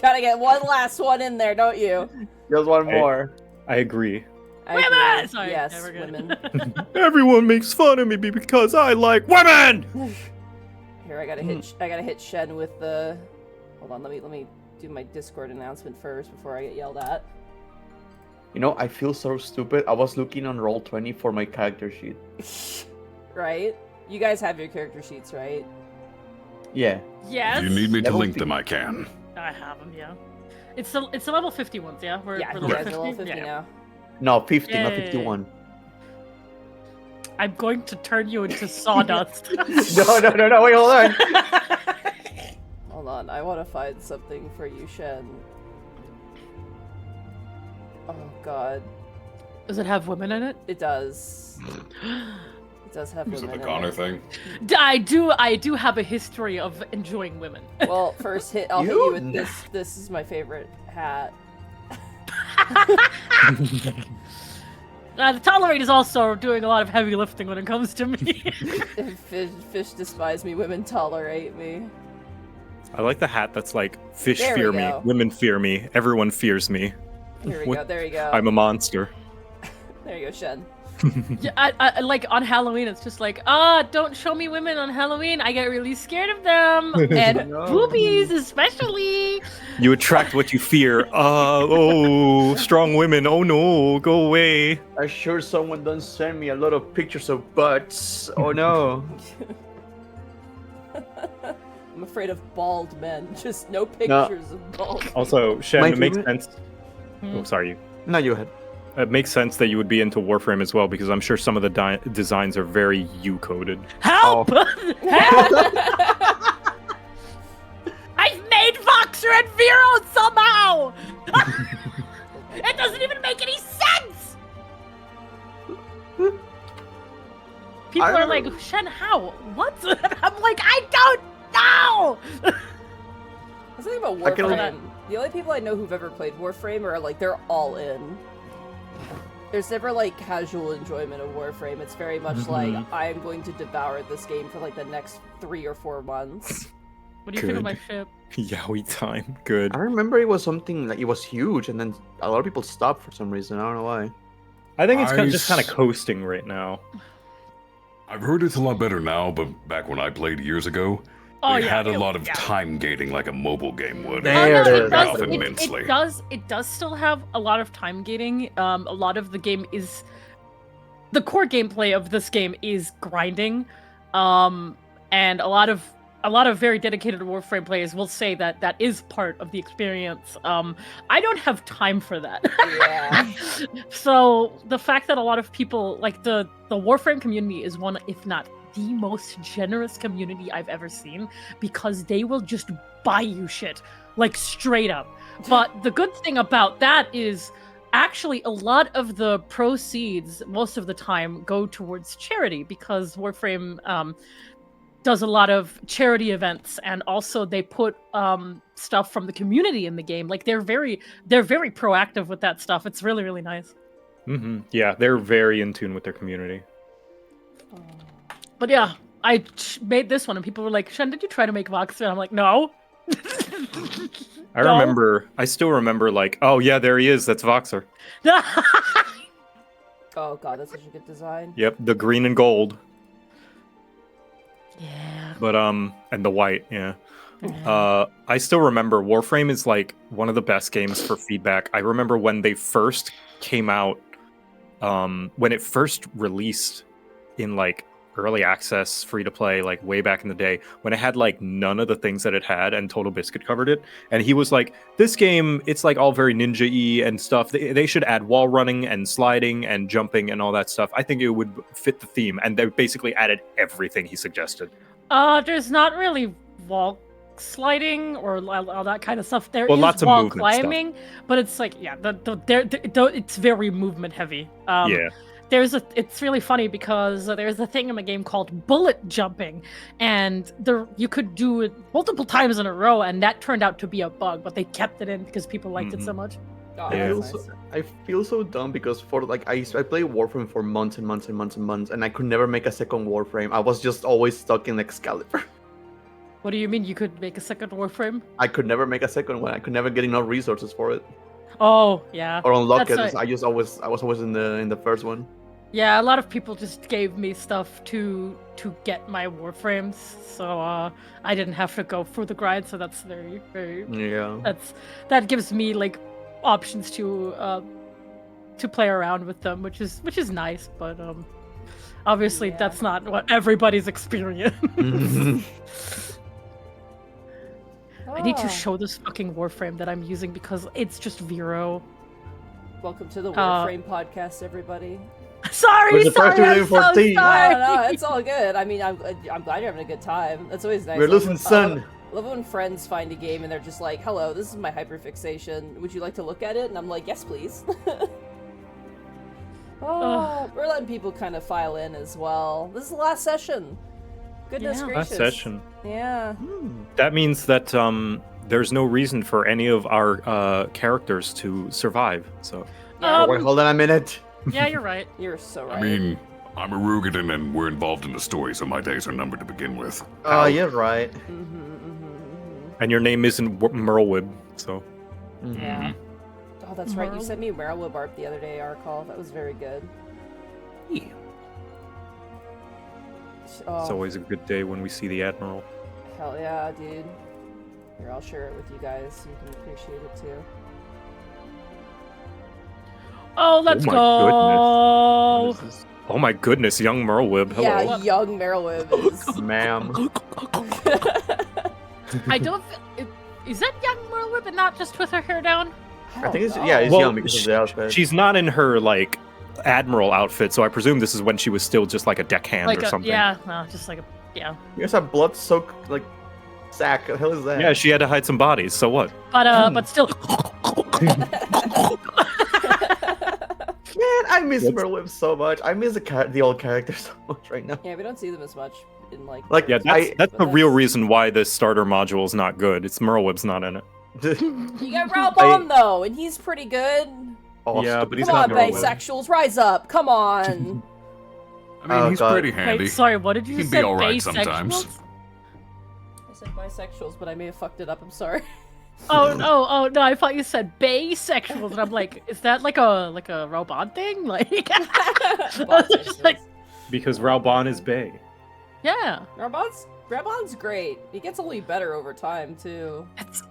gotta get one last one in there, don't you? Just one more. I agree. Women! Sorry, yes, never good. women. Everyone makes fun of me because I like women. Here, I gotta hit Shen with the. Hold on, let me do my Discord announcement first before I get yelled at. You know, I feel so stupid. I was looking on Roll20 for my character sheet. Right? You guys have your character sheets, right? Yeah. Yes. If you need me to Level link 50. them, I can. I have them, yeah. It's the level 50 ones, yeah? We're Yeah, level you guys 50? are level 50 Yeah. now. No, 50, not Yay. 51. I'm going to turn you into sawdust. No, wait, hold on. Hold on, I want to find something for you, Shen. Oh god. Does it have women in it? It does. It does have Is it women the in Connor it. thing? I do have a history of enjoying women. Well, first I'll hit you with this. This is my favorite hat. The Tolerate is also doing a lot of heavy lifting when it comes to me. Fish despise me, women tolerate me. I like the hat that's like, fish There we fear me, go. women fear me, everyone fears me. Here we What- go, there you go. I'm a monster. There you go, Shen. Yeah, I like on Halloween, it's just like, don't show me women on Halloween. I get really scared of them, and No. boobies especially. You attract what you fear. Oh, strong women. Oh no, go away. I'm sure someone done send me a lot of pictures of butts. Oh no. I'm afraid of bald men. Just no pictures of bald men. Also, Shen, My it makes favorite- sense. Hmm. Oh, sorry. No, you had. It makes sense that you would be into Warframe as well, because I'm sure some of the designs are very U-coded. Help! Help! I've made Voxer and Vero somehow. It doesn't even make any sense. People are like, Shen, how? What? I'm like, I don't know. The thing about I can Warframe, the only people I know who've ever played Warframe are like, they're all in. There's never like casual enjoyment of Warframe. It's very much like, I am going to devour this game for like the next 3 or 4 months. What do you think of Good. my ship? Yowie time. Good. I remember it was something like it was huge, and then a lot of people stopped for some reason. I don't know why. I think it's I just kind of s- coasting right now. I've heard it's a lot better now, but back when I played years ago, they had a lot of time gating like a mobile game would. There it It is. turned That's off what it immensely. It does still have a lot of time gating. A lot of the game is the core gameplay of this game is grinding, and a lot of very dedicated Warframe players will say that that is part of the experience. I don't have time for that. Yeah. So the fact that a lot of people like the Warframe community is one, if not the most generous community I've ever seen, because they will just buy you shit, like straight up. But the good thing about that is actually a lot of the proceeds, most of the time, go towards charity, because Warframe does a lot of charity events, and also they put stuff from the community in the game. Like they're very proactive with that stuff. It's really, really nice. Yeah, they're very in tune with their community. But yeah, I made this one, and people were like, "Shen, did you try to make Voxer?" And I'm like, "No." I still remember, like, oh yeah, there he is. That's Voxer. Oh god, that's such a good design. Yep, the green and gold. Yeah. But and the white, yeah. I still remember Warframe is like one of the best games for feedback. I remember when they first came out, when it first released in like early access, free to play, like way back in the day, when it had like none of the things that it had, and Total Biscuit covered it, and he was like, "This game, it's like all very ninja-y and stuff. They should add wall running and sliding and jumping and all that stuff. I think it would fit the theme." And they basically added everything he suggested. There's not really wall sliding or all that kind of stuff. There Well, is lots of wall movement stuff. climbing, but it's like, yeah, it's very movement heavy. Yeah. It's really funny because there's a thing in the game called bullet jumping, and you could do it multiple times in a row, and that turned out to be a bug, but they kept it in because people liked it so much. Oh, Yeah. that's nice. I feel so dumb because for like I played Warframe for months and months and months and months, and I could never make a second Warframe. I was just always stuck in Excalibur. What do you mean you could make a second Warframe? I could never make a second one. I could never get enough resources for it Oh, yeah. or unlock it. That's I was always in the first one. Yeah, a lot of people just gave me stuff to get my Warframes, so I didn't have to go for the grind. So that's very, very. Yeah. That gives me like options to play around with them, which is nice. But obviously Yeah. that's not what everybody's experience. I need to Ah. show this fucking Warframe that I'm using because it's just Vero. Welcome to the Warframe podcast, everybody. Sorry, Where's the first sorry, I'm so 2014? sorry. No, it's all good. I mean, I'm glad you're having a good time. That's always nice. We're losing I sun. love when friends find a game and they're just like, "Hello, this is my hyperfixation. Would you like to look at it?" And I'm like, "Yes, please." We're letting people kind of file in as well. This is the last session. Goodness Yeah. gracious. Last session. Yeah. That means that there's no reason for any of our characters to survive. So Wait, hold on a minute. Yeah, you're right. You're so right. I mean, I'm a Rugadin and we're involved in the story, so my days are numbered to begin with. Oh, you're right. and your name isn't Merlwib, so Yeah. Oh, that's right. You Merle? sent me Merle Barb the other day, Arcall. That was very good. it's Oh, always a good day when we see the Admiral. hell yeah, dude. Here, I'll share it with you guys so you can appreciate it too. Oh, let's my go. goodness. Oh my goodness, young Merlwib. Hello. Yeah, young Merlwib is... Ma'am. I don't. Is that young Merlwib and not just with her hair down? I think it's don't yeah, know. it's Well, young because of the outfit. She's not in her like Admiral outfit, so I presume this is when she was still just like a deckhand Like or a, something. yeah, no, just like a yeah. Here's a blood-soaked like sack. The hell is that? Yeah, she had to hide some bodies, so what? But still. Man, I miss What's- Merlwib so much. I miss the old characters so much right now. Yeah, we don't see them as much in like... Like, Yeah, I, that's the real reason why this starter module is not good. It's Merlwib's not in it. You got Ralbon though, and he's pretty good. oh, Yeah, stop. but he's Come on, not Merlwib. bisexuals, rise up. Come on. I mean, Oh, he's God. pretty handy. Wait, sorry, what did you He just can say? be alright Bisexuals? sometimes. I said bisexuals, but I may have fucked it up. I'm sorry. Oh no! I thought you said bisexuals, and I'm like, is that like a robot thing? Like, I was just like, Because Ralbon is Bay. yeah. Ralbon's great. He gets only better over time too.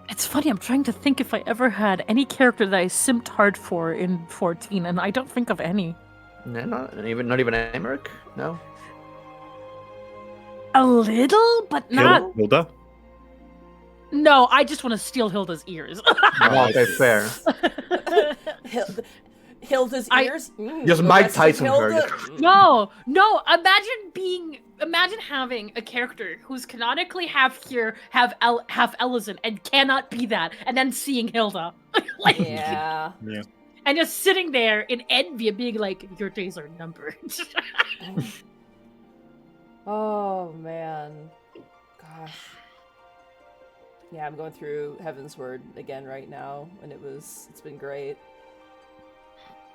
It's funny. I'm trying to think if I ever had any character that I simped hard for in 14, and I don't think of any. No, not even Emmerich? No. A little, but not. Hilda? No, I just want to steal Hilda's ears. Oh, okay, fair. Hilda's I- ears. Just the Mike rest of Tyson her. Hilda? No. Imagine having a character who's canonically half Ellison and cannot be that, and then seeing Hilda, like, Yeah. Yeah. and just sitting there in envy and being like, "Your days are numbered." Oh man. Gosh. Yeah, I'm going through Heaven's Word again right now, and it's been great.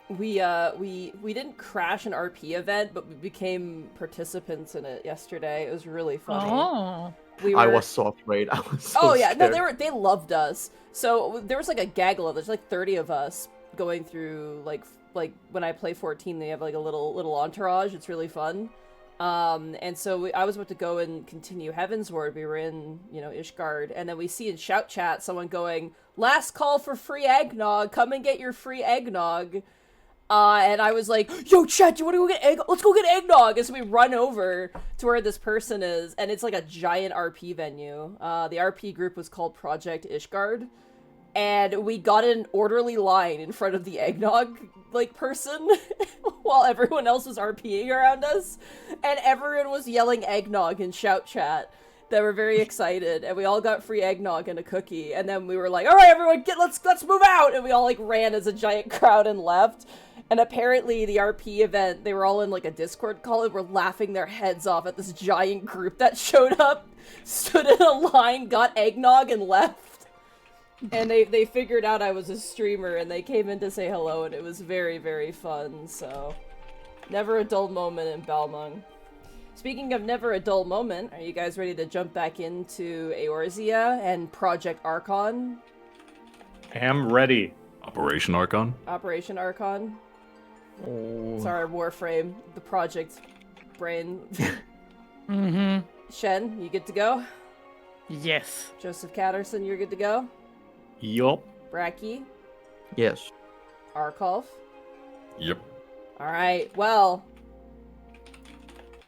We didn't crash an RP event, but we became participants in it yesterday. It was really funny. Oh. I I was so afraid. I was so Oh yeah, scared. no, they loved us. So there was like a gaggle of there's like 30 of us going through like when I play 14, they have like a little entourage. It's really fun. And so I was about to go and continue Heaven's Word. We were in, Ishgard, and then we see in shout chat someone going, "Last call for free eggnog. Come and get your free eggnog." And I was like, "Yo, chat, do you want to go get egg? Let's go get eggnog." And so we run over to where this person is, and it's like a giant RP venue. The RP group was called Project Ishgard, and we got an orderly line in front of the eggnog person while everyone else was RPing around us, and everyone was yelling eggnog in shout chat. They were very excited, and we all got free eggnog and a cookie, and then we were like, "All right, everyone, let's move out!" And we all ran as a giant crowd and left. And apparently the RP event, they were all in like a Discord call and were laughing their heads off at this giant group that showed up, stood in a line, got eggnog, and left. And they figured out I was a streamer, and they came in to say hello, and it was very, very fun, so... Never a dull moment in Balmung. Speaking of never a dull moment, are you guys ready to jump back into Eorzea and Project Archon? Am ready. Operation Archon? Operation Archon. Oh. It's our Warframe, the project brain. Mm-hmm. Shen, you good to go? Yes. Joseph Catterson, you're good to go? Yup. Bracky? Yes. Arkolf? Yep. Alright, well,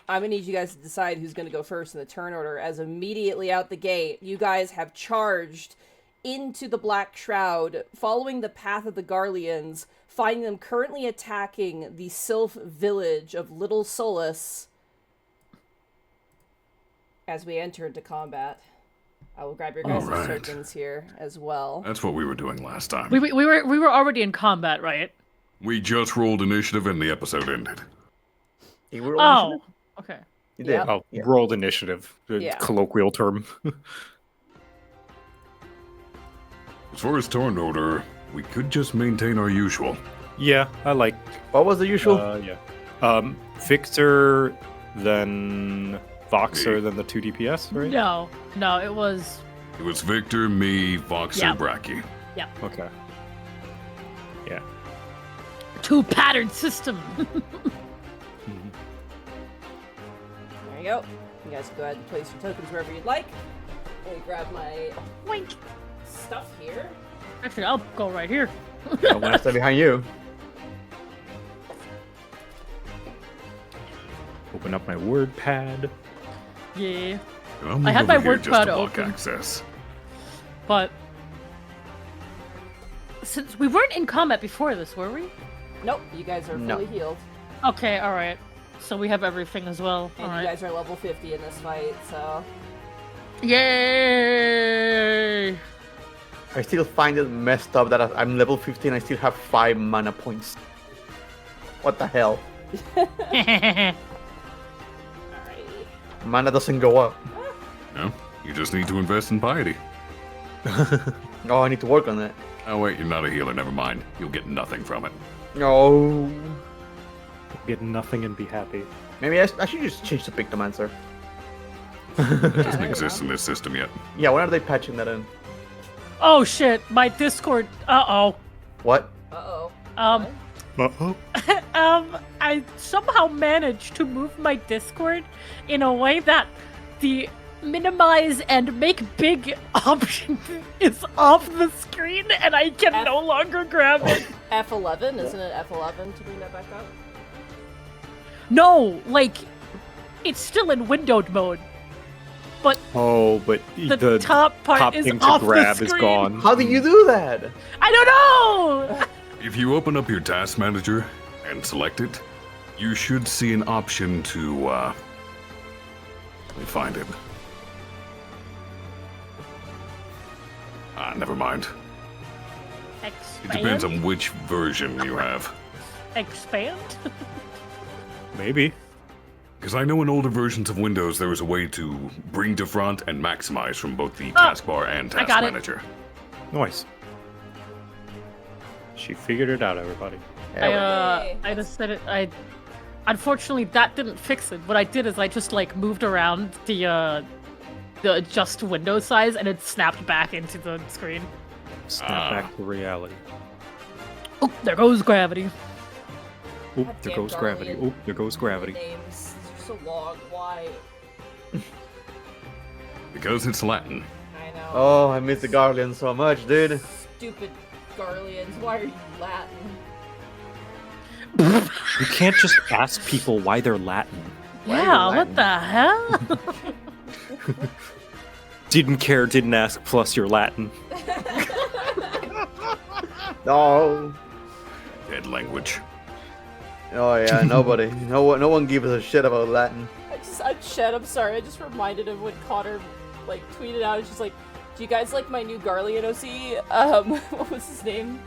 I'm gonna need you guys to decide who's gonna go first in the turn order, as immediately out the gate, you guys have charged into the Black Shroud, following the path of the Garleans, finding them currently attacking the Sylph village of Little Solace. As we enter into combat, I will grab your guys' Alright. tokens here as well. That's what we were doing last time. We were already in combat, right? We just rolled initiative and the episode ended. You were Oh. Okay. You did. Yep. Oh, Yeah. rolled initiative. Yeah. Colloquial term. As far as turn order, we could just maintain our usual. Yeah, I like. What was the usual? Yeah. Victor, then Voxer, then the 2 DPS, right? No, it was. It was Victor, me, Voxer, Yeah. Bracky. Okay. Yeah. Two-pattern system. Mhm. There you go. You guys can go ahead and place your tokens wherever you'd like. Let me grab my Wink. stuff here. Actually, I'll go right here. I'm gonna stay behind you. Open up my word pad. Yeah, I'll move I had over my here word just pad to block open. access. but since we weren't in combat before this, were we? Nope, you guys are No. fully healed. Okay, all right. So we have everything as well. And All you right. guys are level 50 in this fight, so... Yay! I still find it messed up that I'm level 15. I still have 5 mana points. What the hell? Alrighty. Mana doesn't go up. No, you just need to invest in piety. Oh, I need to work on that. Oh wait, you're not a healer, never mind. You'll get nothing from it. No. Get nothing and be happy. Maybe I should just change to Pictomancer. It doesn't there you exist go. in this system yet. Yeah, when are they patching that in? Oh shit! My Discord. What? Uh-oh. Uh-oh. I somehow managed to move my Discord in a way that the minimize and make big option is off the screen, and I can no longer grab it. F11? Isn't it F11 to bring that back up? No, like it's still in windowed mode, but Oh, but the top part top is thing to off grab the is screen. gone. How do you do that? I don't know. If you open up your task manager and select it, you should see an option to, let me find it. Never mind. It depends on which version you have. Expand. Maybe. Because I know in older versions of Windows there was a way to bring to front and maximize from both the taskbar and task got it. manager. Nice. She figured it out, everybody. I just said it. Unfortunately that didn't fix it. What I did is I just like moved around the adjust window size, and it snapped back into the screen. Snap back to reality. Oh, there goes gravity. Oop, God there damn goes gravity. Guardian. Oop, there goes gravity. Names. They're so long. Why? Because it's Latin. I know. Oh, I miss the Guardian so much, dude. Stupid Garleans. Why are you Latin? You can't just ask people why they're Latin. Why are you Yeah, Latin? what the hell? Didn't care, didn't ask, plus you're Latin. No. Dead language. Oh yeah, nobody. No one gives a shit about Latin. I'm sorry. I just reminded of when Connor, like, tweeted out. She's like, "Do you guys like my new Garlean OC? What was his name?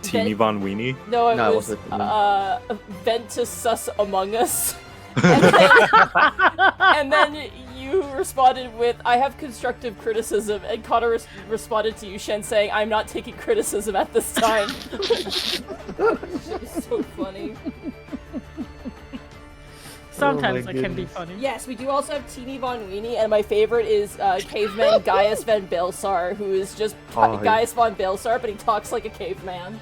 Teeny Von Weenie. No, it No, it was wasn't. Ventus Sus Among Us." And then you responded with, "I have constructive criticism," and Connor responded to you, Shen, saying, "I'm not taking criticism at this time." Shit is so funny. Sometimes my it can be goodness. funny. Yes, we do also have Teeny Von Weenie, and my favorite is caveman Gaius Van Balsar, who is just Oh, Gaius Von Balsar, but he talks like a caveman.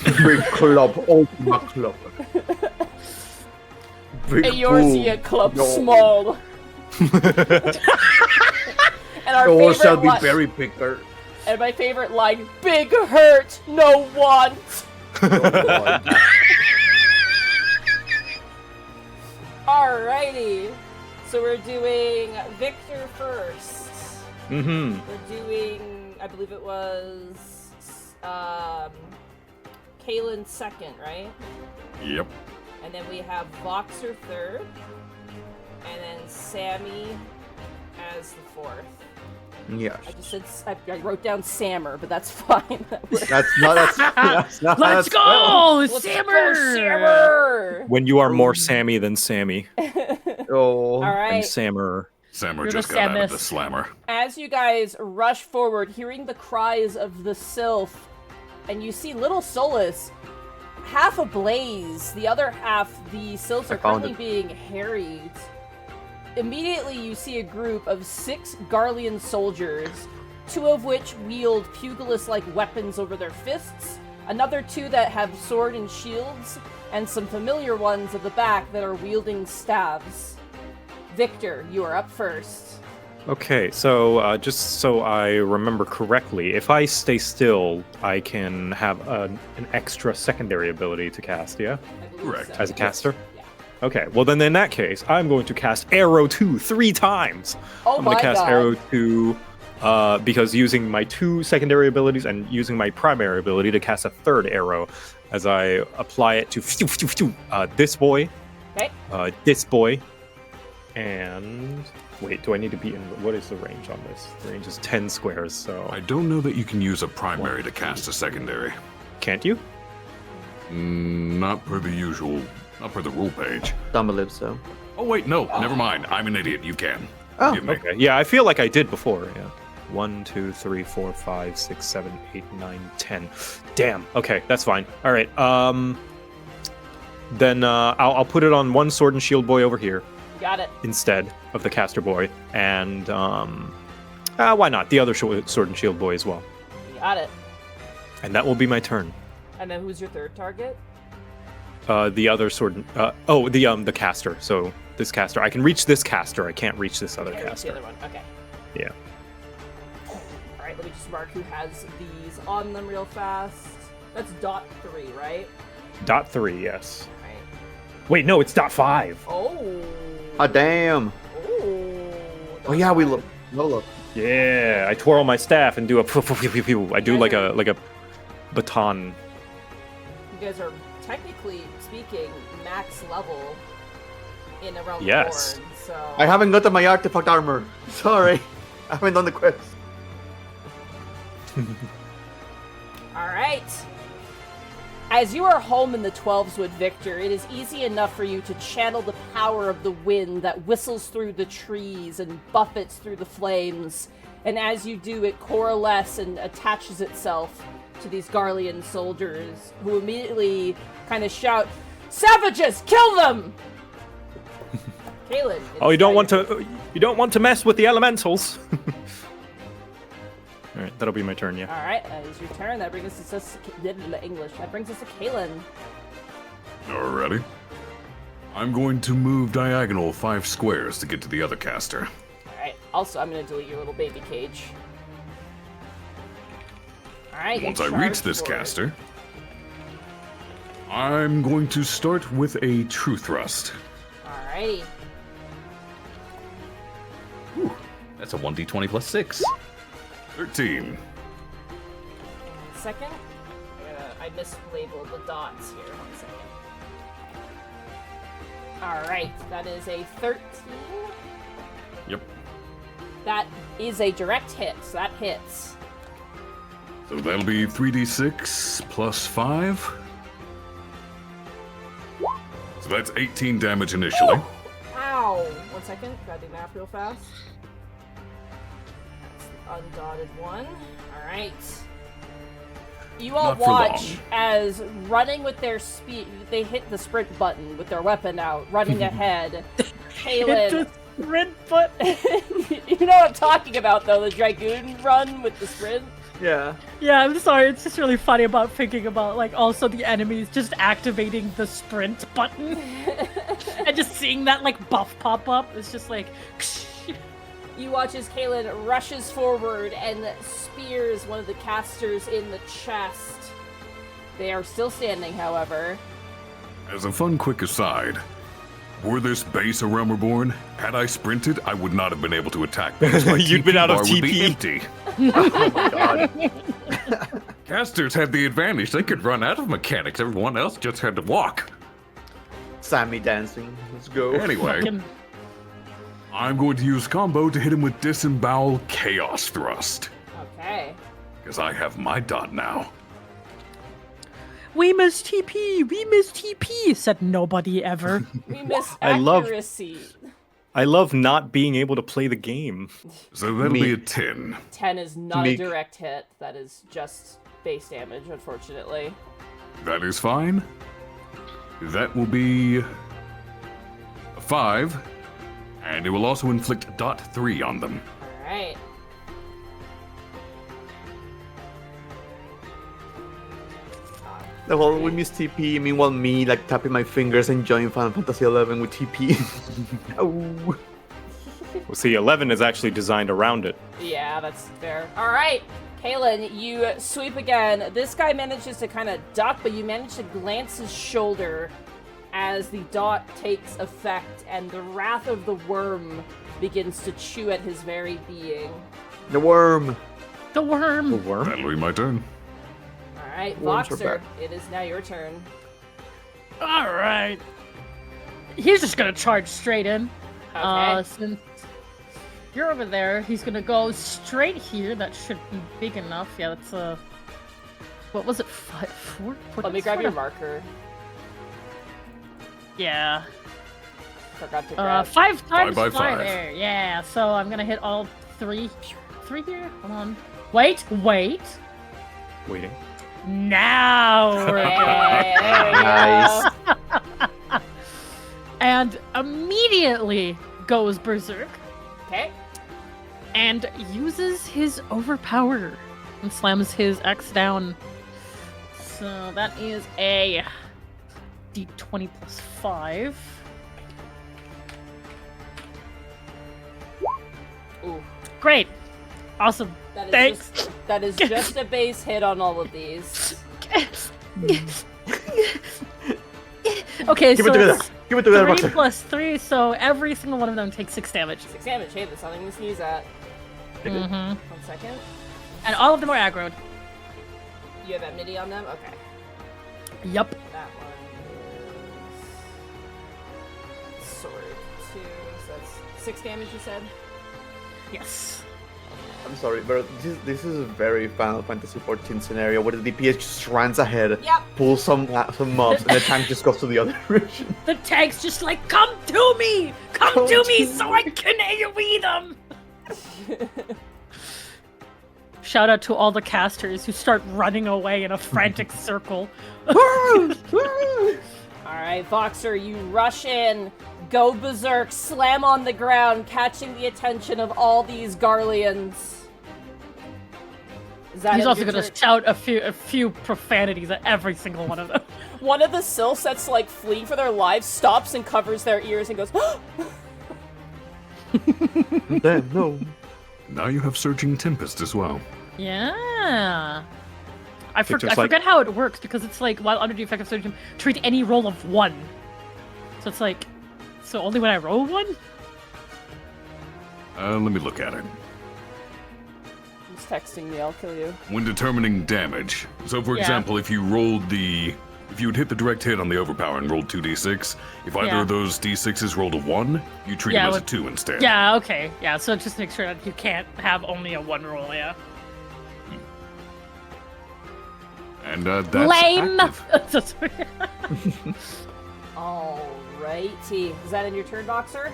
Big club, ultimate club. Big Eorzea boom. Club Yo. Small. And our Or shall favorite be line, very bigger. and my favorite line, big hurt, no want. Alrighty. So we're doing Victor first. Mm-hmm. We're doing, I believe it was, Caelan second, right? Yep. And then we have Voxer third. And then Sammie as the fourth. Yes. I just said, I wrote down Sammer, but that's fine. That works. That's not. Let's go, Let's Sammer! go, Sammer! When you are more Sammy than Sammy. Oh. All right. I'm Sammer. Sammer You're just the got out of the Samus. slammer. As you guys rush forward, hearing the cries of the sylph, and you see little Solus, half ablaze, the other half, the sylphs I are found currently being harried. Immediately, you see a group of 6 Garlean soldiers, 2 of which wield pugilist-like weapons over their fists, another 2 that have sword and shields, and some familiar ones at the back that are wielding staves. Victor, you are up first. Okay, so just so I remember correctly, if I stay still, I can have an extra secondary ability to cast, yeah? I believe Correct. so. As a caster? Yeah. Okay, well then in that case, I'm going to cast Arrow 2 3 times. Oh I'm going my to cast god. Arrow 2 because using my 2 secondary abilities and using my primary ability to cast a third arrow as I apply it to this boy, Okay. this boy, and... Wait, do I need to be in... What is the range on this? The range is 10 squares, so... I don't know that you can use a primary to cast a secondary. Can't you? Not per the usual, not per the rule page. Some believe so. Oh wait, no, never mind. I'm an idiot. You can. Oh, Forgive me. Okay, yeah, I feel like I did before, yeah. 1, 2, 3, 4, 5, 6, 7, 8, 9, 10. Damn, okay, that's fine. Alright, then I'll put it on one sword and shield boy over here Got it. instead of the caster boy, and why not? The other sword and shield boy as well. Got it. And that will be my turn. And then who's your third target? The other sword, the caster. So this caster, I can reach this caster. I can't reach this other Okay, that's the caster. other one. Okay. Yeah. Alright, let me just mark who has these on them real fast. That's dot 3, right? Dot 3, yes. Alright. Wait, no, it's dot 5. Oh. ah, damn. Oh. Oh yeah, we look. Look. Yeah, I twirl my staff and do a pew, pew, pew, pew, pew. I do like a baton. You guys are technically speaking max level in a realm Yes. of Lord, so I haven't gotten my artifact armor. Sorry, I haven't done the quest. Alright. As you are home in the 12swood, Victor, it is easy enough for you to channel the power of the wind that whistles through the trees and buffets through the flames. And as you do, it coalesces and attaches itself to these Garlean soldiers, who immediately kind of shout, "Savages, kill them!" Caelan. Oh, you don't want to mess with the elementals. All right, that'll be my turn. Yeah. All right, that is your turn. That brings us to English. That brings us to Caelan. Alrighty. I'm going to move diagonal 5 squares to get to the other caster. All right. Also, I'm going to delete your little baby cage. All right. Once I reach this caster, I'm going to start with a true thrust. All righty. Whew, that's a 1d20 plus 6. 13. Second. I mislabeled the dots here. 1 second. All right. That is a 13. Yep. That is a direct hit. So that hits. So that'll be 3d6 plus 5. So that's 18 damage initially. Ow! 1 second. Gotta do math real fast. That's the undotted one. Alright. You all Not for watch long. as running with their speed, they hit the sprint button with their weapon out, running ahead. Caelan, Hit the sprint button. you know what I'm talking about though, the Dragoon run with the sprint? Yeah. Yeah, I'm sorry. It's just really funny about thinking about like also the enemies just activating the sprint button and just seeing that like buff pop up. It's just like. You watch as Caelan rushes forward and spears one of the casters in the chest. They are still standing, however. As a fun quick aside, were this base a Realm Reborn, had I sprinted, I would not have been able to attack because my You'd been TP out of bar would be TP. empty. Oh my god. Casters had the advantage. They could run out of mechanics. Everyone else just had to walk. Sammie dancing. Let's go. Anyway, Fucking- I'm going to use combo to hit him with Disembowel Chaos Thrust. Okay. Because I have my dot now. We miss TP, said nobody ever. We miss I love- accuracy. I love not being able to play the game. So that'll Me. be a 10. 10 is not Meek. a direct hit. That is just base damage, unfortunately. That is fine. That will be a 5. And it will also inflict dot 3 on them. Alright. Well, we miss TP. Meanwhile, me like tapping my fingers enjoying Final Fantasy XI with TP. Oh. Well, see, 11 is actually designed around it. Yeah, that's fair. Alright. Caelan, you sweep again. This guy manages to kind of duck, but you manage to glance his shoulder as the dot takes effect and the wrath of the worm begins to chew at his very being. The worm. The worm. The worm? That'll be my turn. Alright, Worms are Voxer, bad. it is now your turn. All right. He's just gonna charge straight in. Okay. Since you're over there, he's gonna go straight here. That should be big enough. Yeah, that's what was it? 5, 4? Let me grab your marker. Yeah. Forgot to grab. 5 times 5 by 5 5. there. Yeah. So I'm gonna hit all 3 here. Hold on. Wait. Waiting. Now we're Hey, good. there we go. Nice. And immediately goes berserk Okay. and uses his overpower and slams his X down. So that is a D20 plus 5. Ooh. Great. Awesome. That is Thanks. that is just a base hit on all of these. Okay, Keep so it together. it's Keep it together, 3 Voxer. plus 3, so every single one of them takes 6 damage. 6 damage. Hey, that's something to sneeze at. Mm-hmm. 1 second. And all of them are aggroed. You have enmity on them? Okay. Yup. That one is sword 2, so that's 6 damage you said? Yes. I'm sorry, but this is a very Final Fantasy XIV scenario where the DPS just runs ahead, Yep. pulls some mobs, and the tank just goes to the other direction. The tank's just like, come to me! Come to me so I can AoE them! Shout out to all the casters who start running away in a frantic circle. Alright, Voxer, you rush in, go berserk, slam on the ground, catching the attention of all these Garleans. Is that He's it, also your gonna turn? shout a few profanities at every single one of them. One of the Silsets, like, fleeing for their lives, stops and covers their ears and goes, Then, no. Now you have Surging Tempest as well. Yeah. I It's just like- forget how it works because it's like while under the effect of surgeon, treat any roll of 1. So it's like, so only when I roll 1? Let me look at it. He's texting me, I'll kill you. When determining damage, so for Yeah. example, if you would hit the direct hit on the overpower and rolled 2d6, if either Yeah. of those d6s rolled a 1, you treat Yeah, them as a with- 2 instead. Yeah, okay. Yeah, so just make sure that you can't have only a 1 roll, yeah. And that's Lame! active. Alrighty. Is that in your turn, Voxer?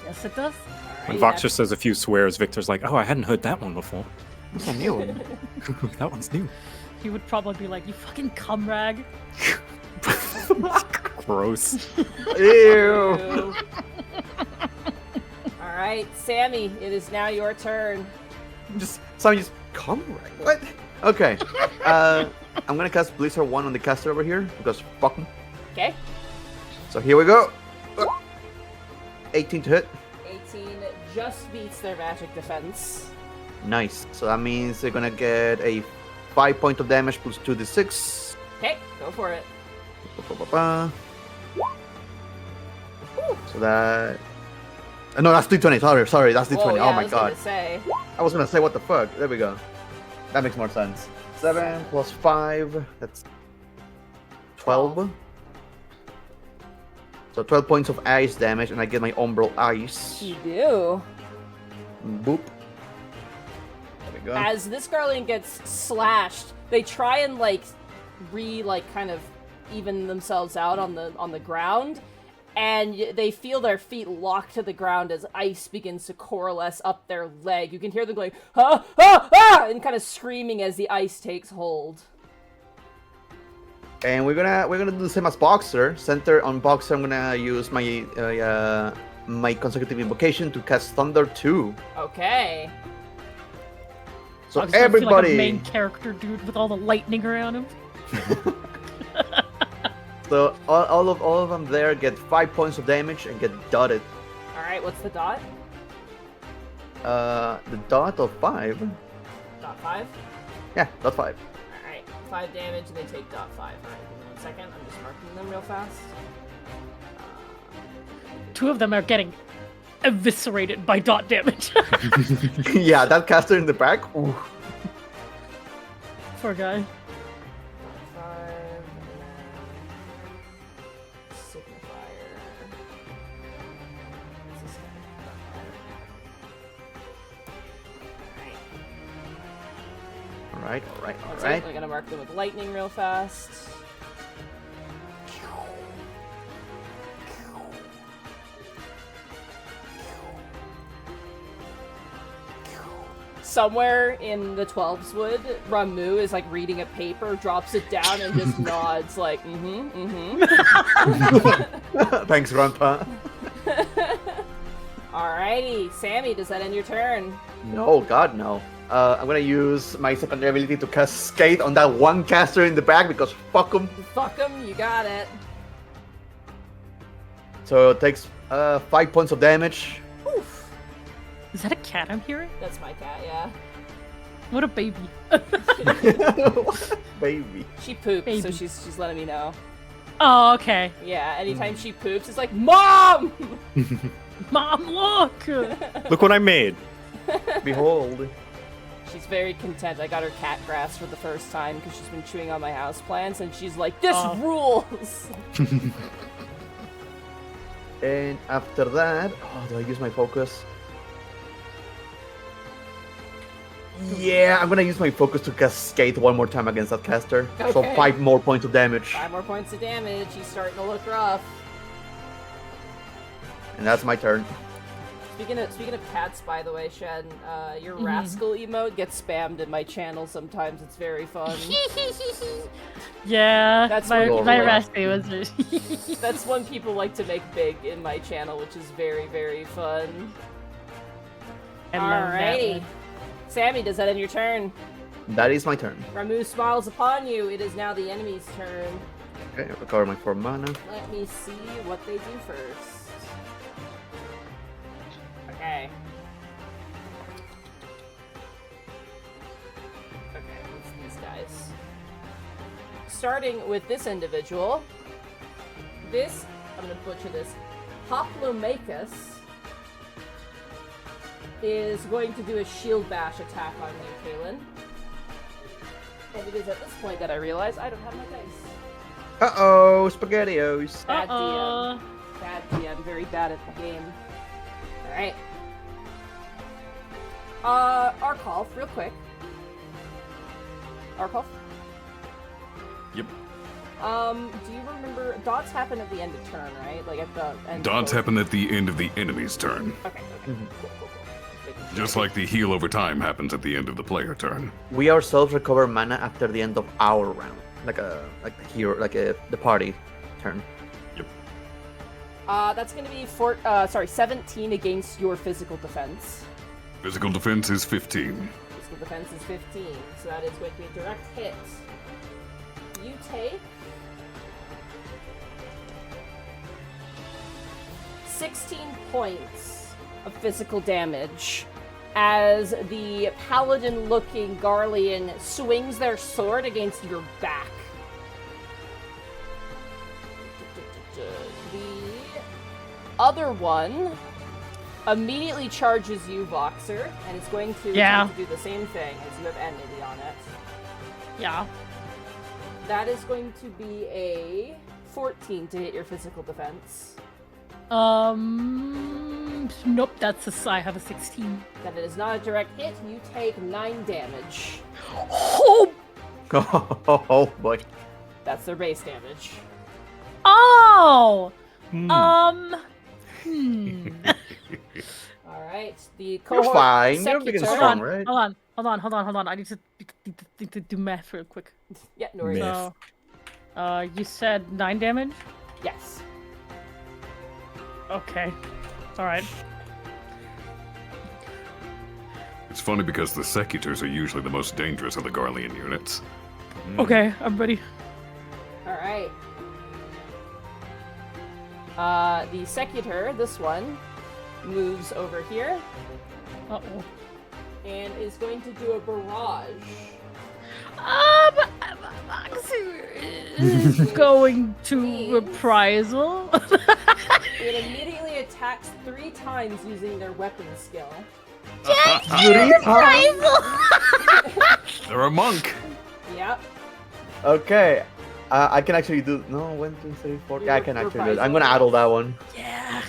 Yes, it does. When Alright, Voxer says a few swears, Victor's like, oh, I hadn't heard that one before. What's a new one? That one's new. He would probably be like, "You fucking cum rag." Gross. Ew. All right, Sammie, it is now your turn. Someone just come right. What? Okay. I'm gonna cast Blizzard 1 on the caster over here because fuck him. Okay. So here we go. 18 to hit. 18 just beats their magic defense. Nice. So that means they're gonna get a 5 point of damage plus 2d6. Okay, go for it. Ba-ba-ba-ba. So that. No, that's d20. Sorry, that's d20. Whoa, yeah, oh my I was god. gonna say. I was gonna say what the fuck. There we go. That makes more sense. 7 plus 5. That's 12. So 12 points of ice damage, and I get my umbral ice. You do. Boop. There we go. As this Garland gets slashed, they try and kind of even themselves out on the ground, and they feel their feet locked to the ground as ice begins to coalesce up their leg. You can hear them going, "Ah, ah, ah!" and kind of screaming as the ice takes hold. And we're gonna do the same as Voxer. Center on Voxer, I'm gonna use my my consecutive invocation to cast Thunder 2. Okay. So I was gonna feel like everybody, a main character dude with all the lightning around him. so all of them there get 5 points of damage and get dotted. All right. What's the dot? The dot of 5. Dot 5. Yeah, dot 5. All right. 5 damage, and they take dot 5. All right. Give me 1 second. I'm just marking them real fast. 2 of them are getting eviscerated by dot damage. Yeah, that caster in the back. Ooh. Poor guy. 5. Signifier. What's this guy? Alright. That's Alright. it. I'm gonna mark them with lightning real fast. Somewhere in the 12's wood, Ramu is reading a paper, drops it down, and just nods Thanks, Grandpa. Alrighty, Sammie, does that end your turn? No, God, no. I'm gonna use my secondary ability to cast Skate on that one caster in the back because fuck him. Fuck him, you got it. So it takes 5 points of damage. Oof. Is that a cat I'm hearing? That's my cat, yeah. What a baby. Baby. She poops, so Baby. she's letting me know. Oh, okay. Yeah, anytime she poops, it's like, Mom! Mom, look! Look what I made. Behold. She's very content. I got her cat grass for the first time because she's been chewing on my houseplants, and she's like, this rules! And after that, do I use my focus? Yeah, I'm gonna use my focus to cast Skate one more time against that caster. So Okay. 5 more points of damage. 5 more points of damage. He's starting to look rough. And that's my turn. Speaking of cats, by the way, Shen, your rascal emote gets spammed in my channel sometimes. It's very fun. Yeah, That's my what- raspy was. That's one people like to make big in my channel, which is very, very fun. I love that Alrighty. one. Sammie, does that end your turn? That is my turn. Ramu smiles upon you. It is now the enemy's turn. Okay, I'll recover my 4 mana. Let me see what they do first. Okay. Okay, what's these guys? Starting with this individual. This, I'm gonna butcher this, Hoplomachus is going to do a shield bash attack on you, Caelan. And it is at this point that I realize I don't have my dice. Uh-oh, SpaghettiOs. Bad Uh-oh. DM. Bad DM. Very bad at the game. Alright. Arkolf, real quick. Arkolf? Yep. Do you remember... Dots happen at the end of turn, right? Like at the end Dots of... happen at the end of the enemy's turn. Okay. Cool. Just like the heal over time happens at the end of the player turn. We ourselves recover mana after the end of our round, like the hero, the party turn. That's going to be 17 against your physical defense. Physical defense is 15. Physical defense is 15, so that is going to be a direct hit. You take 16 points of physical damage as the paladin-looking Garlean swings their sword against your back. The other one immediately charges you, Voxer, and is going to attempt to do the same thing as you have enmity on it. Yeah. That is going to be a 14 to hit your physical defense. Nope, I have a 16. Then it is not a direct hit. You take 9 damage. Oh! Oh boy. That's their base damage. Oh! Alright, the You're cohort fine. You're big and Secutor- strong, right? Hold on. I need to do math real quick. Yeah, no worries. Myth. So, you said 9 damage? Yes. Okay. Alright. It's funny because the Secutors are usually the most dangerous of the Garlean units. Okay, I'm ready. Alright. The Secutor, this one, moves over here Uh-oh. and is going to do a barrage. Is going to reprisal. It immediately attacks 3 times using their weapon skill. They're a monk. Yep. Okay. I can actually do. No, 1, 2, 3, 4. Yeah, I can actually do it. I'm gonna Reprisal. addle that one. Yeah.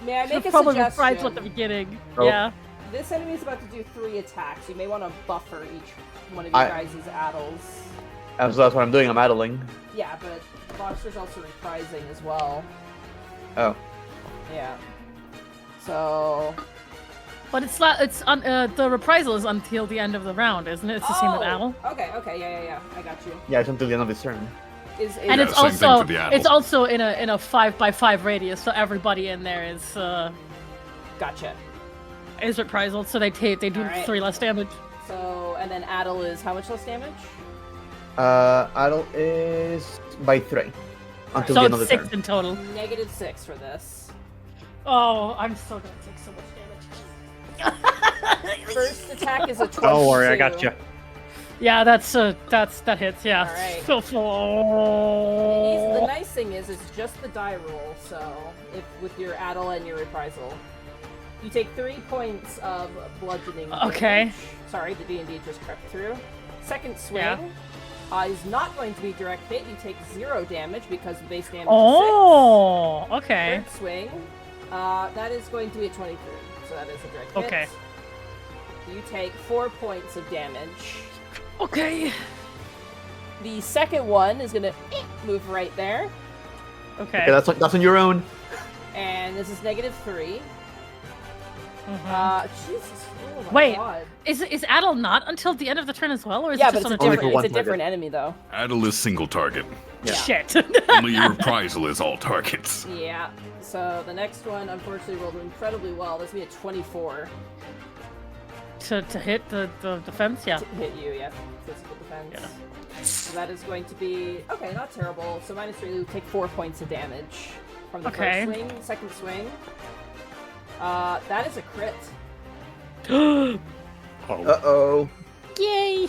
May I make a Probably suggestion? reprisal at the beginning. Oh. Yeah. This enemy is about to do 3 attacks. You may want to buffer each one of your guys' addles. That's what I'm doing. I'm addling. Yeah, but Voxer's also reprising as well. Oh. Yeah. So. But it's not. It's the reprisal is until the end of the round, isn't it? It's the same with Owl. Okay, yeah. I got you. Yeah, it's until the end of this turn. And Yeah, it's same thing also for the Owl. it's also in a 5x5 radius, so everybody in there Gotcha. is reprisal. So they do Alright. 3 less damage. So, and then Addle is how much less damage? Addle is by 3 until So the end of the it's 6 turn. in total. -6 for this. Oh, I'm still gonna take so much damage. First attack is a 22. Don't worry, I got you. Yeah, that hits. Yeah. Alright. So The nice thing is it's just the die roll, so if with your Addle and your reprisal. You take 3 points of bludgeoning damage. Okay. Sorry, the D&D just crept through. Second swing Yeah. is not going to be direct hit. You take 0 damage because the base damage Oh, is 6. okay. Third swing, that is going to be a 23, so that is a direct hit. Okay. You take 4 points of damage. Okay. The second one is gonna move right there, Okay. Okay, that's on your own. and this is -3. Mhm. Jesus. Oh my Wait. God. Is Addle not until the end of the turn as well, or is Yeah, it but just it's on a a Only for different, one it's a different enemy though. Addle is single target. Yeah. Shit. Only your reprisal is all targets. Yeah. So the next one, unfortunately, rolled incredibly well. This will be a 24 to hit the defense, yeah. to hit you. Yeah, physical defense. So that is going to be okay. Not terrible. So -3, you take 4 points of damage from the Okay. first swing. Second swing. That is a crit. Oh, Uh-oh. Yay!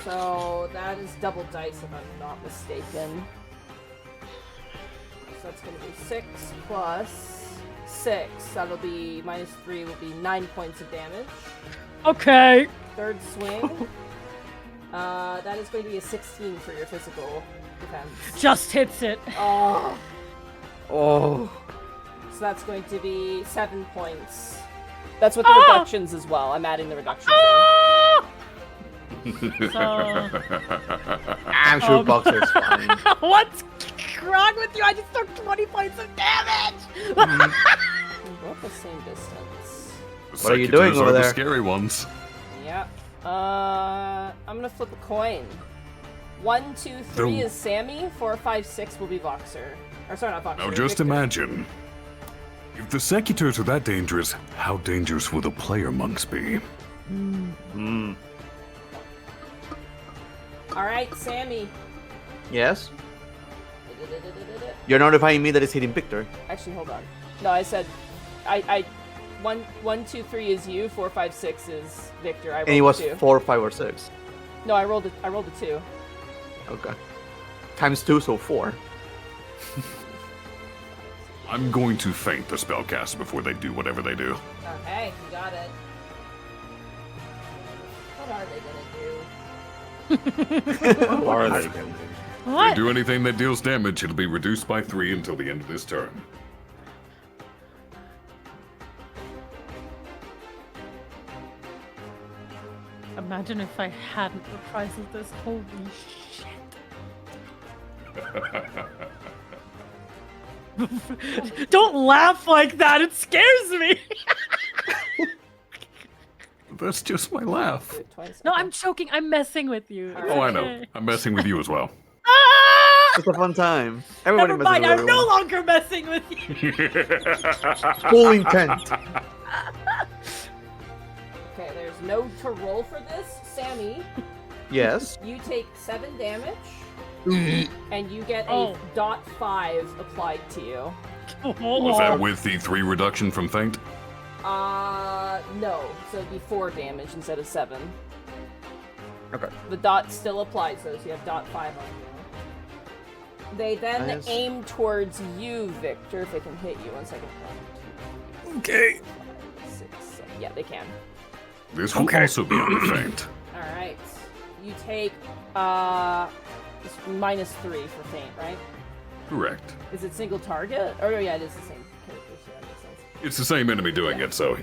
So that is double dice if I'm not mistaken. So that's going to be 6 plus 6. That'll be -3 will be 9 points of damage. Okay. Third swing. That is going to be a 16 for your physical defense. Just hits it. Oh. Oh. So that's going to be 7 points. That's with the reductions as well. I'm adding the reductions So, I'm sure Boxer's fine. what's wrong with you? I just took 20 points of damage. in. We're both the same distance. What are you doing Secutors over are there? the scary ones. Yep. I'm gonna flip a coin. 1, 2, 3 The- is Sammie. 4, 5, 6 will be Voxer. Or sorry, not Voxer. Now just Victor. imagine. If the Secutors are that dangerous, how dangerous will the player monks be? Mm. All right, Sammie. Yes? You're notifying me that it's hitting Victor. Actually, hold on. No, I said, I 1, 2, 3 is you. 4, 5, 6 is Victor. I rolled And it was a 2. 4, 5, or 6. No, I rolled a 2. Okay. Times 2, so 4. I'm going to feint the spellcaster before they do whatever they do. Okay, you got it. What are they gonna do? What are they gonna do? If they What? do anything that deals damage, it'll be reduced by 3 until the end of this turn. Imagine if I hadn't reprised this. Holy shit. Don't laugh like that. It scares me. That's just my laugh. Do it twice. No, Okay. I'm joking. I'm messing with you. It's Oh, I know. okay. I'm messing with you as well. Ah! It's a fun time. Everybody Never messes mind. with I'm no everyone. longer messing with you. Full intent. Okay, there's no to roll for this. Sammie, Yes. you take 7 damage, and you get a Oh. .5 applied to you. Was that with the 3 reduction from feint? No. So it'd be 4 damage instead of 7. Okay. The dot still applies though, so you have .5 on you. They then Nice. aim towards you, Victor, if they can hit you. 1 second. 1, 2, Okay. 5, 6, 7. Yeah, they can. This will Okay. also be under feint. Alright. You take it's -3 for feint, right? Correct. Is it single target? Oh yeah, it is the same character, so that makes sense. It's the same enemy doing it, so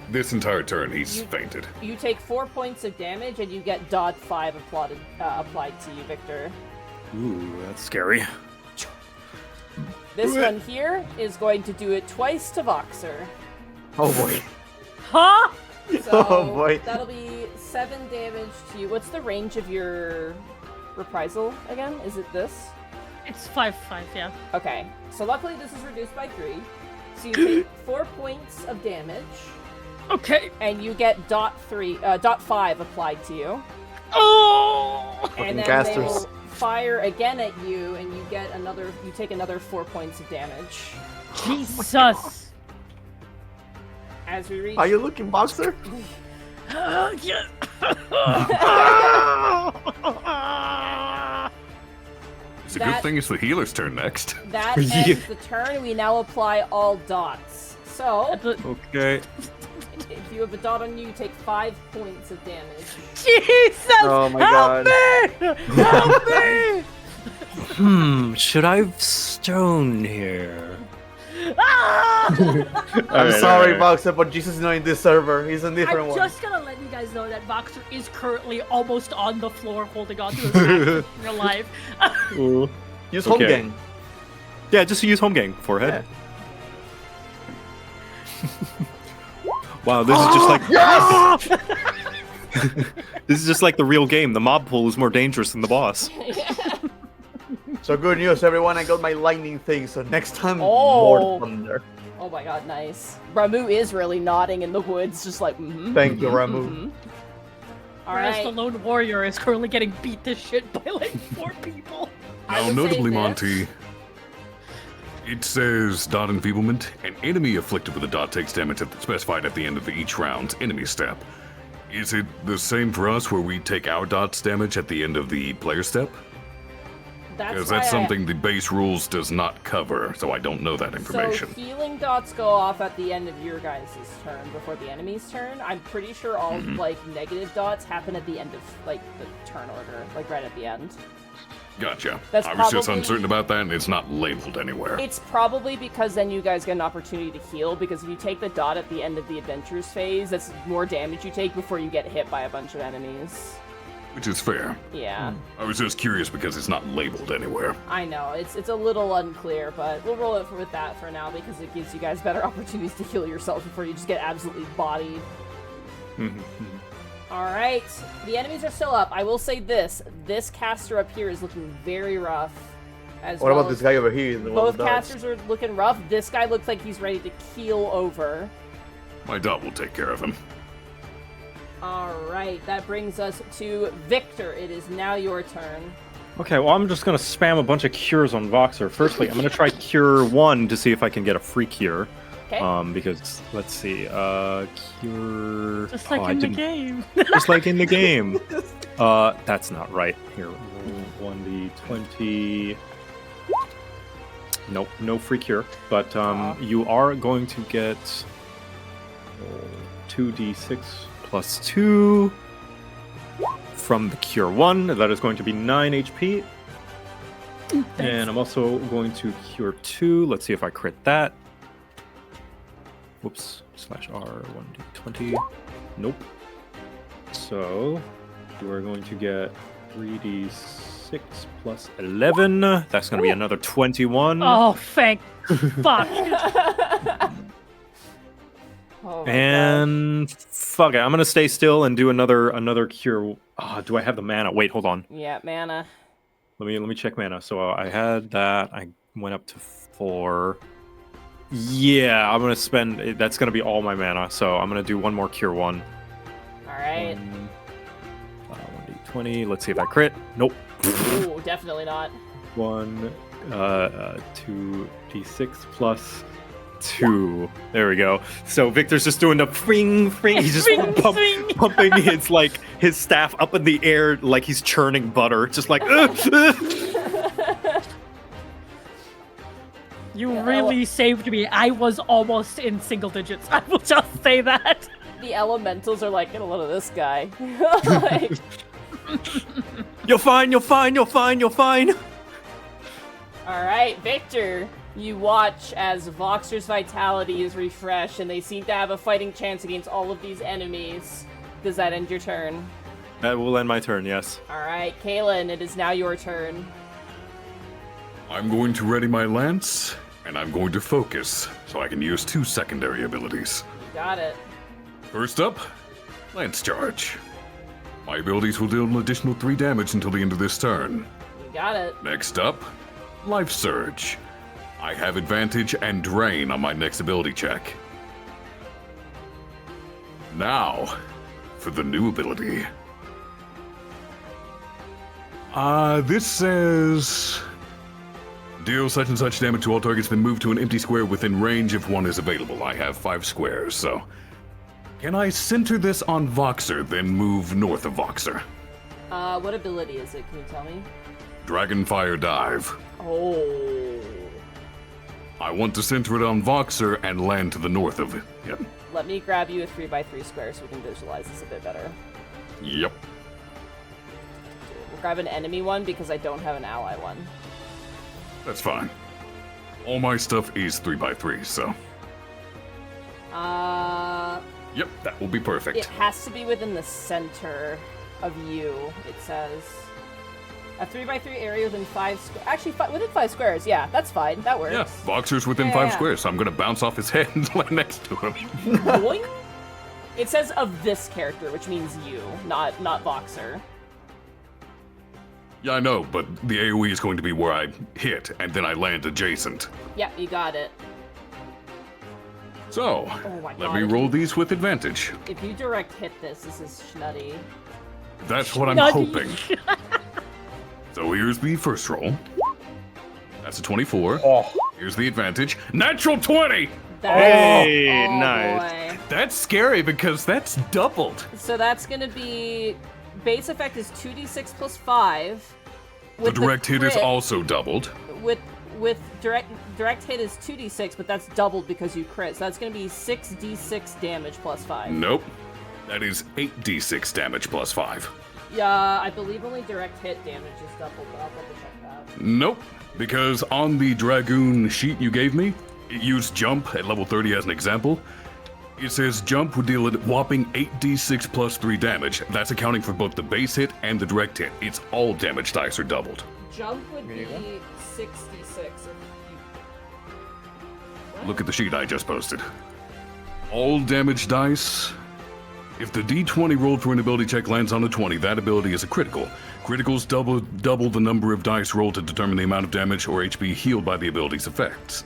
this entire turn he's You- fainted. You take 4 points of damage and you get .5 applied to you, Victor. Ooh, that's scary. This one here is going to do it twice to Voxer. Oh boy. Huh? So Oh, boy. that'll be 7 damage to you. What's the range of your reprisal again? Is it this? It's 5/5. Yeah. Okay. So luckily this is reduced by 3. So you take 4 points of damage Okay. and you get .5 applied to you. Oh. And then casters. they will fire again at you and you take another 4 points of damage. Jesus. As we reach Are you looking, Boxer? Yeah. It's a That- good thing it's the healer's turn next. that Yeah. ends the turn. We now apply all dots. So Okay. if you have a dot on you, you take 5 points of damage. Jesus! Oh my Help God. me! Help me! Should I have stone here? Ah! I'm sorry, Boxer, but Jesus is not in this server. He's in a different I'm one. just gonna let you guys know that Voxer is currently almost on the floor holding on to his axe in real life. Use home Okay. gang. Yeah, just use home gang forehead. Wow, this is just like this is just like the real game. The mob pool is more dangerous than the boss. So good news, everyone. I got my lightning thing, so next time, Oh. more thunder. Oh my god, nice. Ramu is really nodding in the woods, just like, mm-hmm. Thank you, Ramu. Mhm. Whereas the Alright. lone warrior is currently getting beat to shit by like 4 people. I Now, would say notably, this. Monty, it says dot enfeeblement. An enemy afflicted with a dot takes damage specified at the end of each round's enemy step. Is it the same for us where we take our dot's damage at the end of the player step? Because that's why something the base rules does not cover, so I don't know that So information. healing dots go off at the end of your guys' turn before the enemy's turn. I'm pretty sure all like negative dots happen at the end of like the turn order, like right at the end. Gotcha. That's I was just probably- uncertain about that, and it's not labeled anywhere. It's probably because then you guys get an opportunity to heal, because if you take the dot at the end of the adventures phase, that's more damage you take before you get hit by a bunch of enemies. Which is fair. Yeah. I was just curious because it's not labeled anywhere. I know, it's a little unclear, but we'll roll it with that for now because it gives you guys better opportunities to heal yourselves before you just get absolutely bodied. Alright, the enemies are still up. I will say this caster up here is looking very rough. What about this guy over here? Both casters are looking rough. This guy looks like he's ready to keel over. My dot will take care of him. Alright, that brings us to Victor. It is now your turn. Okay, well, I'm just going to spam a bunch of cures on Voxer. Firstly, I'm going to try Cure 1 to see if I can get a free cure. Okay. Because, let's see, Cure... Just like in the game. Just like in the game. That's not right. Here, 1d20... Nope, no free cure. But you are going to get 2d6 plus 2 from the Cure 1. That is going to be 9 HP. And I'm also going to Cure 2. Let's see if I crit that. Whoops. /R 1d20. Nope. So, you are going to get 3d6 plus 11. That's going to be another 21. Oh, thank fuck. Oh my And fuck it, I'm gonna stay still and do another cure. Do I have the mana? Wait, hold on. Yeah, mana. Let me check mana. So I had that. I went up to 4. Yeah, I'm gonna spend. That's gonna be all my mana. So I'm gonna do one more cure 1. Alright. 1d20. Let's see if I crit. Nope. Ooh, definitely not. 2d6 plus 2. There we go. So Victor's just doing the fring. He's just pumping his staff up in the air like he's churning butter. Just like. You really saved me. I was almost in single digits. I will just say that. The elementals are like, get a load of this guy. Like, You're fine. Alright, Victor. You watch as Voxer's vitality is refreshed, and they seem to have a fighting chance against all of these enemies. Does that end your turn? That will end my turn, yes. Alright, Caelan, it is now your turn. I'm going to ready my lance, and I'm going to focus, so I can use 2 secondary abilities. Got it. First up, Lance Charge. My abilities will deal an additional 3 damage until the end of this turn. You got it. Next up, Life Surge. I have advantage and drain on my next ability check. Now, for the new ability. This says... Deal such and such damage to all targets, then move to an empty square within range if one is available. I have 5 squares, so... Can I center this on Voxer, then move north of Voxer? What ability is it? Can you tell me? Dragonfire Dive. Oh. I want to center it on Voxer and land to the north of it. Yep. Let me grab you a 3x3 square so we can visualize this a bit better. Yep. We'll grab an enemy one because I don't have an ally one. That's fine. All my stuff is 3x3, so... Yep, that will be perfect. It has to be within the center of you, it says. A 3x3 area within 5 squares. Actually, within 5 squares. Yeah, that's fine. That works. Yeah, Voxer's within 5 squares, so I'm gonna bounce off his head and land next to him. Boing? It says of this character, which means you, not Voxer. Yeah, I know, but the AoE is going to be where I hit, and then I land adjacent. Yep, you got it. So, my let God, me roll these with advantage. If you direct hit this is schnutty. That's what I'm hoping. So here's the first roll. That's a 24. Oh. Here's the advantage. Natural 20! Hey, Oh, nice. boy. That's scary because that's doubled. So that's gonna be... Base effect is 2d6 plus 5. The direct hit is crit- also doubled. With direct hit is 2d6, but that's doubled because you crit. So that's gonna be 6d6 damage plus 5. Nope. That is 8d6 damage plus 5. Yeah, I believe only direct hit damage is doubled, but I'll double check that. Nope. Because on the Dragoon sheet you gave me, it used jump at level 30 as an example. It says jump would deal a whopping 8d6 plus 3 damage. That's accounting for both the base hit and the direct hit. It's all damage dice are doubled. Jump would be 66 if you... Look at the sheet I just posted. All damage dice. If the d20 rolled for an ability check lands on a 20, that ability is a critical. Criticals double the number of dice rolled to determine the amount of damage or HP healed by the ability's effects.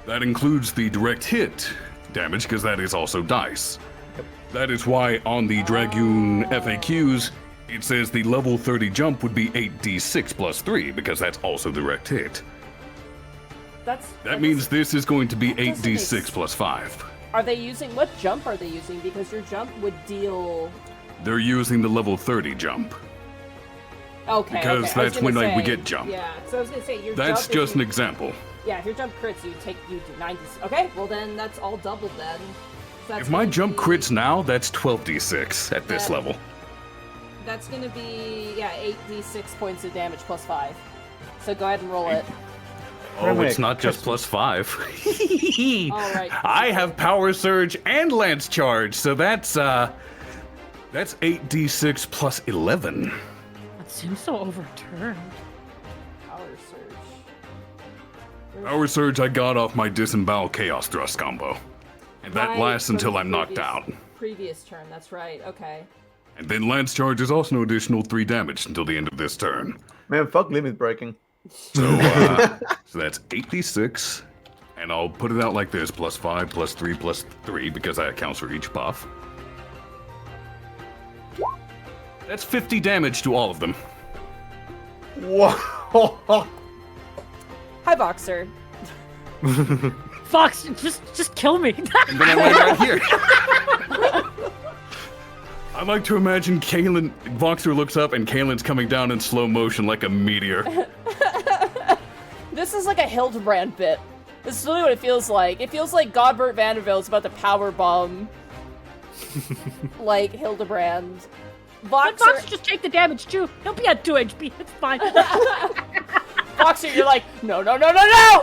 That includes the direct hit damage, because that is also dice. That is why on the Dragoon FAQs, it says the level 30 jump would be 8d6 plus 3, because that's also direct hit. That means this is going to be 8d6 plus 5. Are they using... What jump are they using? Because your jump would deal... They're using the level 30 jump. Okay, because okay. that's when we get jump. Yeah, so I was gonna say your That's jump just an example. Yeah, if your jump crits, you do 90. Okay, well then that's all doubled then. So If my jump crits now, that's 12d6 at this level. That's gonna be 8d6 points of damage plus 5. So go ahead and roll it. Oh, it's not just plus 5. Alright. I have Power Surge and Lance Charge, so that's 8d6 plus 11. That seems so overturned. Power Surge. Power Surge I got off my Disembowel Chaos Thrust combo. And that lasts until I'm knocked out. Previous turn, that's right, okay. And then Lance Charge is also an additional 3 damage until the end of this turn. Man, fuck limit breaking. So, so that's 8d6. And I'll put it out like this, plus 5, plus 3, plus 3, because that accounts for each buff. That's 50 damage to all of them. Whoa! Hi, Voxer. Fox, just kill me. And then I land right here. I like to imagine Caelan, Voxer looks up and Caelan's coming down in slow motion like a meteor. This is like a Hildebrand bit. This is really what it feels like. It feels like Godbert Vanderbilt is about to powerbomb like Hildebrand. Let Voxer just take the damage too. He'll be at 2 HP. It's fine. Voxer, you're like, no!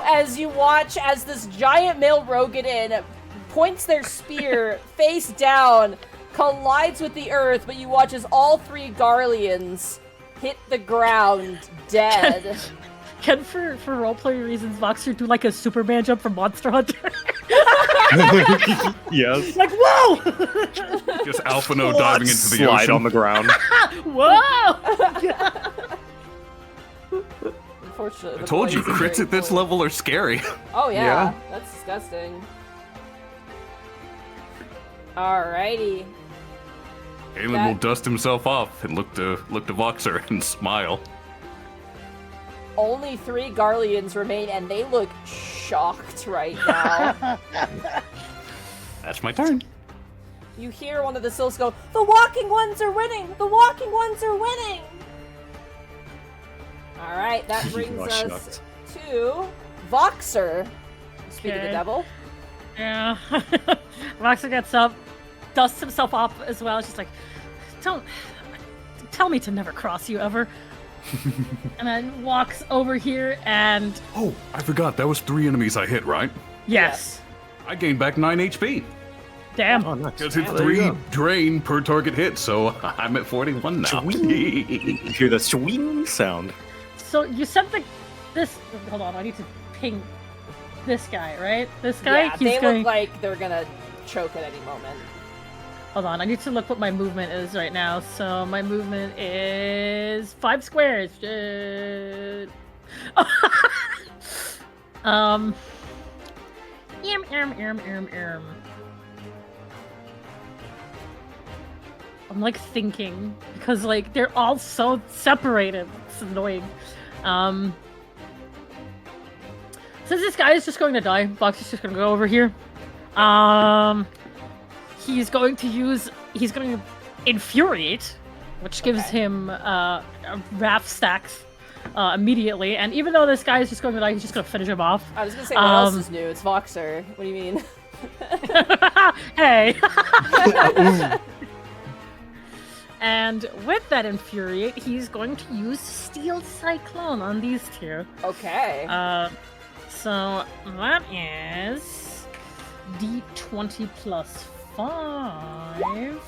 As you watch as this giant male Rogadin points their spear face down, collides with the earth, but you watch as all 3 Garleans hit the ground dead. Can for roleplay reasons, Voxer do like a Superman jump from Monster Hunter? Yes. Like, whoa! Just Alphino diving into the Slide ocean. on the ground. Whoa! Unfortunately, I told you, crits at this level are scary. Oh yeah, Yeah. that's disgusting. Alrighty. Caelan will dust himself off and look to Voxer and smile. Only 3 Garleans remain, and they look shocked right now. That's my turn. You hear one of the Sylphs go, "The walking ones are winning! The walking ones are winning!" Alright, that brings us to Voxer. Speak of the devil. Yeah. Voxer gets up, dusts himself off as well. She's like, don't tell me to never cross you ever. And then walks over here and... Oh, I forgot. That was 3 enemies I hit, right? Yes. I gained back 9 HP. Damn. Oh, nice. Because it's there you 3 go. drain per target hit, so I'm at 41 now. You hear the swing sound. So you said this... Hold on, I need to ping this guy, right? This guy? Yeah, they look like they're gonna choke at any moment. Hold on, I need to look what my movement is right now. So my movement is 5 squares. I'm like thinking because like they're all so separated. It's annoying. Since this guy is just going to die, Vox is just going to go over here. He's going to infuriate, which gives him wrath stacks immediately. And even though this guy is just going to die, he's just going to finish him off. I was gonna say, what else is new? It's Voxer. What do you mean? Hey. And with that infuriate, he's going to use Steel Cyclone on these 2. Okay. So that is D20 plus 5.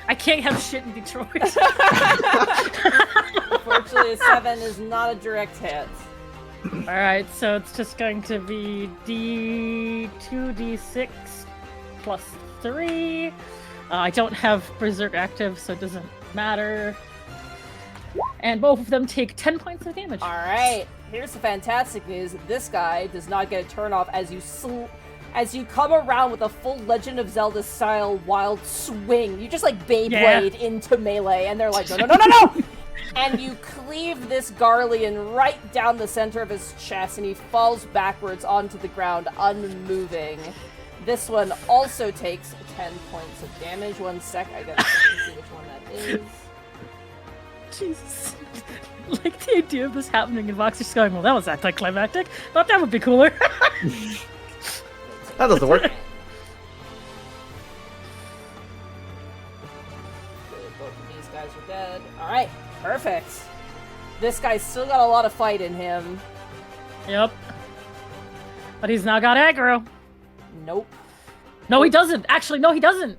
I can't have shit in Detroit. Unfortunately, a 7 is not a direct hit. Alright, so it's just going to be D2d6 plus 3. I don't have Berserk active, so it doesn't matter. And both of them take 10 points of damage. Alright, here's the fantastic news. This guy does not get a turn off as you come around with a full Legend of Zelda style wild swing. You just like Beyblade into melee, and they're like, no, no, no, no, no! And you cleave this Garlean right down the center of his chest, and he falls backwards onto the ground, unmoving. This one also takes 10 points of damage. 1 sec, I gotta see which one that is. Jesus. Like the idea of this happening and Voxer just going, well, that was anticlimactic. Thought that would be cooler. That doesn't work. Good, both of these guys are dead. Alright, perfect. This guy's still got a lot of fight in him. Yep. But he's now got aggro. Nope. No, he doesn't. Actually, no, he doesn't.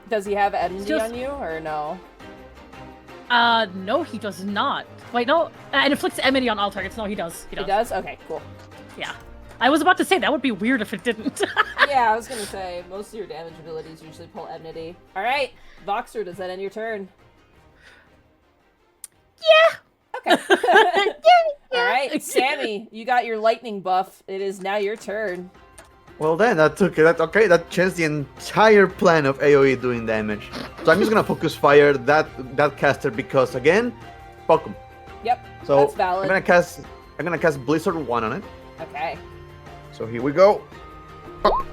Does he have enmity Just- on you, or no? No, he does not. Wait, no. It inflicts enmity on all targets. No, he does. He does? Okay, cool. Yeah. I was about to say, that would be weird if it didn't. Yeah, I was gonna say, most of your damage abilities usually pull enmity. Alright, Voxer, does that end your turn? Yeah. Okay. Alright, Sammie, you got your lightning buff. It is now your turn. Well then, that changed the entire plan of AoE doing damage. So I'm just gonna focus fire that caster because again, fuck 'em. Yep, So that's valid. I'm gonna cast Blizzard 1 on it. Okay. So here we go. Oh,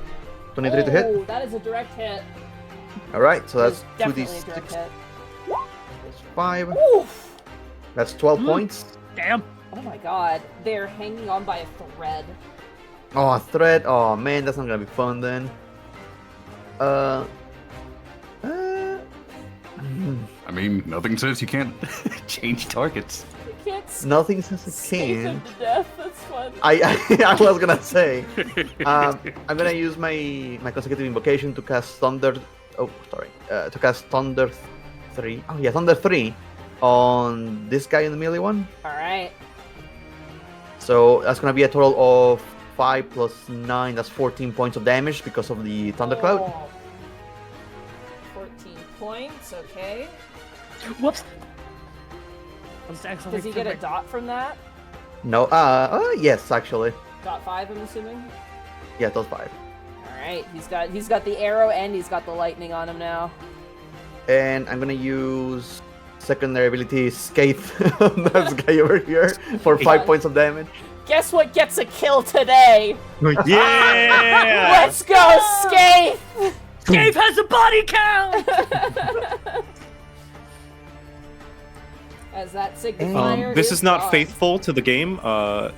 23 to hit. Oh, that is a direct hit. Alright, so that's Definitely a direct 2d6 hit. plus 5. Oof! That's 12 points. Damn. Oh my god, they're hanging on by a thread. Oh, a threat. Oh man, that's not gonna be fun then. I mean, nothing says you can't change targets. You can't Nothing says I scathe can. him to death, that's fun. I was gonna say. I'm gonna use my consecutive invocation to cast Thunder. Oh, sorry. To cast Thunder 3. Oh yeah, Thunder 3 on this guy in the melee one. Alright. So that's gonna be a total of 5 plus 9. That's 14 points of damage because of the thundercloud. Oh. 14 points, okay. Whoops. That's actually Does he get a dot from that? No. Yes, actually. Dot 5, I'm assuming? Yeah, those 5. Alright, he's got the arrow and he's got the lightning on him now. And I'm gonna use secondary ability Scathe on this guy over here for 5 points of damage. Guess what gets a kill today? Yeah! Let's go, Scathe! Scathe has a body count! As that signifier This is not gone. faithful to the game. SC, know.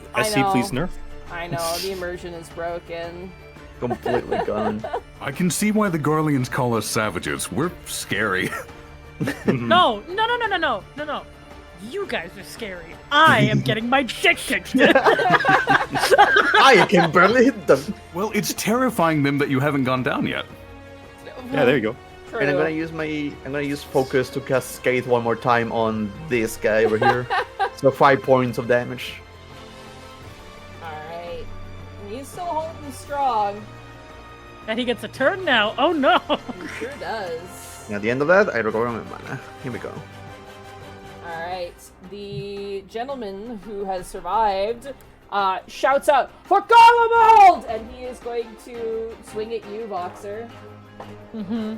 please nerf. I know, the immersion is broken. Completely gone. I can see why the Garleans call us savages. We're scary. No. You guys are scary. I am getting my dick kicked. I can barely hit them. Well, it's terrifying them that you haven't gone down yet. Yeah, there you go. True. And I'm gonna use focus to cast Scathe one more time on this guy over here. So 5 points of damage. Alright. He's still holding strong. And he gets a turn now. Oh no. He sure does. And at the end of that, I recover my mana. Here we go. Alright. The gentleman who has survived shouts out, "For Garlemald!" And he is going to swing at you, Voxer. Mm-hmm.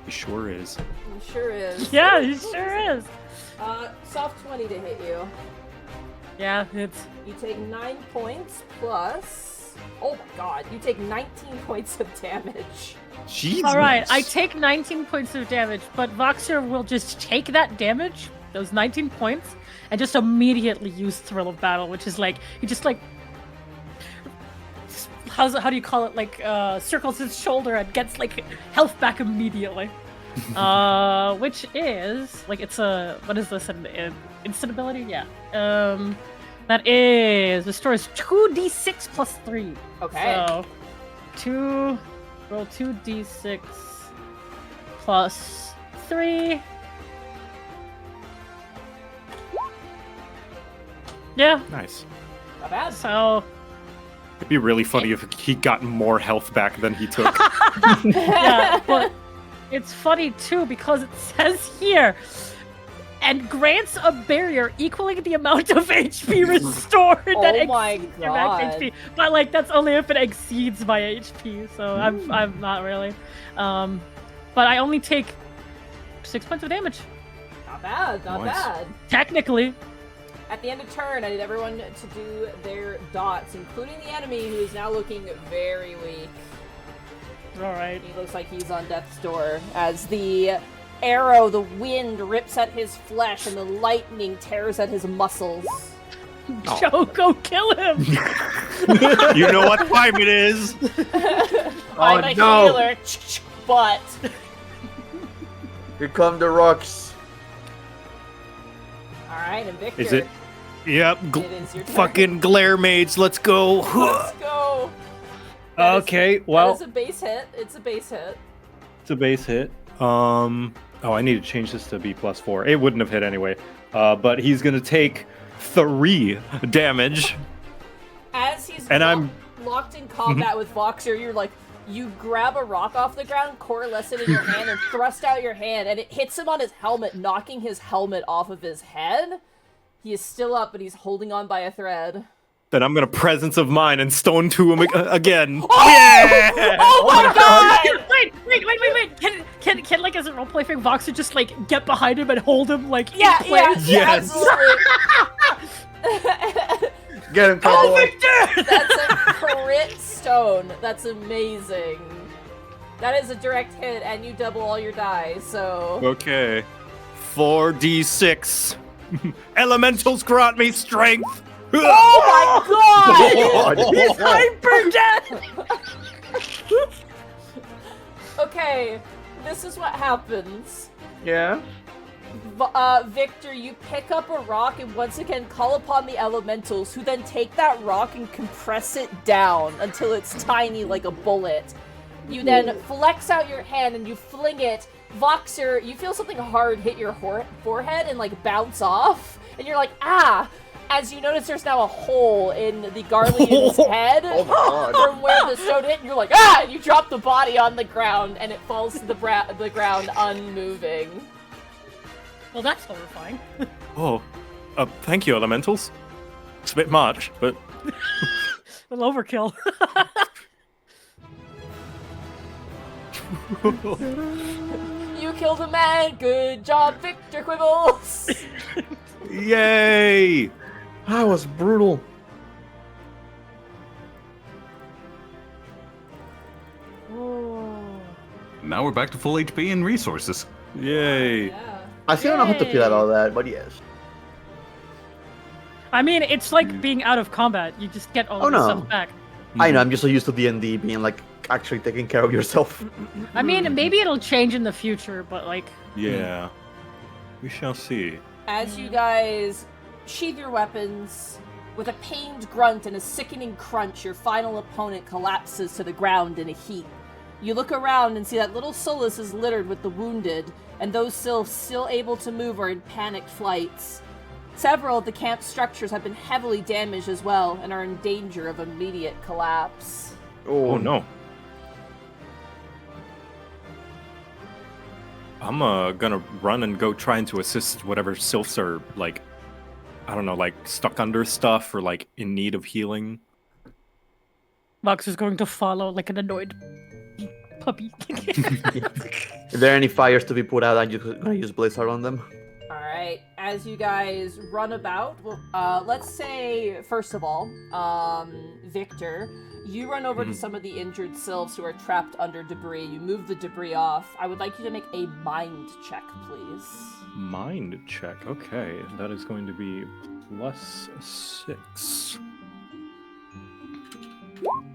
He sure is. He sure is. Yeah, he sure is. Soft 20 to hit you. Yeah, it's You take 9 points plus... Oh my god, you take 19 points of damage. Jesus. all right. I take 19 points of damage, but Voxer will just take that damage, those 19 points, and just immediately use Thrill of Battle, which is like he just like how do you call it? Like circles his shoulder and gets like health back immediately. Which is like it's a what is this? An instant ability? Yeah. That is, restores 2d6 plus 3. Okay. So, roll 2d6 plus 3. Yeah, Nice. Not bad. so... It'd be really funny if he got more health back than he took. Yeah, but it's funny too because it says here, and grants a barrier equaling the amount of HP restored that Oh my exceeds your max God. HP. But like that's only if it exceeds my HP, so I'm not really. But I only take 6 points of damage. Not bad. Not Nice. bad. Technically. At the end of turn, I need everyone to do their dots, including the enemy, who is now looking very weak. Alright. He looks like he's on death's door as the arrow, the wind rips at his flesh and the lightning tears at his muscles. Joe, go kill him! You know what time it is. I'm a no. healer, but Here come the rocks. all right, and Victor. Is it? Yep. It is your turn. Fucking glare maids. Let's go. Let's go. That is- Okay. that Well, is a base hit. It's a base hit. it's a base hit. Oh, I need to change this to B+4. It wouldn't have hit anyway. But he's gonna take 3 damage. As he's And I'm- locked in combat with Voxer, you're like, you grab a rock off the ground, coalesce it in your hand, and thrust out your hand, and it hits him on his helmet, knocking his helmet off of his head. He is still up, but he's holding on by a thread. Then I'm gonna presence of mine and stone to him again. Oh! Yeah! Oh my god! Wait! Can like as a roleplay thing, Voxer just like get behind him and hold him like Yeah, in place? Yes. absolutely. Get him, cowboy. That's a crit stone. That's amazing. That is a direct hit, and you double all your die, so... Okay. 4d6. Elementals grant me strength. Oh my god! He's hyper dead! Okay, this is what happens. Yeah. Victor, you pick up a rock and once again call upon the elementals, who then take that rock and compress it down until it's tiny like a bullet. You then flex out your hand and you fling it. Voxer, you feel something hard hit your forehead and like bounce off, and you're like, ah! As you notice there's now a hole in the Garlean's head Oh my god. from where the stone hit, and you're like, ah! And you drop the body on the ground, and it falls to the ground unmoving. Well, that's horrifying. Oh, thank you, elementals. It's a bit much, but A little overkill. You killed a man! Good job, Victor Quibbles! yay! That was brutal. Now we're back to full HP and resources. Yay! Yeah. I still don't know how to feel about that, but yes. I mean, it's like being out of combat. You just get all Oh, of the no. stuff back. I know, I'm just so used to D&D being like actually taking care of yourself. I mean, maybe it'll change in the future, but like, Yeah. We shall see. As you guys sheathe your weapons, with a pained grunt and a sickening crunch, your final opponent collapses to the ground in a heap. You look around and see that little Solus is littered with the wounded, and those still able to move are in panicked flights. Several of the camp's structures have been heavily damaged as well, and are in danger of immediate collapse. Oh no. I'm gonna run and go trying to assist whatever sylphs are like, I don't know, like stuck under stuff or like in need of healing. Vox is going to follow like an annoyed puppy. If there are any fires to be put out, I'm just gonna use Blizzard on them. Alright, as you guys run about, well, let's say, first of all, Victor, you run over to some of the injured sylphs who are trapped under debris. You move the debris off. I would like you to make a mind check, please. Mind check. Okay, that is going to be +6.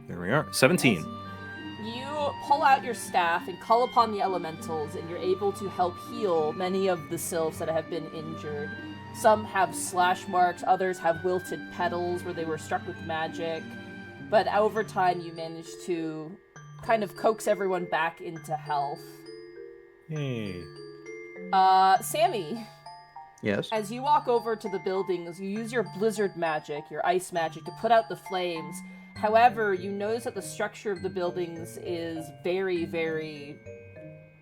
There we are. 17. You pull out your staff and call upon the elementals, and you're able to help heal many of the sylphs that have been injured. Some have slash marks, others have wilted petals where they were struck with magic. But over time, you manage to kind of coax everyone back into health. Hey. Sammie, Yes. as you walk over to the buildings, you use your blizzard magic, your ice magic, to put out the flames. However, you notice that the structure of the buildings is very, very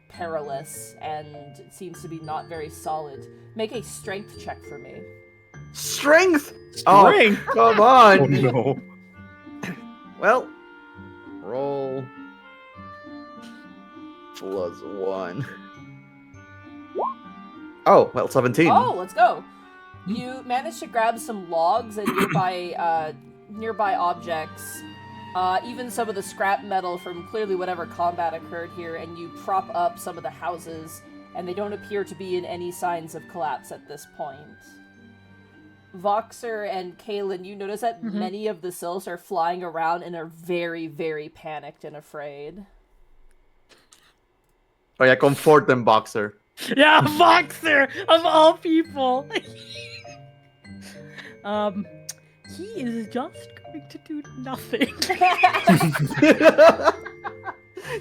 perilous and seems to be not very solid. Make a strength check for me. Strength! Strength! Oh, come on! Oh no. Well, roll +1. Oh, well, 17. Oh, let's go. You manage to grab some logs and nearby objects, even some of the scrap metal from clearly whatever combat occurred here, and you prop up some of the houses, and they don't appear to be in any signs of collapse at this point. Voxer and Caelan, you notice that many of the sylphs are flying around and are very, very panicked and afraid. Oh yeah, comfort them, Boxer. Yeah, Voxer of all people. He is just going to do nothing.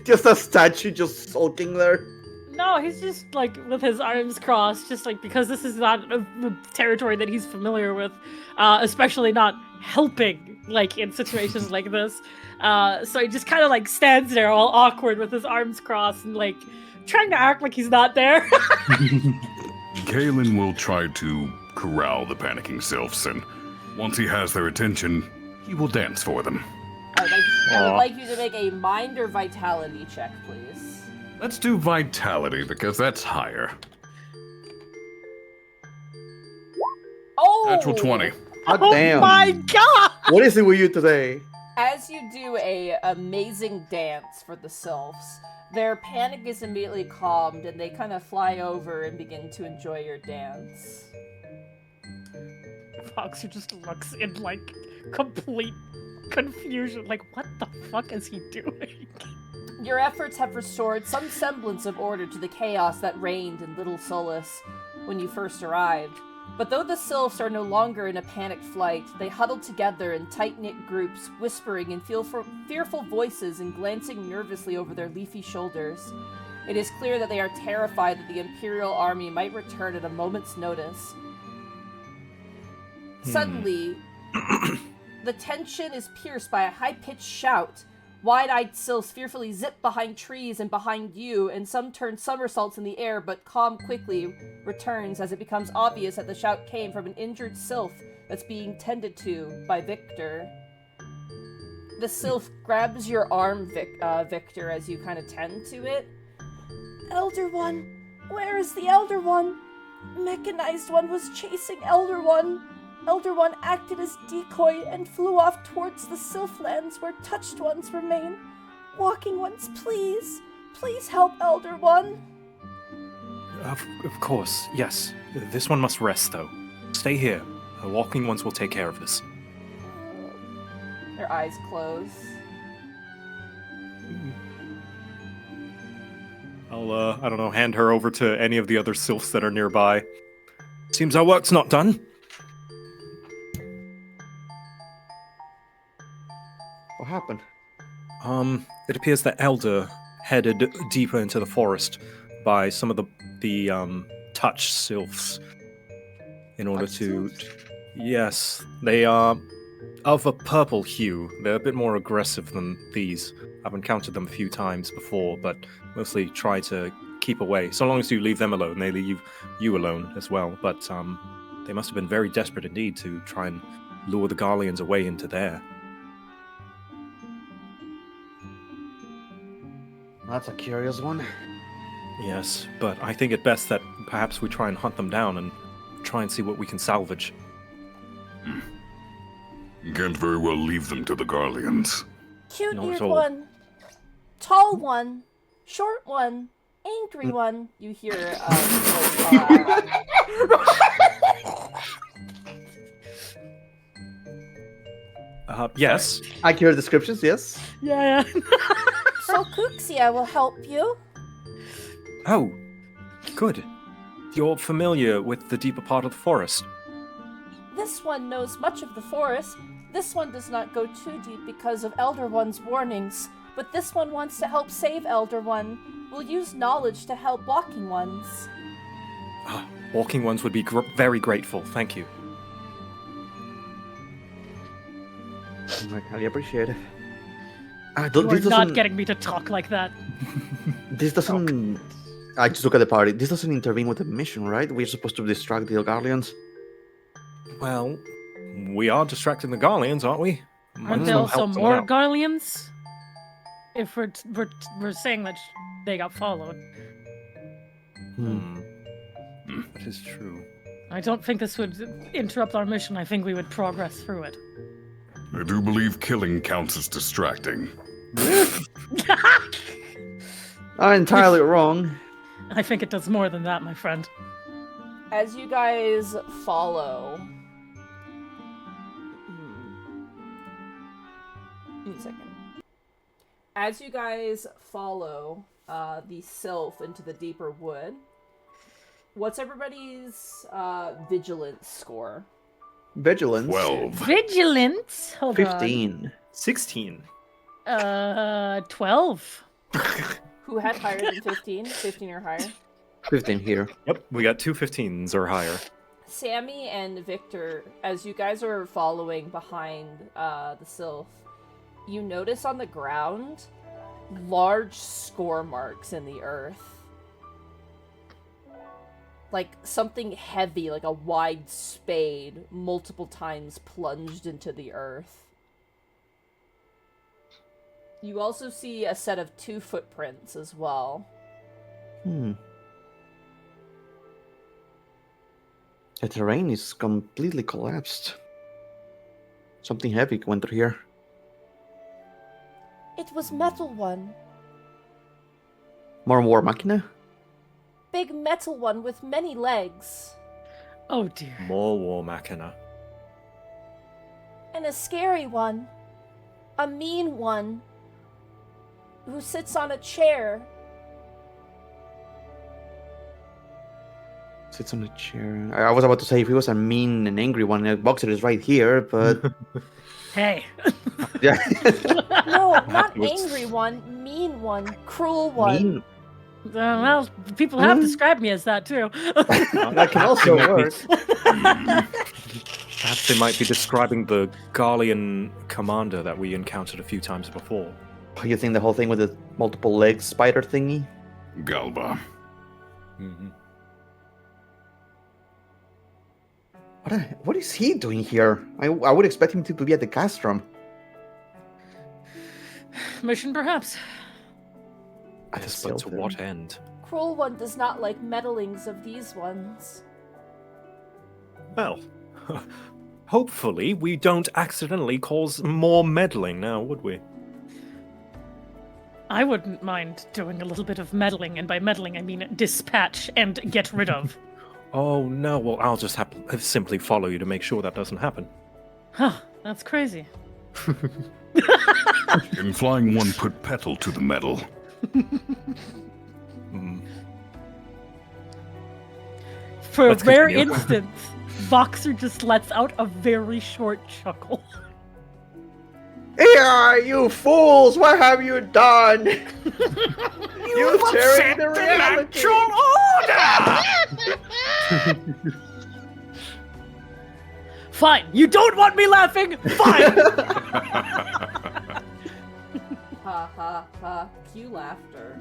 Just a statue just sulking there. No, he's just like with his arms crossed, just like because this is not a territory that he's familiar with, especially not helping like in situations like this. So he just kind of like stands there all awkward with his arms crossed and like trying to act like he's not there. Caelan will try to corral the panicking sylphs, and once he has their attention, he will dance for them. I would like you to make a mind or vitality check, please. Let's do vitality, because that's higher. Oh! Natural 20. God Oh damn. my god! What is it with you today? As you do a amazing dance for the sylphs, their panic is immediately calmed, and they kind of fly over and begin to enjoy your dance. Voxer just looks in like complete confusion, like what the fuck is he doing? Your efforts have restored some semblance of order to the chaos that reigned in Little Solace when you first arrived. But though the sylphs are no longer in a panicked flight, they huddle together in tight-knit groups, whispering in fearful voices and glancing nervously over their leafy shoulders. It is clear that they are terrified that the Imperial army might return at a moment's notice. Suddenly, the tension is pierced by a high-pitched shout. Wide-eyed sylphs fearfully zip behind trees and behind you, and some turn somersaults in the air, but calm quickly returns as it becomes obvious that the shout came from an injured sylph that's being tended to by Victor. The sylph grabs your arm, Victor, as you kind of tend to it. Elder One! Where is the Elder One? Mechanized One was chasing Elder One. Elder One acted as decoy and flew off towards the sylph lands where touched ones remain. Walking ones, please. Please help Elder One. Of course, yes. This one must rest, though. Stay here. The walking ones will take care of this. Their eyes close. I'll, I don't know, hand her over to any of the other sylphs that are nearby. Seems our work's not done. What happened? It appears that Elder headed deeper into the forest by some of the touch sylphs in order Touch to... sylphs? Yes, they are of a purple hue. They're a bit more aggressive than these. I've encountered them a few times before, but mostly try to keep away. So long as you leave them alone, they leave you alone as well. But they must have been very desperate indeed to try and lure the Garleans away into there. That's a curious one. Yes, but I think it best that perhaps we try and hunt them down and try and see what we can salvage. You can't very well leave them to the Garleans. Cute-eared Not at all. one. Tall one. Short one. Angry one. You hear, Yes. Accurate descriptions, yes. Yeah. So Kuxia will help you. Oh, good. You're familiar with the deeper part of the forest? This one knows much of the forest. This one does not go too deep because of Elder One's warnings, but this one wants to help save Elder One. We'll use knowledge to help Walking Ones. Walking Ones would be very grateful, thank you. I highly appreciate it. You are not getting me to talk like that. This doesn't... I just look at the party. This doesn't intervene with the mission, right? We're supposed to distract the Guardians. Well, we are distracting the Garleans, aren't we? Aren't there also more Garleans? If we're saying that they got followed. That is true. I don't think this would interrupt our mission. I think we would progress through it. I do believe killing counts as distracting. I'm entirely wrong. I think it does more than that, my friend. As you guys follow... Give me a second. As you guys follow the sylph into the deeper wood, what's everybody's vigilance score? Vigilance. 12. Vigilance? Hold 15. 16. on. 12. Who had higher than 15? 15 or higher? 15 here. Yep, we got 2 15s or higher. Sammie and Victor, as you guys are following behind the sylph, you notice on the ground large score marks in the earth. Like something heavy, like a wide spade, multiple times plunged into the earth. You also see a set of 2 footprints as well. The terrain is completely collapsed. Something heavy went through here. It was Metal One. More War Machina? Big metal one with many legs. Oh dear. More War Machina. And a scary one. A mean one. Who sits on a chair. Sits on a chair. I was about to say if he was a mean and angry one, Voxer is right here, but... Hey. yeah. No, not It was- angry one. Mean one. Cruel one. Mean? Well, people have described me as that too. That can also work. Perhaps they might be describing the Garlean commander that we encountered a few times before. You think the whole thing with the multiple legs spider thingy? Galba. What is he doing here? I would expect him to be at the castrum. Mission, perhaps. Yes, but to what end? Cruel one does not like meddlings of these ones. Well, hopefully we don't accidentally cause more meddling now, would we? I wouldn't mind doing a little bit of meddling, and by meddling I mean dispatch and get rid of. Oh no, well I'll just simply follow you to make sure that doesn't happen. Huh, that's crazy. In flying one put petal to the metal. For Let's a rare continue. instance, Voxer just lets out a very short chuckle. Here, you fools! What have you done? You tearing the reality! Fine, you don't want me laughing? Fine! Ha ha ha. Cue laughter.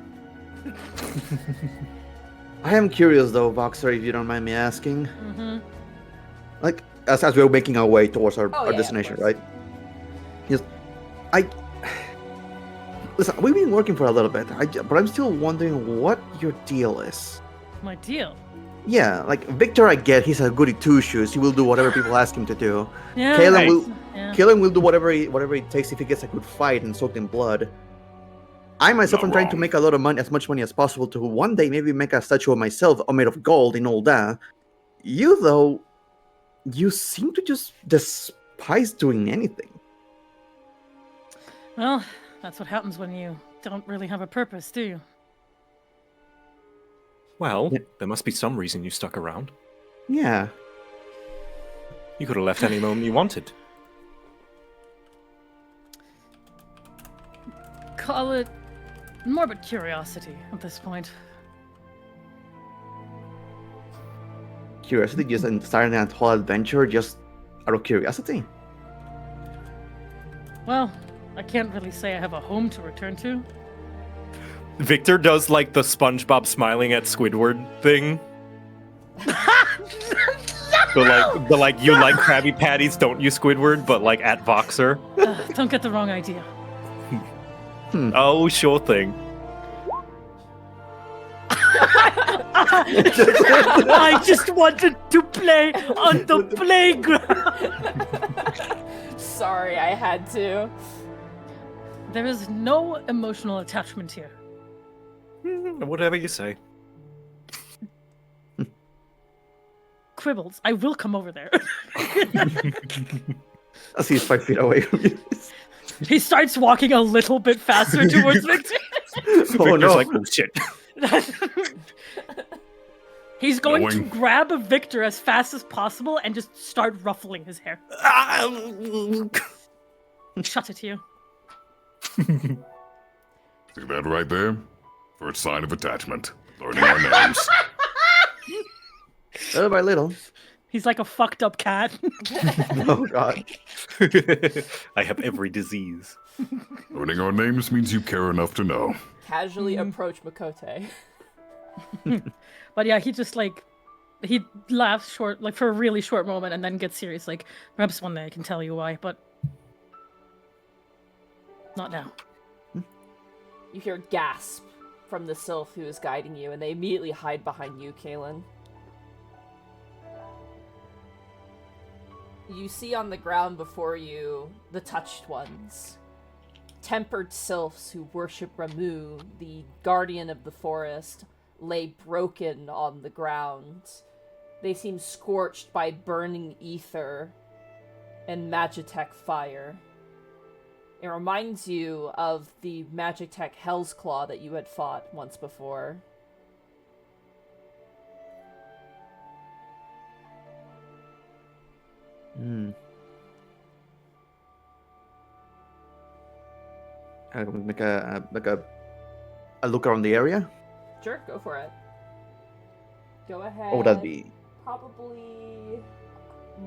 I am curious though, Voxer, if you don't mind me asking. Mm-hmm. Like, as we're making our way towards our Oh, yeah, of destination, course. right? Yes. Listen, we've been working for a little bit, but I'm still wondering what your deal is. My deal. Yeah, like, Victor, I get, he's a goody two-shoes. He will do whatever people ask him to do. Yeah. Caelan Hey. will... Yeah. Caelan will do whatever it takes if he gets a good fight and soaked in blood. I myself am Not trying to wrong. make a lot of money, as much money as possible, to one day maybe make a statue of myself made of gold and all that. You, though, you seem to just despise doing anything. Well, that's what happens when you don't really have a purpose, do you? Well, Yeah. there must be some reason you stuck around. Yeah. You could have left any moment you wanted. Call it morbid curiosity at this point. Curiosity, just starting that whole adventure just out of curiosity. Well, I can't really say I have a home to return to. Victor does like the SpongeBob smiling at Squidward thing. The like you like Krabby Patties, don't you, Squidward? But like at Voxer. Don't get the wrong idea. Oh, sure thing. I just wanted to play on the playground. Sorry, I had to. There is no emotional attachment here. Whatever you say. Quibbles, I will come over there. As he's 5 feet away from you. He starts walking a little bit faster towards Victor. Oh Victor's no. like, oh shit. He's going to Going. grab Victor as fast as possible and just start ruffling his hair. Shut it, you. See that right there? First sign of attachment. Learning our names. Little by little. He's like a fucked up cat. Oh god. I have every disease. Learning our names means you care enough to know. Casually approach Makote. But yeah, he just like he laughs short, like for a really short moment, and then gets serious. Like perhaps one day I can tell you why, but not now. You hear a gasp from the sylph who is guiding you, and they immediately hide behind you, Caelan. You see on the ground before you the touched ones. Tempered sylphs who worship Ramu, the guardian of the forest, lay broken on the ground. They seem scorched by burning ether and Magitech fire. It reminds you of the Magitech Hell's Claw that you had fought once before. I will make a look around the area. Sure, go for it. Go ahead. What would that be? Probably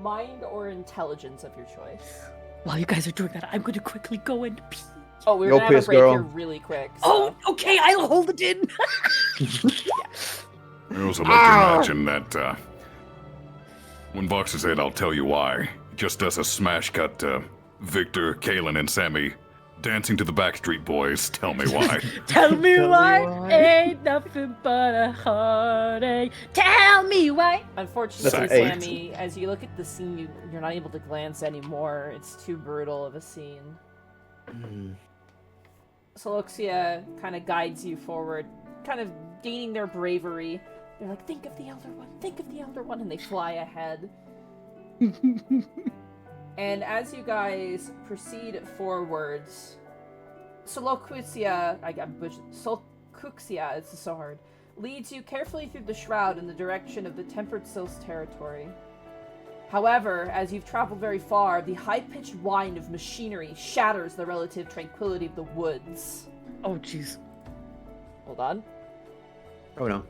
mind or intelligence of your choice. While you guys are doing that, I'm going to quickly go and pee. Oh, we're Go gonna have a piss, break girl. here really quick. Oh, So. okay, I'll hold it in. I also like to imagine that when Voxer said, I'll tell you why, just does a smash cut to Victor, Caelan, and Sammie dancing to the Backstreet Boys. Tell me why. Tell me why, ain't nothing but a heartache. Tell me why. Unfortunately, That's an 8. Sammy, as you look at the scene, you're not able to glance anymore. It's too brutal of a scene. Soloxia kind of guides you forward, kind of gaining their bravery. They're like, think of the Elder One, think of the Elder One, and they fly ahead. And as you guys proceed forwards, Soloxia, it's so hard, leads you carefully through the shroud in the direction of the Tempered Sylph's territory. However, as you've traveled very far, the high-pitched whine of machinery shatters the relative tranquility of the woods. Oh, jeez. Hold on. Oh no.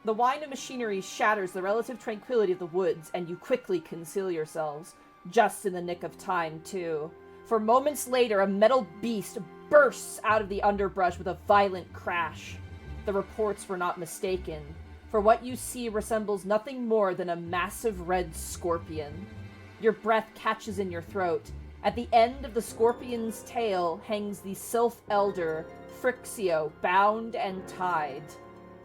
The whine of machinery shatters the relative tranquility of the woods, and you quickly conceal yourselves. Just in the nick of time, too. For moments later, a metal beast bursts out of the underbrush with a violent crash. The reports were not mistaken, for what you see resembles nothing more than a massive red scorpion. Your breath catches in your throat. At the end of the scorpion's tail hangs the Sylph Elder, Frixio, bound and tied.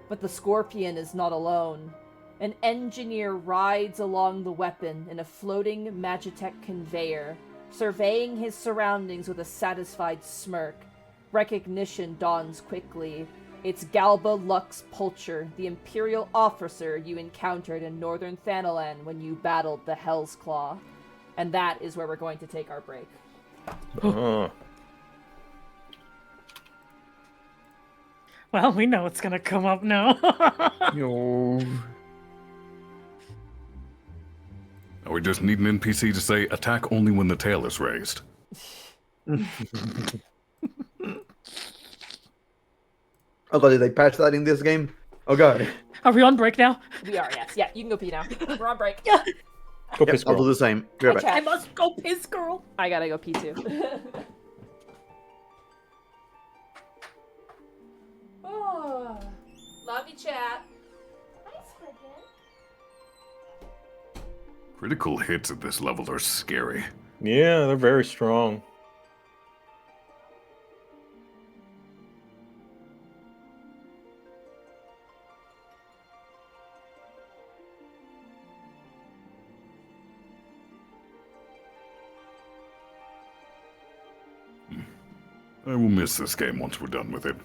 But the scorpion is not alone. An engineer rides along the weapon in a floating Magitech conveyor, surveying his surroundings with a satisfied smirk. Recognition dawns quickly. It's Galba Lux Pulcher, the Imperial officer you encountered in northern Thanalan when you battled the Hell's Claw. And that is where we're going to take our break. Well, we know what's gonna come up now. Yo. We just need an NPC to say, attack only when the tail is raised. Oh god, did they patch that in this game? Oh god. Are we on break now? We are, yes. Yeah, you can go pee now. We're on break. Yeah. Go Yep, piss, I'll girl. do the same. Be right back. I must go piss, girl. I gotta go pee too. Oh, love you, chat. Critical hits at this level are scary. Yeah, they're very strong. I will miss this game once we're done with it.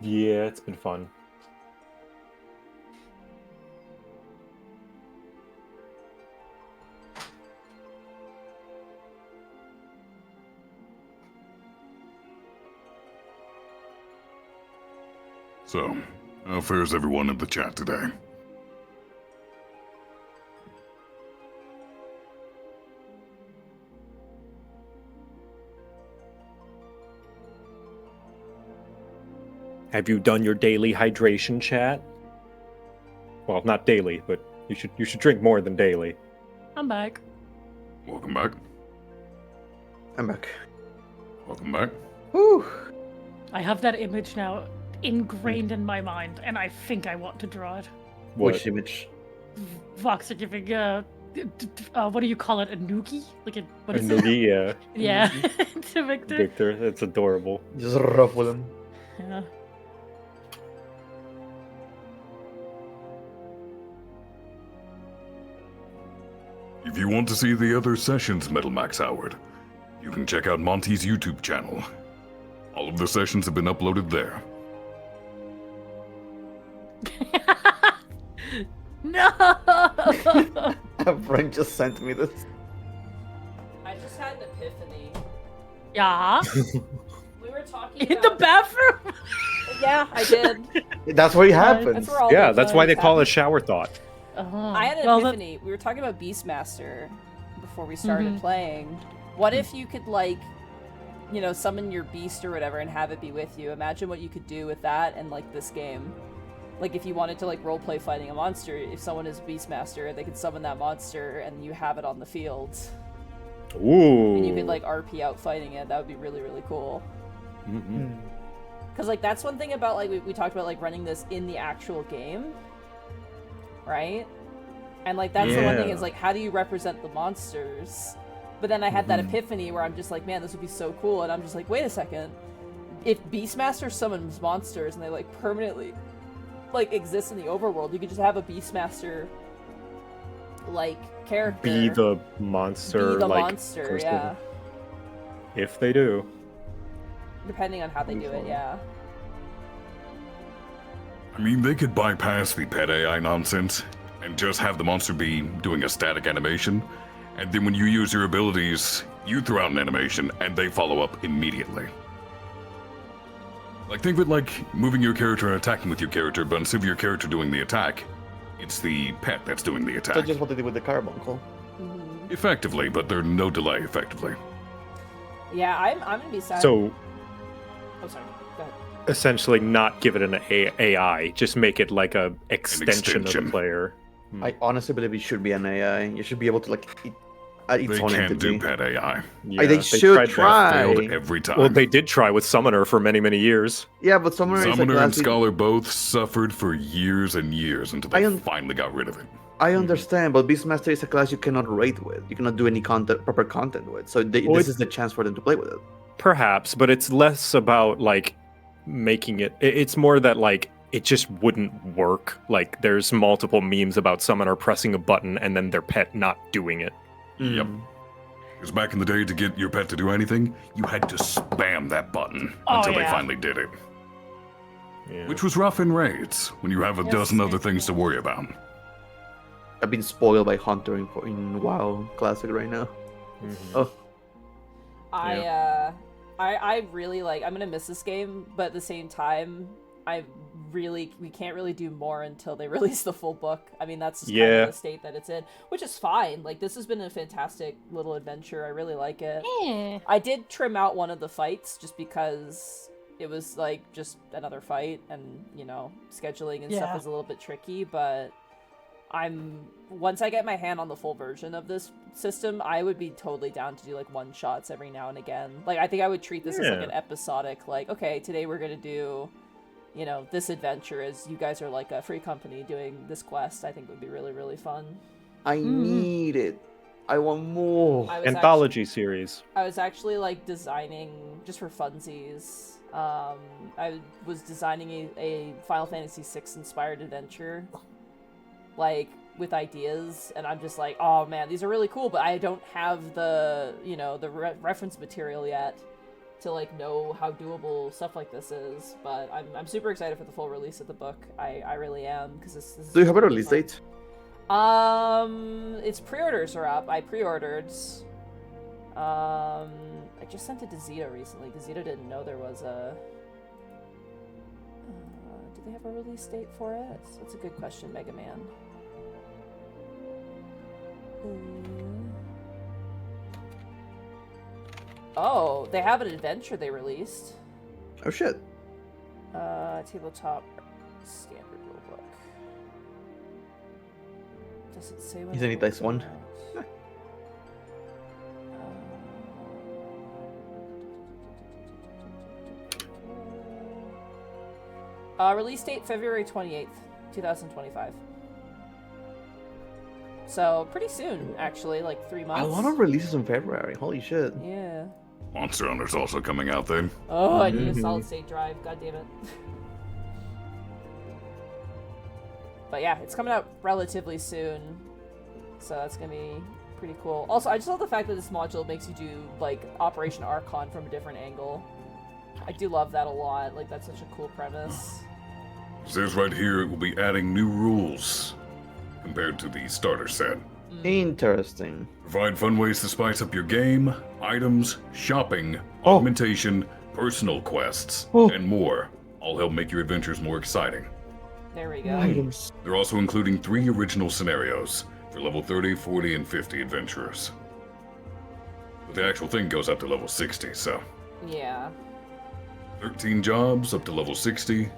Yeah, it's been fun. So, how fares everyone in the chat today? Have you done your daily hydration, chat? Well, not daily, but you should drink more than daily. I'm back. Welcome back. I'm back. Welcome back. Whew. I have that image now ingrained in my mind, and I think I want to draw it. Which image? Voxer giving what do you call it? A noogie? Like a what A is it? noogie, yeah. Yeah, to Victor. Victor, that's adorable. Just ruffle him. Yeah. If you want to see the other sessions, Metal Max Howard, you can check out Monty's YouTube channel. All of the sessions have been uploaded there. No. A friend just sent me this. I just had an epiphany. Yeah. We were talking In the bathroom. Yeah, I did. That's where it happens. That's where all Yeah, the that's why they fun call it happens. shower thought. I had an Well, epiphany. We were talking about Beastmaster before we started Mhm. playing. What if you could, like, you know, summon your beast or whatever and have it be with you? Imagine what you could do with that and, like, this game. Like, if you wanted to, like, roleplay fighting a monster, if someone is Beastmaster, they could summon that monster and you have it on the field. Ooh. And you could, like, RP out fighting it. That would be really, really cool. Mm-hmm. Because, like, that's one thing about, like, we talked about, like, running this in the actual game. Right? And, like, that's the one thing Yeah. is, like, how do you represent the monsters? But then I had that epiphany where I'm just like, man, this would be so cool. And I'm just like, wait a second. If Beastmaster summons monsters and they, like, permanently, like, exist in the overworld, you could just have a Beastmaster, like, character. Be the monster. Be the like, monster, person. yeah. If they do. Depending on how they do it, yeah. I mean, they could bypass the pet AI nonsense and just have the monster be doing a static animation, and then when you use your abilities, you throw out an animation and they follow up immediately. Like, think of it like moving your character and attacking with your character, but instead of your character doing the attack, it's the pet that's doing the attack. That's just what they did with the carbuncle. Mhm. Effectively, but there's no delay effectively. Yeah, I'm gonna be sad. So Oh, sorry. Go ahead. essentially, not give it an AI, just make it like a extension of extension. the player. I honestly believe it should be an AI. You should be able to, like, its They own can't entity. do pet AI. Yeah, They should tried that. try. Failed every time. Well, they did try with Summoner for many, many years. Yeah, but Summoner is like Summoner and lastly- Scholar both suffered for years and years until they I un- finally got rid of it. I understand, but Beastmaster is a class you cannot raid with. You cannot do any proper content with. So Well, this is the chance for them to play with it. Perhaps, but it's less about like making it. It's more that like it just wouldn't work. Like there's multiple memes about Summoner pressing a button and then their pet not doing it. Yep. Because back in the day, to get your pet to do anything, you had to spam that button Oh, until they yeah. finally did it. Yeah. which was rough in raids when you have a Yes, dozen other yeah. things to worry about. I've been spoiled by Hunter in WoW Classic right now. Mhm. Oh, I really like. I'm gonna miss this game, but at the same time, we can't really do more until they release the full book. I mean, that's just kind Yeah. of the state that it's in, which is fine. Like, this has been a fantastic little adventure. I really like it. Yeah. I did trim out one of the fights just because it was like just another fight, and scheduling and stuff Yeah. is a little bit tricky. But once I get my hand on the full version of this system, I would be totally down to do like one shots every now and again. Like, I think I would treat this as like Yeah. an episodic, like, okay, today we're gonna do, this adventure as you guys are like a free company doing this quest. I think would be really, really fun. I need it. I want more. I was Anthology series. I was actually like designing just for funsies. I was designing a Final Fantasy VI inspired adventure, like with ideas, and I'm just like, oh man, these are really cool, but I don't have the reference material yet to like know how doable stuff like this is. But I'm super excited for the full release of the book. I really am, because this is. Do you have a really release fun. date? Its pre-orders are up. I pre-ordered. I just sent it to Zeta recently because Zeta didn't know there was a. Do they have a release date for it? That's a good question, Mega Man. Oh, they have an adventure they released. Oh shit. Tabletop standard rulebook. Does it say when? Isn't it this one? Release date February 28th, 2025. So pretty soon, actually, like 3 months. A lot of releases in February. Holy shit. Yeah. Monster Hunter's also coming out then. Oh, I need a Mhm. solid state drive. God damn it. But yeah, it's coming out relatively soon, so that's gonna be pretty cool. Also, I just love the fact that this module makes you do like Operation Archon from a different angle. I do love that a lot. Like, that's such a cool premise. It says right here it will be adding new rules compared to the starter set. Interesting. Provide fun ways to spice up your game, items, shopping, Oh. augmentation, personal quests, Oh. and more. All help make your adventures more exciting. There we go. Items. They're also including 3 original scenarios for level 30, 40, and 50 adventurers. But the actual thing goes up to level 60, so Yeah. 13 jobs up to level 60.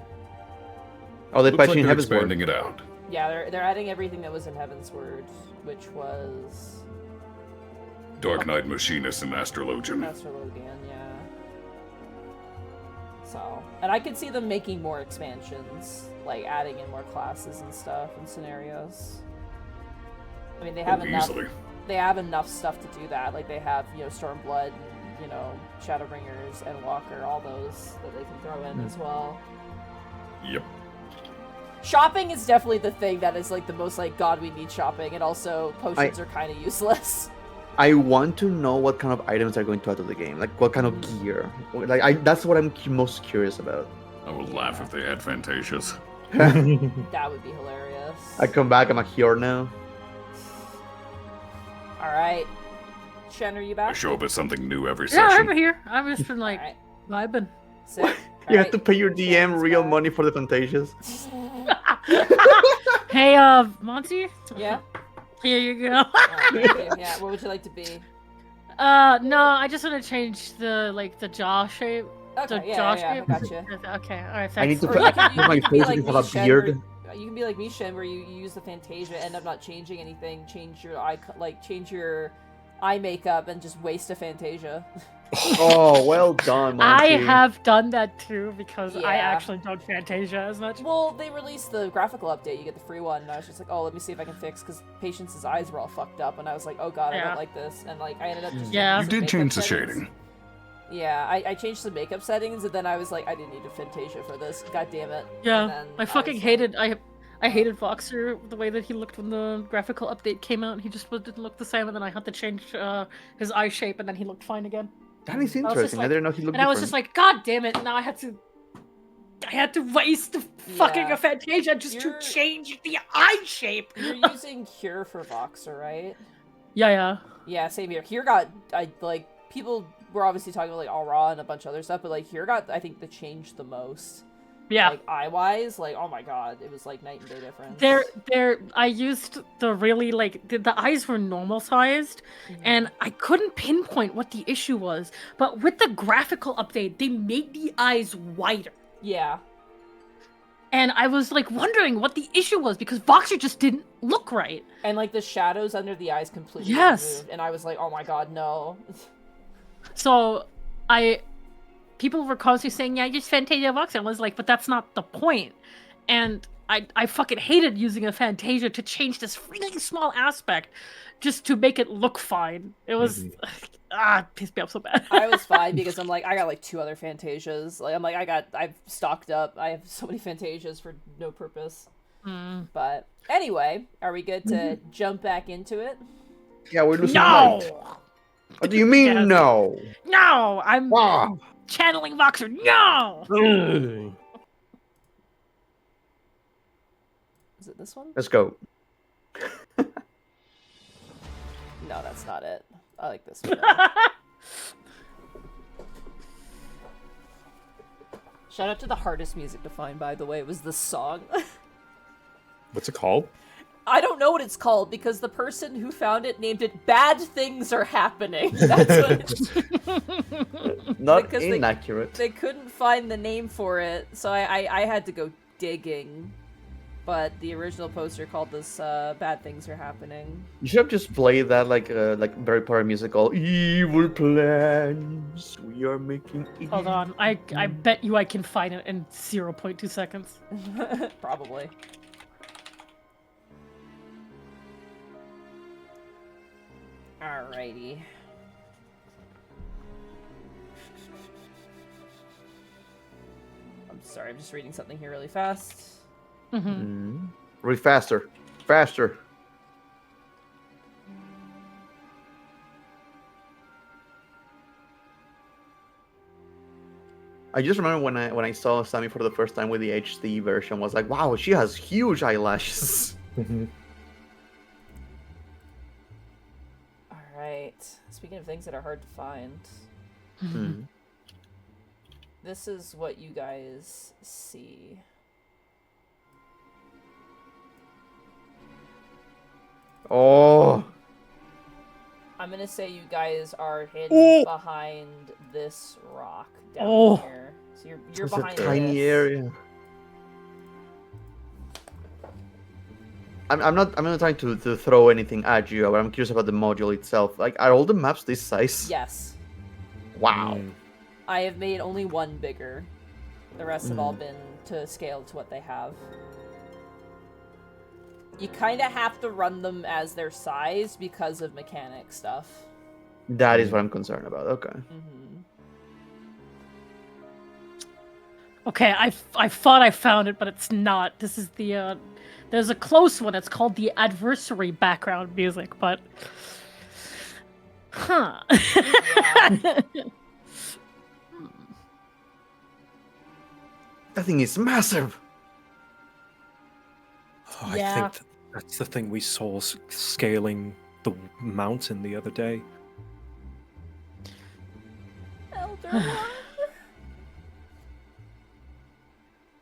Oh, they Looks like patching they're Heaven's Word. expanding it out. Yeah, they're adding everything that was in Heaven's Word, which was Dark Knight Machinist and Astrologian. Master Logan, yeah. So, and I could see them making more expansions, like adding in more classes and stuff and scenarios. I mean, they have enough. Easily. They have enough stuff to do that. Like, they have, Stormblood, Shadowbringers, and Walker, all those that they can throw in as well. Yep. Shopping is definitely the thing that is like the most like, God, we need shopping, and also potions are kind of useless. I want to know what kind of items are going to add to the game. Like, what kind of gear. Like, that's what I'm most curious about. I would laugh if they had Fantasias. That would be hilarious. I come back, I'm a hero now. All right, Shen, are you I back? show up as something new every Yeah, session. I'm here. I've just been like Alright, vibing. sick. You have to pay your DM real money for the Fantasias. Hey, Monty. Yeah. Here you go. Alright, yeah. What would you like to be? No, I just want to change the jaw shape. Okay, The yeah, jaw yeah, shape. gotcha. Okay, all right, thanks. I need to Or put you can my be face like and have me, a Shen, beard. you can be like me, Shen, where you use the Fantasia, end up not changing anything, change your eye makeup, and just waste a Fantasia. Oh, well done, I Monty. have done that too because I Yeah. actually don't Fantasia as much. Well, they released the graphical update. You get the free one, and I was just like, oh, let me see if I can fix, because Patience's eyes were all fucked up, and I was like, oh god, I Yeah. don't like this, and like I ended up just Yeah. You changing did makeup change the settings. shading. Yeah, I changed some makeup settings, and then I was like, I didn't need a Fantasia for this. God damn it. And Yeah, then I fucking was hated. I hated Voxer the way that he looked when the graphical update came out. He just didn't look the same, and then I had to change his eye shape, and then he looked fine again. That is just interesting. I like- didn't know he looked And I was just like, God damn it! Now I had to I had to waste the fucking Yeah. Fantasia just to You're- change the eye shape. You're using Cure for Voxer, right? Yeah. Yeah, same here. Here got people were obviously talking about like Aura and a bunch of other stuff, but like here got I think the change the most. Yeah. Like eye wise, like oh my god, it was like night and day difference. I used the really like the eyes were normal sized, and I couldn't pinpoint what the issue was. But with the graphical update, they made the eyes wider, Yeah. and I was like wondering what the issue was because Voxer just didn't look right. And like the shadows under the eyes completely Yes. removed, and I was like, oh my god, no. So people were constantly saying, yeah, use Fantasia Voxer. I was like, but that's not the point. And I fucking hated using a Fantasia to change this really small aspect just to make it look fine. It was it pissed me off so bad. I was fine because I'm like, I got like 2 other Fantasias. Like I'm like, I've stocked up. I have so many Fantasias for no purpose. But anyway, are we good to jump back into it? Yeah, we're losing light. No! What do you mean, Yes. no? No! I'm Wow. channeling Voxer. No! Is it this one? Let's go. No, that's not it. I like this one. Shout out to the hardest music to find, by the way, was this song. What's it called? I don't know what it's called because the person who found it named it "Bad Things Are Happening." That's what Not Because they- inaccurate. they couldn't find the name for it, so I had to go digging. But the original poster called this "Bad Things Are Happening." You should have just played that like very part musical. Evil plans we are making. Hold on. I bet you I can find it in 0.2 seconds. Probably. Alrighty. I'm sorry, I'm just reading something here really fast. Read faster. Faster. I just remember when I saw Sammie for the first time with the HD version, was like, wow, she has huge eyelashes. Alright. Speaking of things that are hard to find, Mhm. this is what you guys see. Oh, I'm gonna say you guys are hidden behind this rock down Oh. here. So you're it's a behind tiny this. area. I'm not trying to throw anything at you, but I'm curious about the module itself. Like, are all the maps this size? Yes. Wow. I have made only one bigger. The rest have all been to scale to what they have. You kind of have to run them as their size because of mechanic stuff. That is what I'm concerned about. Okay. Mm-hmm. Okay, I thought I found it, but it's not. This is the there's a close one. It's called the adversary background music, but huh. That thing is massive. Oh, Yeah. I think that's the thing we saw scaling the mountain the other day. Elder Wand?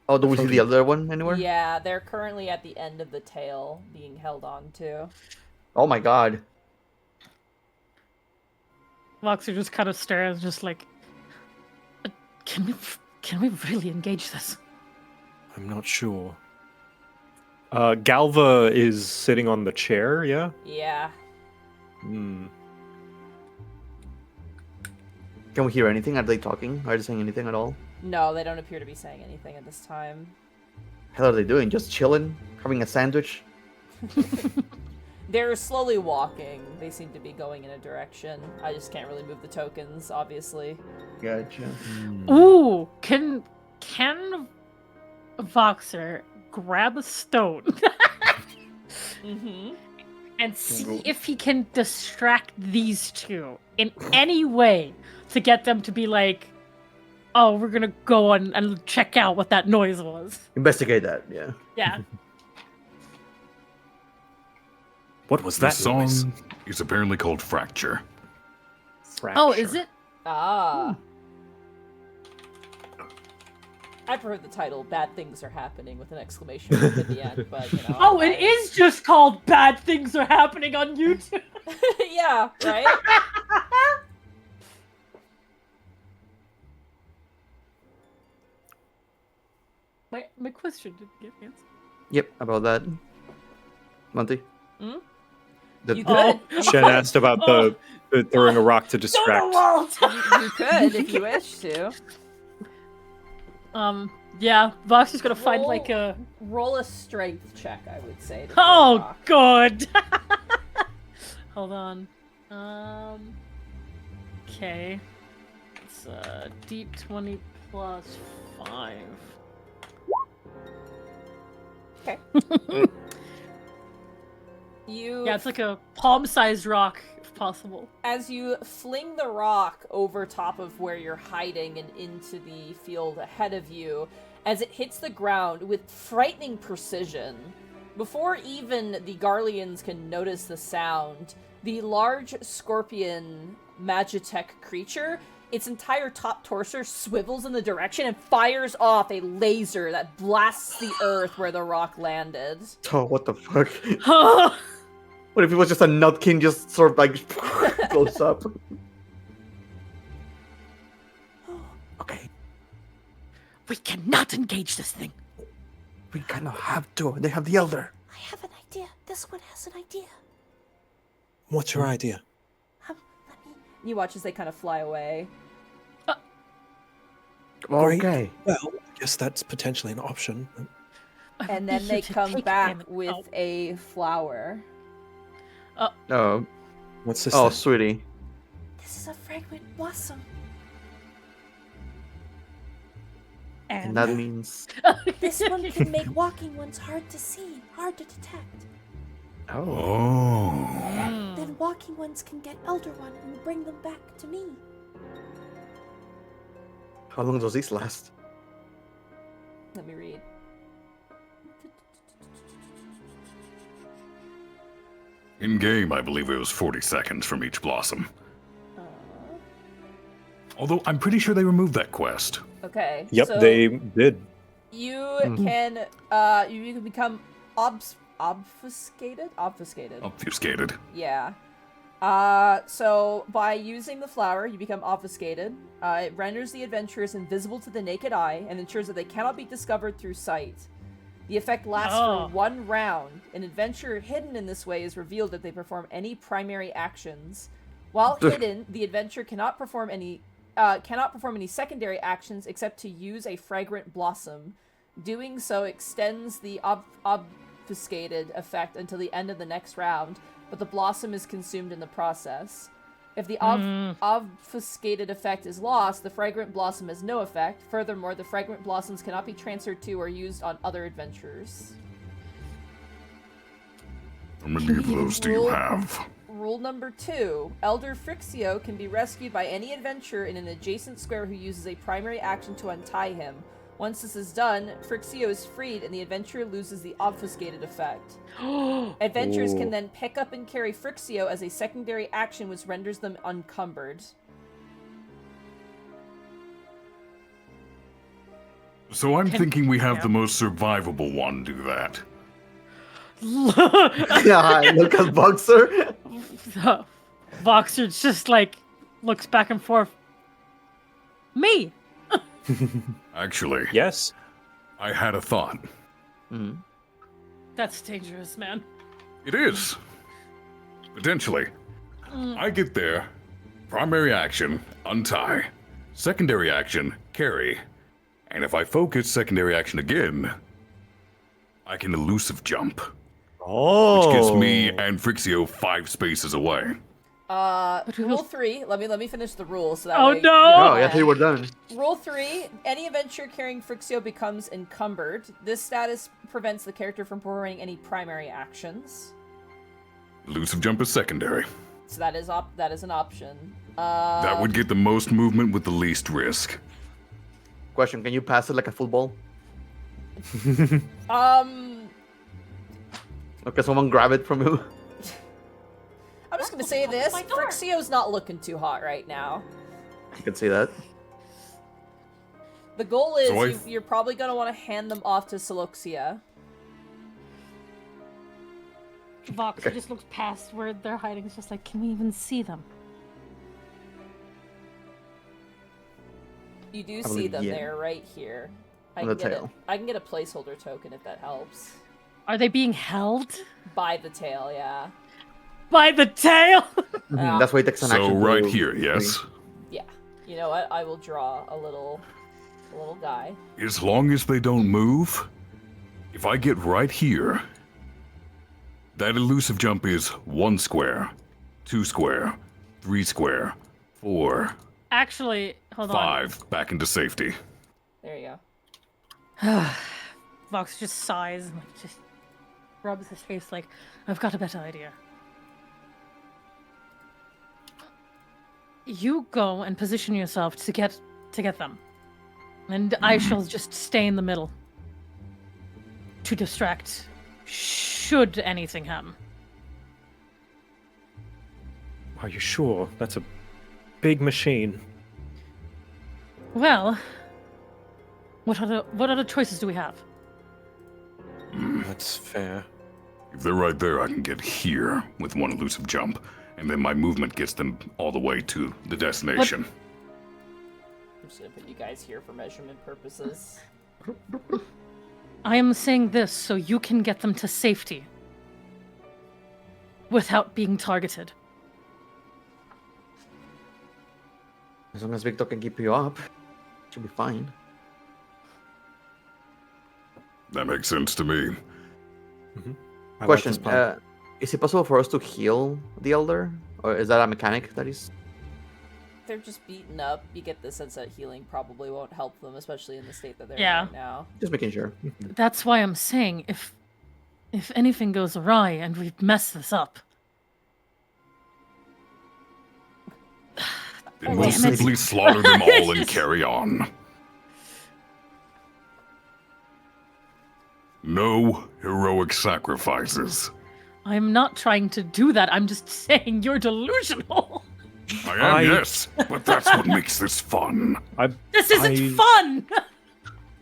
Oh, do we see the other one anywhere? Yeah, they're currently at the end of the tail being held on to. Oh my god. Voxer just kind of stares, just like, can we really engage this? I'm not sure. Galva is sitting on the chair, yeah? Yeah. Hmm. Can we hear anything? Are they talking? Are they saying anything at all? No, they don't appear to be saying anything at this time. Hell are they doing? Just chilling? Having a sandwich? They're slowly walking. They seem to be going in a direction. I just can't really move the tokens, obviously. Gotcha. Ooh, can Voxer grab a stone Mm-hmm. and see if he can distract these two in any way to get them to be like, oh, we're gonna go and check out what that noise was. Investigate that. Yeah. Yeah. What was The that noise? song is apparently called Fracture. Oh, is it? Ah. I prefer the title "Bad Things Are Happening" with an exclamation point at the end, but you know. Oh, it is just called "Bad Things Are Happening" on YouTube. Yeah, right. My question didn't get answered. Yep. About that. Monty. Hmm? The- You Oh. could. Shen asked about the throwing a rock to distract. You could if you wish to. Yeah, Voxer's gonna find Roll- like a. Roll a strength check, I would say. to throw a Oh, rock. good. Hold on. Okay. It's deep 20 plus 5. Okay. You, Yeah, it's like a palm-sized rock, if possible. as you fling the rock over top of where you're hiding and into the field ahead of you, as it hits the ground with frightening precision, before even the Garleans can notice the sound, the large scorpion Magitech creature, its entire top torso swivels in the direction and fires off a laser that blasts the earth where the rock landed. Oh, what the fuck? What if it was just a nutkin just sort of like blows up? Okay, We cannot engage this thing. we kind of have to. They have the Elder. I have an idea. This one has an idea. What's your idea? Let me. You watch as they kind of fly away. Great. Okay. Well, I guess that's potentially an option. And then they come back with a flower. Oh, What's this? oh, thing? sweetie. This is a fragrant blossom. And that means. This one can make walking ones hard to see, hard to detect. Oh. Oh. Then walking ones can get Elder One and bring them back to me. How long does this last? Let me read. In game, I believe it was 40 seconds from each blossom. Although I'm pretty sure they removed that quest. Okay. Yep, so they did. You can you can become obfuscated. Obfuscated. Yeah. So by using the flower, you become obfuscated. It renders the adventurers invisible to the naked eye and ensures that they cannot be discovered through sight. The effect lasts for 1 round. An adventurer hidden in this way is revealed if they perform any primary actions. While hidden, the adventurer cannot perform any secondary actions except to use a fragrant blossom. Doing so extends the obfuscated effect until the end of the next round, but the blossom is consumed in the process. If the obfuscated effect is lost, the fragrant blossom has no effect. Furthermore, the fragrant blossoms cannot be transferred to or used on other adventurers. How many of those do you have? Rule number 2. Elder Frixio can be rescued by any adventurer in an adjacent square who uses a primary action to untie him. Once this is done, Frixio is freed and the adventurer loses the obfuscated effect. Adventurers can then pick up and carry Frixio as a secondary action which renders them unencumbered. So I'm thinking we have the most survivable one do that. Yeah, look at Voxer. Voxer just like looks back and forth. Me. Actually, Yes. I had a thought. That's dangerous, man. It is. Potentially. I get there. Primary action, untie. Secondary action, carry. And if I focus secondary action again, I can elusive jump. Oh. Which gives me and Frixio 5 spaces away. Rule 3. Let me finish the rules. So that Oh, way no! Oh, yeah, I thought you were done. Rule 3. Any adventurer carrying Frixio becomes encumbered. This status prevents the character from performing any primary actions. Elusive jump is secondary. So that is an option. That would get the most movement with the least risk. Question: can you pass it like a football? Or can someone grab it from you? I'm just gonna say this: my door. Frixio's not looking too hot right now. You can see that. The goal is So you're probably gonna want to hand them off to Soloxia. Voxer just looks past where they're hiding. It's just like, can we even see them? You do I see believe, them yeah. there, right here. I On can the get tail. I can get a placeholder token if that helps. Are they being held By the tail, yeah. by the tail? Yeah. That's why it takes an So action. right to- here, yes? Yeah. You know what? I will draw a little guy. As long as they don't move, if I get right here, that elusive jump is 1 square, 2 square, 3 square, 4, Actually, hold 5, back into safety. There you go. on. Vox just sighs and like just rubs his face like, I've got a better idea. You go and position yourself to get them. And I shall just stay in the middle. To distract should anything happen. Are you sure? That's a big machine. Well, what other choices do we have? That's fair. If they're right there, I can get here with 1 elusive jump, and then my movement gets them all the way to the destination. I'm just gonna put you guys here for measurement purposes. I am saying this so you can get them to safety. Without being targeted. As long as Victor can keep you up, should be fine. That makes sense to me. I like Question: this plan. is it possible for us to heal the elder, or is that a mechanic that is? They're just beaten up. You get the sense that healing probably won't help them, especially in the state that they're Yeah. in right now. Just making sure. That's why I'm saying if anything goes awry and we mess this up. Then we'll Damn it. simply slaughter them all and carry on. No heroic sacrifices. I'm not trying to do that. I'm just saying you're delusional. I am, yes, but that's what makes this fun. This isn't fun.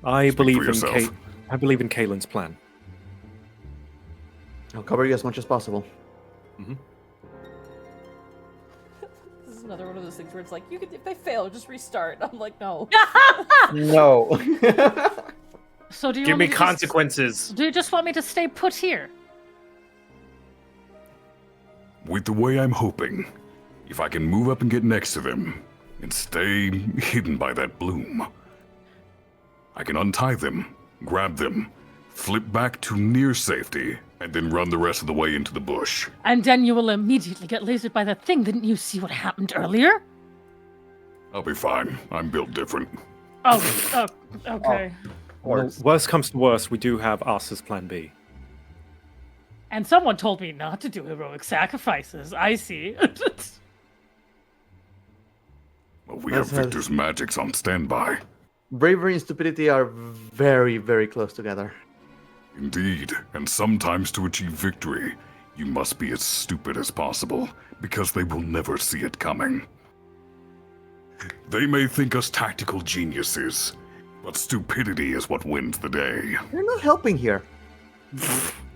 I Speak believe for in yourself. I believe in Caelan's plan. I'll cover you as much as possible. This is another one of those things where it's like, you could, if they fail, just restart. I'm like, no. No. So do you Give want me to consequences. do you just want me to stay put here? With the way I'm hoping, if I can move up and get next to them and stay hidden by that bloom, I can untie them, grab them, flip back to near safety, and then run the rest of the way into the bush. And then you will immediately get lasered by that thing. Didn't you see what happened earlier? I'll be fine. I'm built different. Oh, okay. Well, worst comes to worst, we do have us as plan B. And someone told me not to do heroic sacrifices. I see. Well, we have Let's have- Victor's magics on standby. Bravery and stupidity are very, very close together. Indeed, and sometimes to achieve victory, you must be as stupid as possible, because they will never see it coming. They may think us tactical geniuses, but stupidity is what wins the day. You're not helping here.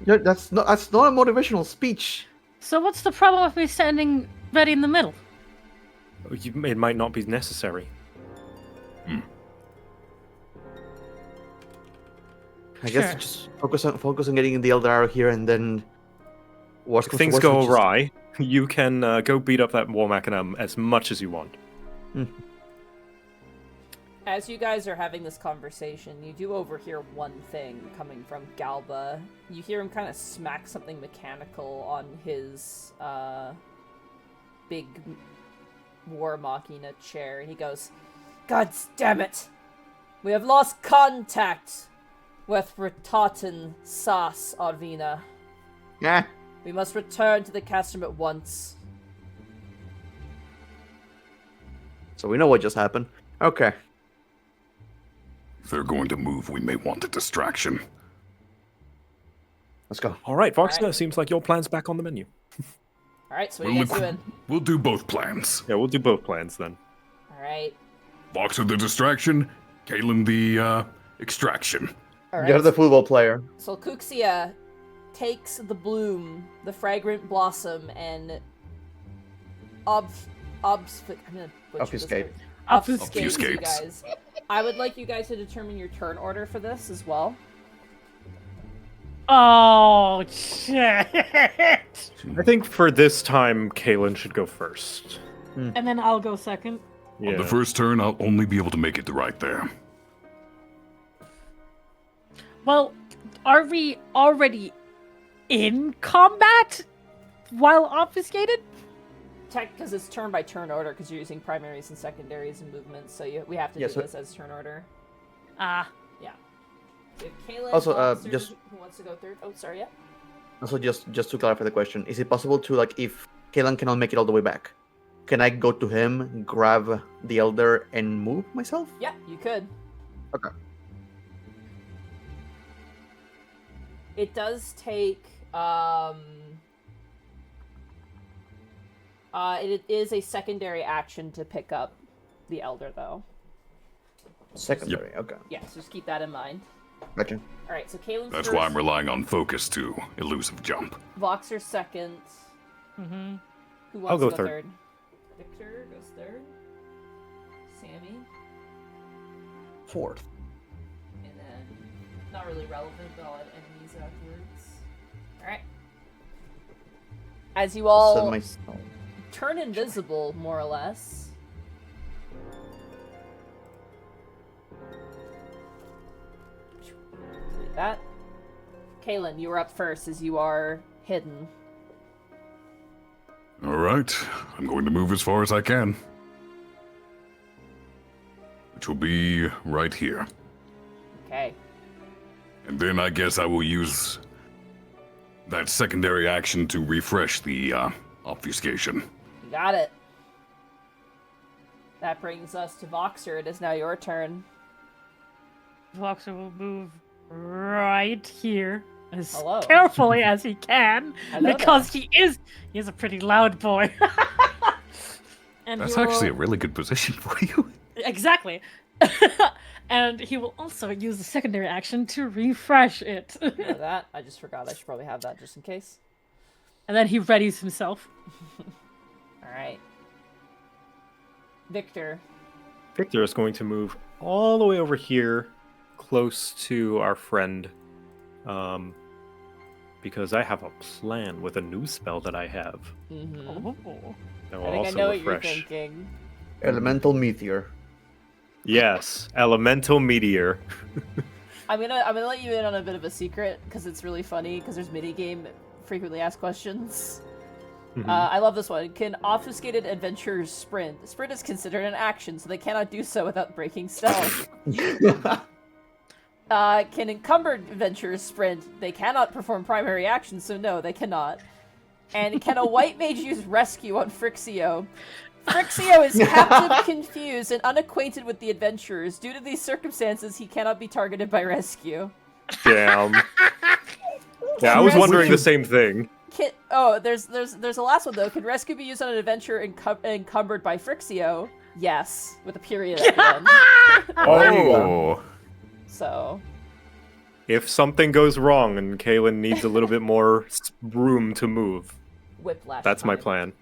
That's not a motivational speech. So what's the problem with me standing ready in the middle? It might not be necessary. I guess Sure. just focus on getting the elder arrow here, and then worst If comes to things worst, go we just- awry, you can go beat up that war machinum as much as you want. As you guys are having this conversation, you do overhear one thing coming from Galba. You hear him kind of smack something mechanical on his big war machina chair, and he goes, "God damn it! We have lost contact with Ratatin Sas Arvina. Yeah. We must return to the castrum at once." So we know what just happened. Okay. If they're going to move, we may want a distraction. Let's go. All right, Voxer, Alright. seems like your plan's back on the menu. All right, so what are you guys doing? We'll do both plans. Yeah, we'll do both plans then. All right. Voxer the distraction, Caelan the extraction. All You're right. the football player. So Kuxia takes the bloom, the fragrant blossom, and I'm gonna butcher this Obfuscate. word. Obfuscates you Obfuscates. guys. I would like you guys to determine your turn order for this as well. Oh shit! I think for this time, Caelan should go first. And then I'll go second. Yeah. On the first turn, I'll only be able to make it to right there. Well, are we already in combat while obfuscated? Tech, because it's turn by turn order, because you're using primaries and secondaries and movements, so we have to Yeah, do so- this as turn order. Ah, So Caelan, Also, Voxer, just- who wants to go third? Oh, sorry, yeah. Also, just to clarify the question, is it possible to, like, if Caelan cannot make it all the way back, can I go to him, grab the Elder, and move myself? Yeah, you could. Okay. It does take, it is a secondary action to pick up the Elder, though. Secondary, okay. Yeah, so just keep that in mind. Gotcha. Alright, so Caelan's That's first, why I'm relying on focus to elusive jump. Voxer's second. mm-hmm. Who wants I'll go to go third. third? Victor goes third. Sammie. Fourth. And then, not really relevant, but I'll add enemies afterwards. Alright. As you all Set my... turn invisible, more or less. Delete that. Caelan, you are up first as you are hidden. Alright, I'm going to move as far as I can. Which will be right here. Okay. And then I guess I will use that secondary action to refresh the obfuscation. You got it. That brings us to Voxer. It is now your turn. Voxer will move right here as Hello. carefully as he can Hello because he is a pretty loud boy. And That's he will- actually a really good position for you. exactly. And he will also use the secondary action to refresh it. You know that? I just forgot. I should probably have that just in case. And then he readies himself. Alright. Victor. Victor is going to move all the way over here, close to our friend, because I have a plan with a new spell that I have. Mm-hmm. Oh. That I will think I also know what you're refresh. thinking. Elemental Meteor. Yes, Elemental Meteor. I'm gonna let you in on a bit of a secret because it's really funny because there's minigame frequently asked questions. Mhm. I love this one. Can obfuscated adventurers sprint? Sprint is considered an action, so they cannot do so without breaking stealth. Can encumbered adventurers sprint? They cannot perform primary actions, so no, they cannot. And can a white mage use rescue on Frixio? Frixio is captive, confused, and unacquainted with the adventurers. Due to these circumstances, he cannot be targeted by rescue. Damn. Yeah, I was wondering the same thing. There's a last one though. Can rescue be used on an adventure encumbered by Frixio? Yes, with a period at the end. Oh, So, If something goes wrong and Caelan needs a little bit more room to move, whiplash. that's my time. plan.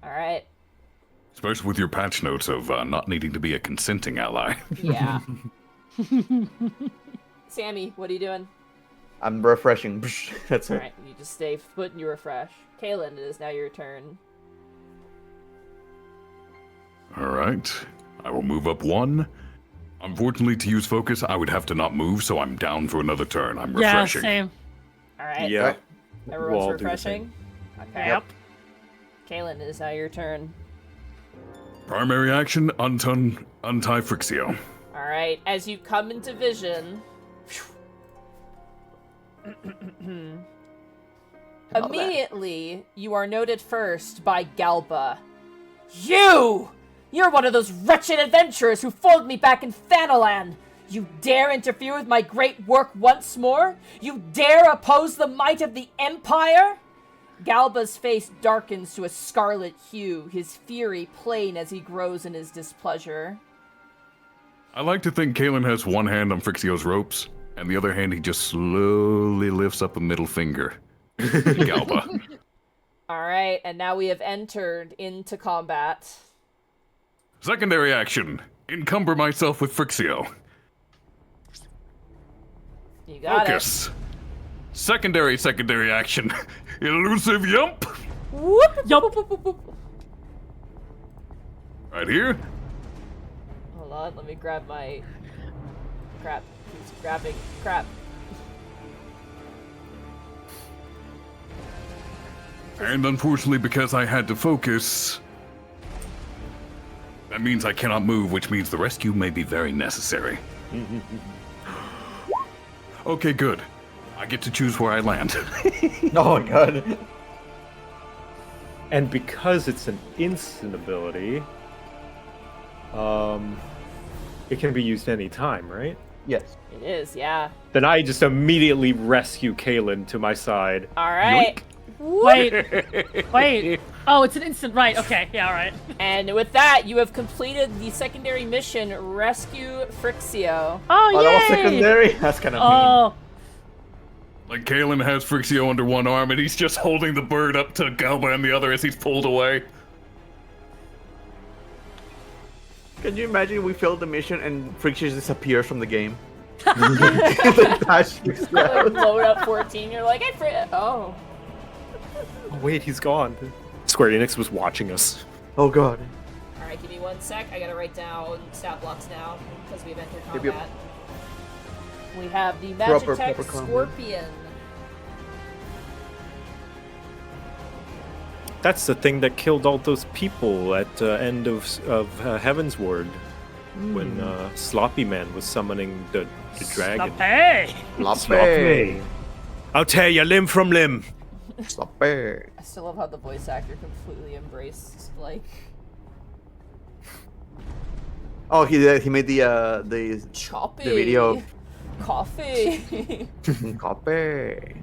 All right. especially with your patch notes of not needing to be a consenting ally. Yeah. Sammie, what are you doing? I'm refreshing. That's All it. right, you just stay put and you refresh. Caelan, it is now your turn. Alright, I will move up one. Unfortunately, to use focus, I would have to not move, so I'm down for another turn. I'm Yeah, refreshing. same. All right. Yeah. Right. Everyone's We'll all do the refreshing. Okay. Yep. Caelan, it is now your turn. Primary action, untie Frixio. All right. As you come into vision, immediately you are noted first by Galba. You You're one of those wretched adventurers who foiled me back in Thanalan! You dare interfere with my great work once more? You dare oppose the might of the Empire? Galba's face darkens to a scarlet hue, his fury plain as he grows in his displeasure. I like to think Caelan has one hand on Frixio's ropes, and the other hand he just slowly lifts up a middle finger. Galba. Alright, and now we have entered into combat. Secondary action. Encumber myself with Frixio. You got Focus. Secondary action. Elusive yump. it. Whoop, Yup. whoop, whoop, whoop, whoop. Right here. Hold on, let me grab my... Crap. He's grabbing... Crap. And unfortunately, because I had to focus, that means I cannot move, which means the rescue may be very necessary. Okay, good. I get to choose where I land. Oh my god. And because it's an instant ability, it can be used any time, right? Yes. It is, yeah. Then I just immediately rescue Caelan to my side. Alright. Wait. Oh, it's an instant, right? Okay, yeah, all right. And with that, you have completed the secondary mission, Rescue Frixio. Oh, Oh, yay! that was secondary? That's kind of mean. Oh, Like Caelan has Frixio under one arm, and he's just holding the bird up to Galba and the other as he's pulled away. Can you imagine we failed the mission and Frixio disappears from the game? The dash is Like, out. load up 14, you're like, oh. Oh wait, he's gone. Square Enix was watching us. Oh god. Alright, give me 1 sec. I gotta write down stat blocks now, because we've entered Yep, yep. combat. We have the Proper Magitech combat. Scorpion. That's the thing that killed all those people at end of Heaven's Ward when Sloppy Man was summoning the dragon. hey! Sloppy. I'll tear your limb from limb. Sloppy. I still love how the voice actor completely embraced, like, Oh, he made the choppy. the video. Coffee. Copy.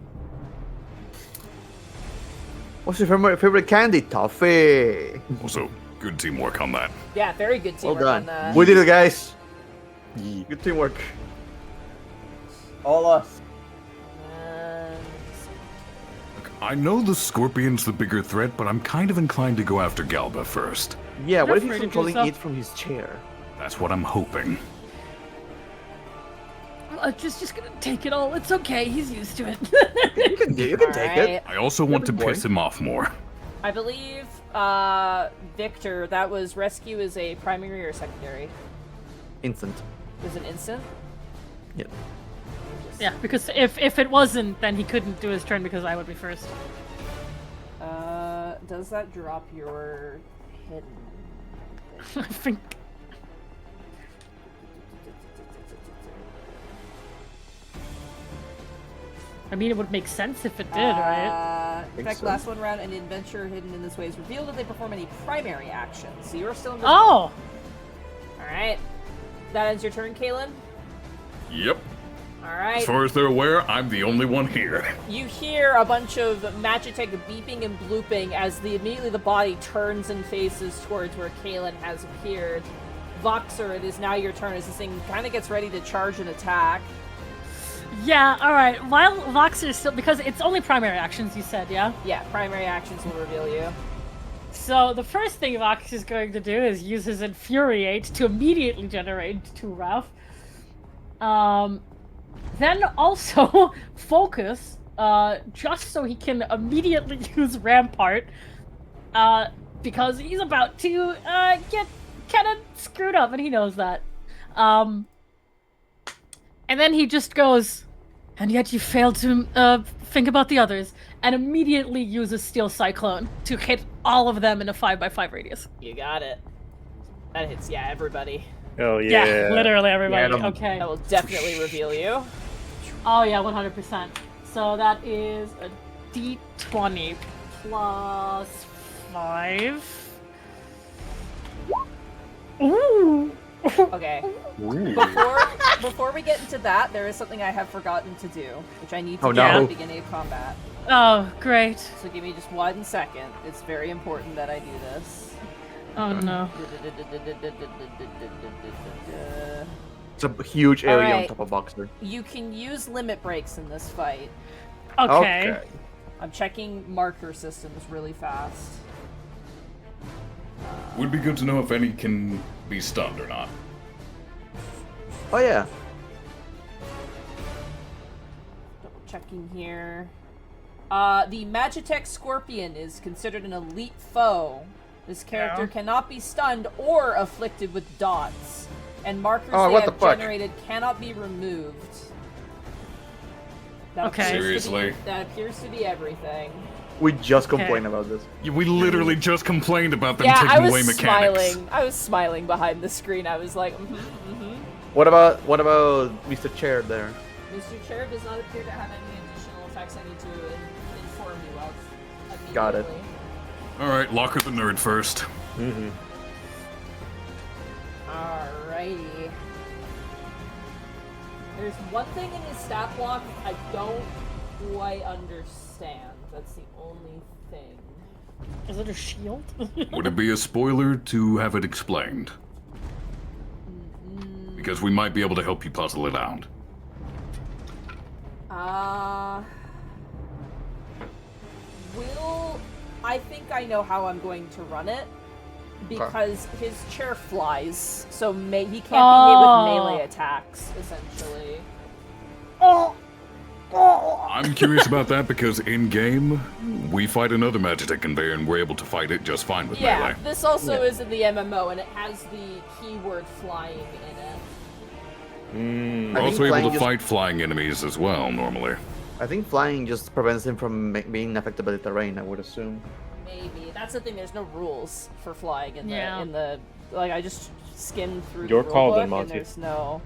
What's your favorite candy? Toffee. Also, good teamwork on that. Yeah, very good Well teamwork on done. that. We did it, guys. Good teamwork. All us. Look, I know the Scorpion's the bigger threat, but I'm kind of inclined to go after Galba first. Yeah, what if You're he's afraid to do controlling so? it from his chair? That's what I'm hoping. Just gonna take it all. It's okay. He's used to it. You can take it. Alright. I also want to Good boy. piss him off more. I believe, Victor, that was rescue is a primary or secondary? Instant. It was an instant? Yep. Yeah, because if it wasn't, then he couldn't do his turn because I would be first. Does that drop your hidden? I think. I mean, it would make sense if it did, right? In Think fact, so. last one round, an adventure hidden in this way is revealed if they perform any primary actions. So you're still invisible. Oh! Alright. That ends your turn, Caelan? Yep. Alright. As far as they're aware, I'm the only one here. You hear a bunch of Magitech beeping and blooping as immediately the body turns and faces towards where Caelan has appeared. Voxer, it is now your turn as this thing kind of gets ready to charge and attack. Yeah, alright. While Voxer is still. Because it's only primary actions, you said, yeah? Yeah, primary actions will reveal you. So the first thing Vox is going to do is use his Infuriate to immediately generate 2 Wrath. Then also focus, just so he can immediately use Rampart, because he's about to get kind of screwed up, and he knows that. And then he just goes, and yet you failed to think about the others, and immediately uses Steel Cyclone to hit all of them in a 5x5 radius. You got it. That hits, yeah, everybody. Oh yeah. Yeah, literally everybody. Yeah, Okay. That will definitely reveal you. Oh yeah, 100%. So that is a D20 plus 5. Okay. Ooh. Before we get into that, there is something I have forgotten to do, which I need to Oh, do at no. the beginning of combat. Oh, great. So give me just 1 second. It's very important that I do this. Oh no. It's a huge area Alright. on top of Voxer. You can use limit breaks in this fight. Okay. I'm checking marker systems really fast. Would be good to know if any can be stunned or not. Oh yeah. Double checking here. The Magitech Scorpion is considered an elite foe. This character Yeah. cannot be stunned or afflicted with dots, and markers Oh, they what the have fuck? generated cannot be removed. That Okay. appears to be- Seriously? that appears to be everything. We just Okay. complained about this. We literally just complained about them Yeah, I taking was away mechanics. smiling. I was smiling behind the screen. I was like, What about Mr. Chair there? Mr. Chair does not appear to have any additional effects I need to inform you of. Got it. immediately. All right, Locker the nerd first. Mm-hmm. Alrighty. There's one thing in his stat block I don't quite understand. That's the only thing. Is it a shield? Would it be a spoiler to have it explained? Because we might be able to help you puzzle it out. I think I know how I'm going to run it. Because his chair flies, so he can't be hit with melee attacks, essentially. I'm curious about that because in game, we fight another Magitech conveyor and we're able to fight it just fine with Yeah, melee. this also is in the MMO, and it has the keyword flying in it. We're I think also able flying to just- fight flying enemies as well, normally. I think flying just prevents him from being affected by the terrain, I would assume. Maybe. That's the thing, there's no rules for flying in Yeah. the like I just skimmed through Your the call rulebook then, and Monty. there's no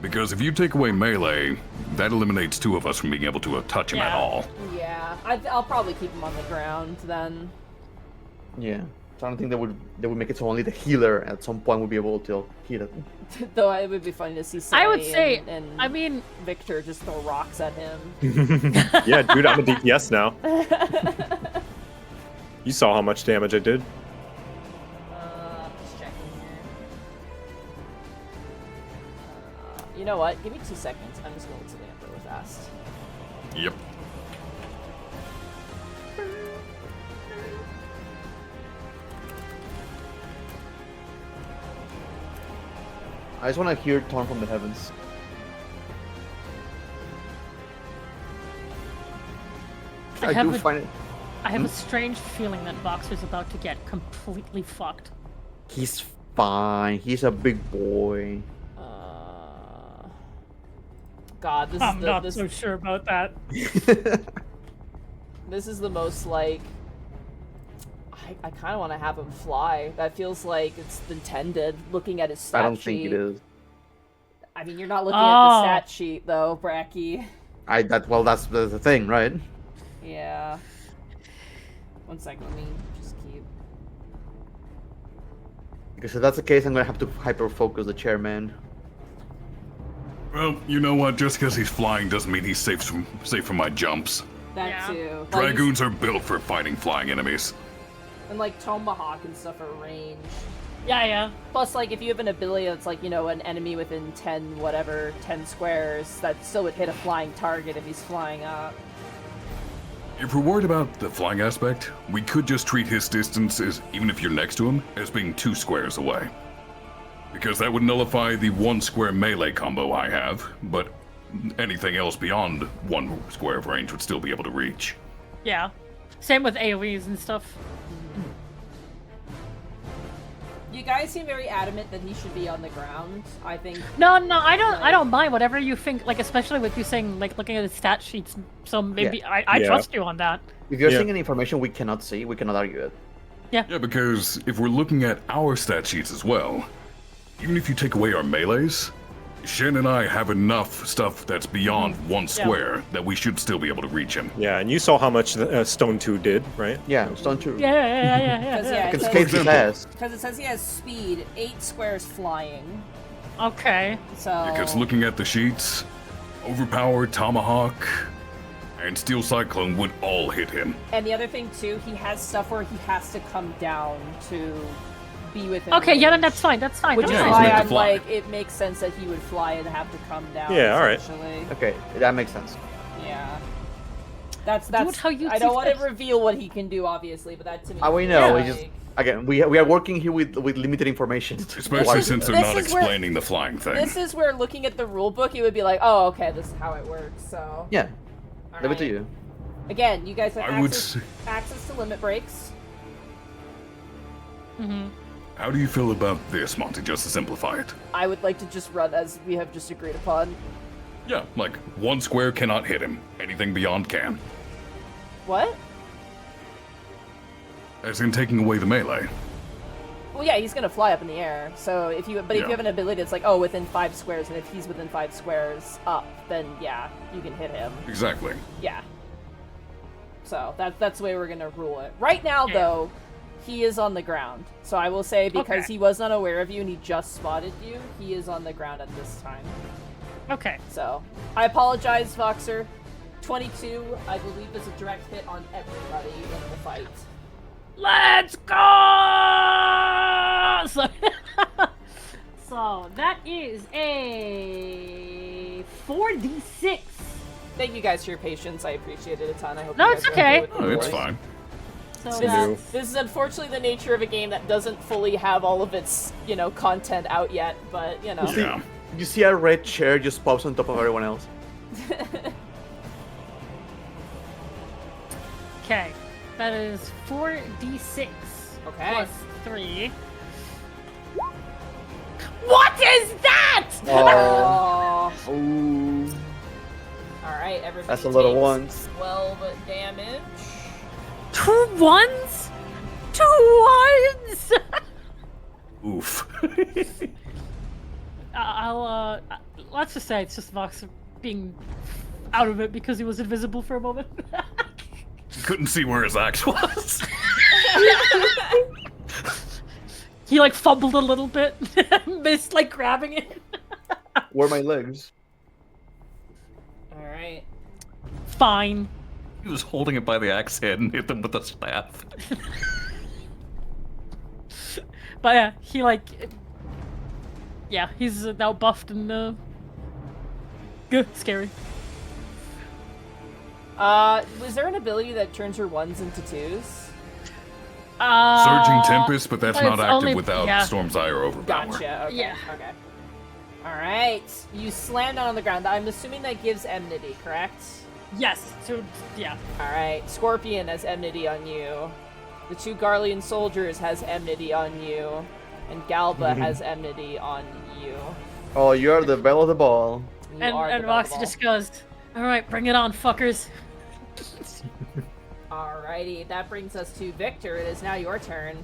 Because if you take away melee, that eliminates two of us from being able to touch him at Yeah. all. Yeah. I'll probably keep him on the ground then. Yeah. So I don't think they would make it so only the healer at some point would be able to heal it. Though it would be funny to see I would Sammie say, and I mean, Victor just throw rocks at him. Yeah, dude, I'm a DPS now. You saw how much damage I did. Just checking here. You know what? Give me 2 seconds. I'm just going to look something up really fast. Yep. I just want to hear Torn from the Heavens. I have do a- find it. I have a strange feeling that Voxer's about to get completely fucked. He's fine. He's a big boy. God, this I'm is not this, so sure about that. this is the most like. I kind of want to have him fly. That feels like it's intended. Looking at his stat I don't sheet. think it is. I mean, you're not looking at the Oh. stat sheet though, Bracky. That's the thing, right? Yeah. 1 second, let me just keep. Because if that's the case, I'm gonna have to hyper focus the chairman. Well, you know what? Just because he's flying doesn't mean he's safe from my jumps. That Yeah. too. Like, Dragoons are built for fighting flying enemies. and like Tomahawk and stuff are range. Yeah. Plus, like, if you have an ability that's like, an enemy within 10 squares, that still would hit a flying target if he's flying up. If we're worried about the flying aspect, we could just treat his distance as, even if you're next to him, as being 2 squares away. Because that would nullify the 1 square melee combo I have, but anything else beyond 1 square of range would still be able to reach. Yeah. Same with AoEs and stuff. You guys seem very adamant that he should be on the ground. I think. No, I don't mind whatever you think, like, especially with you saying, like, looking at the stat sheets, so maybe I Yeah. trust you on that. If you're Yeah. seeing any information we cannot see, we cannot argue it. Yeah, because if we're looking at our stat sheets as well, even if you take away our melees, Shen and I have enough stuff that's beyond 1 square that we should still be able to reach him. Yeah, and you saw how much Stone 2 did, right? Yeah, Stone 2. Yeah. Because yeah, Because it Casey says, has. because it says he has speed, 8 squares flying. Okay. So Because looking at the sheets, Overpowered, Tomahawk, and Steel Cyclone would all hit him. And the other thing too, he has stuff where he has to come down to be within. Okay, yeah, then range. that's fine. That's fine. Which that's is Yeah, he's fine. why meant to I'm fly. like, it makes sense that he would fly and have to come down. Yeah, all right. essentially. Okay, that makes sense. Yeah. That's it how you I see don't want fit. to reveal what he can do, obviously, but that to me. We know. feels We just like- again we are working here with limited information. Especially since they're This not is where- explaining the flying thing. This is where looking at the rule book, you would be like, oh, okay, this is how it works. So. Yeah, All leave it to right. you. Again, you guys have I would access to limit breaks. Mm-hmm. How do you feel about this, Monty, just to simplify it? I would like to just run as we have just agreed upon. Yeah, like, one square cannot hit him. Anything beyond can. What? As in taking away the melee. Well, yeah, he's gonna fly up in the air. So if you Yeah. have an ability that's like, oh, within 5 squares, and if he's within 5 squares up, then yeah, you can hit him. Exactly. Yeah. So that's the way we're gonna rule it. Right now, Yeah. though, he is on the ground. So I will say, because Okay. he was not aware of you and he just spotted you, he is on the ground at this time. Okay. So I apologize, Voxer. 22, I believe, is a direct hit on everybody in the fight. Let's go! So, so that is a 4d6. Thank you guys for your patience. I appreciate it a ton. I hope No, you it's guys are okay. with Oh, the it's voice. fine. So This that's is, this is unfortunately the nature of a game that doesn't fully have all of its, content out yet, but, Yeah. You see a red chair just pops on top of everyone else. okay. That is 4d6 Okay. plus 3. What is that? Oh, Oh. ooh, Alright, everybody that's a little takes ones. 12 damage. 2 ones? 2 ones? Oof. I'll let's just say it's just Vox being out of it because he was invisible for a moment. Couldn't see where his axe was. He like fumbled a little bit, missed like grabbing it. Where are my legs? Alright. Fine. He was holding it by the axe head and hit them with a staff. But yeah, he like he's now buffed and scary. Was there an ability that turns your 1s into 2s? Surging Tempest, but that's but not it's active only- without yeah. Storm's Eye or Overpower. Gotcha. Okay. Yeah. Okay. Alright. You slam down on the ground. I'm assuming that gives enmity, correct? Yes. So yeah. Alright. Scorpion has enmity on you. The 2 Garlean soldiers has enmity on you. And Galba has enmity on you. Oh, you're the belle of the ball. You And are the Vox bubble. just goes, "All right, bring it on, fuckers." Alrighty, that brings us to Victor. It is now your turn.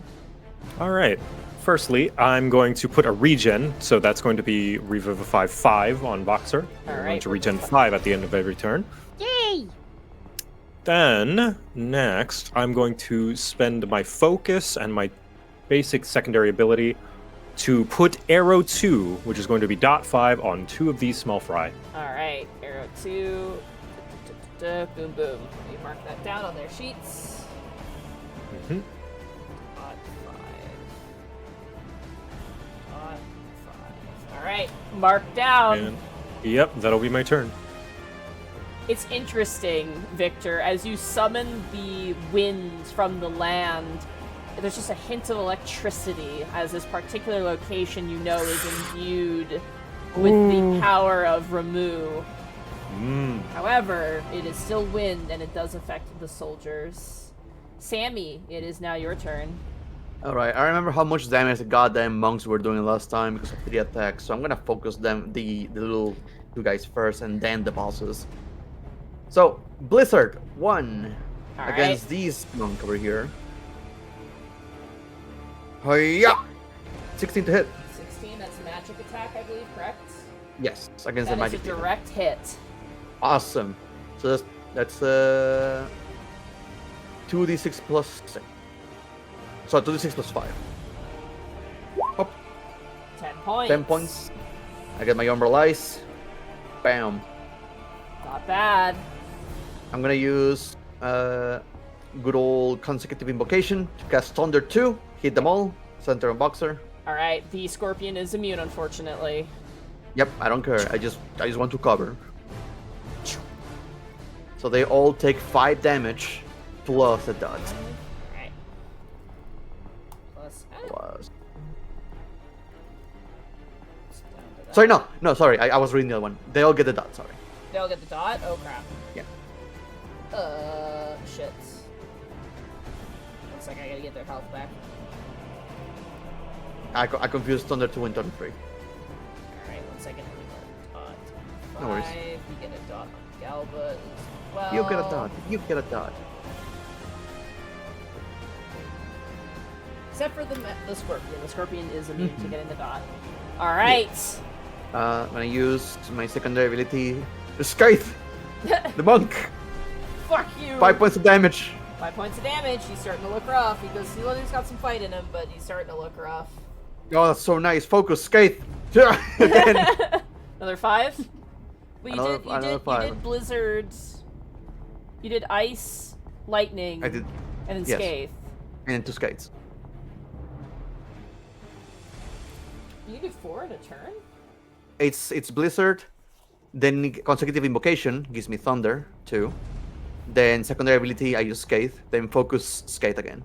All right. Firstly, I'm going to put a regen, so that's going to be Revivify 5 on Voxer. I'm going Alright, to regen 5 at the end of every turn. Yay! Then, next, I'm going to spend my focus and my basic secondary ability to put Arrow 2, which is going to be dot 5 on 2 of these small fry. Alright, arrow 2. Boom, boom. Let me mark that down on their sheets. Mhm. Dot 5. Alright, mark down. And, yep, that'll be my turn. It's interesting, Victor, as you summon the wind from the land, there's just a hint of electricity as this particular location is imbued with the power of Ramu. However, it is still wind and it does affect the soldiers. Sammie, it is now your turn. Alright, I remember how much damage the goddamn monks were doing last time because of 3 attacks, so I'm gonna focus them, the little 2 guys first and then the bosses. So, Blizzard, 1 Alright. against these monk over here. Hiya! 16 to hit. 16, that's a magic attack, I believe, correct? Yes, against That the is a magic. demon. direct hit. Awesome. So that's 2d6 plus 6. So 2d6 plus 5. Hop, 10 points. 10 points. I get my Umbral Ice. Bam. Not bad. I'm gonna use good old consecutive invocation to cast Thunder 2. Hit them all. Center and Voxer. Alright, the Scorpion is immune, unfortunately. Yep, I don't care. I just want to cover. So they all take 5 damage plus a dot. Alright. Plus. Sorry, no, sorry. I was reading the other one. They all get the dot. Sorry. They all get the dot? Oh crap. Yeah. Shit. Looks like I gotta get their health back. I confused Thunder 2 and Thunder 3. Alright, 1 second. Dot. No worries. 5. You get a dot on Galba as well. You get a dot. You get a dot. Except for the Scorpion. The Scorpion is immune to getting the dot. Alright. I'm gonna use my secondary ability, the Scythe, the monk. Fuck you. 5 points of damage. 5 points of damage. He's starting to look rough. He's got some fight in him, but he's starting to look rough. Oh, that's so nice. Focus, Scythe. Again. Another 5? Well, you Another 5. did Blizzard. You did Ice, Lightning, I did, and then yes. Scathe. and then 2 Scythes. You did 4 in a turn? It's Blizzard, then consecutive invocation gives me Thunder 2. Then secondary ability I use Scathe, then focus Scathe again.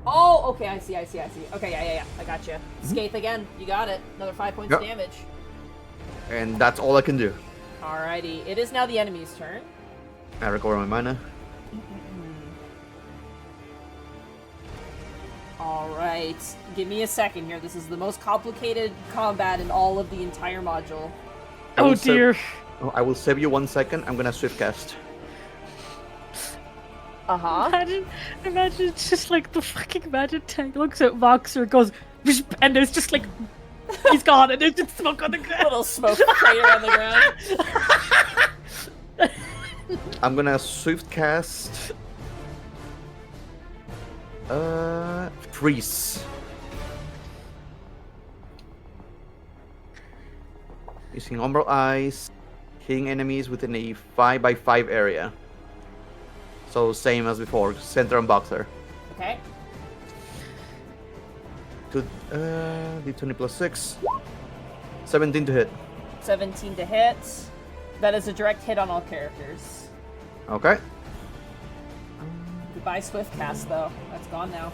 Oh, okay, I see. Okay, yeah, I got you. Scathe again, you got it. Another 5 points of Yep. damage. And that's all I can do. Alrighty, it is now the enemy's turn. I recover my mana. Alright, give me a second here. This is the most complicated combat in all of the entire module. Oh dear. I will save you 1 second. I'm gonna swift cast. Uh-huh. Imagine it's just like the fucking magic tank looks at Voxer, goes, and there's just like, he's gone, and there's just smoke on the ground. Little smoke crater on the ground. I'm gonna swift cast. Freeze. Using Umbral Ice, hitting enemies within a 5x5 area. So same as before, center and Voxer. Okay. D20 plus 6. 17 to hit. 17 to hit. That is a direct hit on all characters. Okay. Goodbye Swift Cast, though. That's gone now.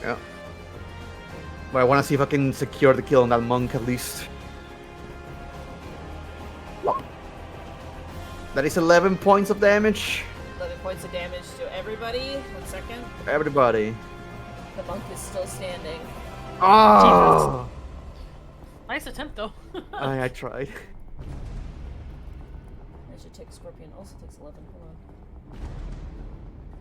Yeah. But I want to see if I can secure the kill on that monk at least. Oh. That is 11 points of damage. 11 points of damage to everybody. 1 second. Everybody. The monk is still standing. Oh! Nice attempt, though. I tried. I should take Scorpion. Also takes 11. Hold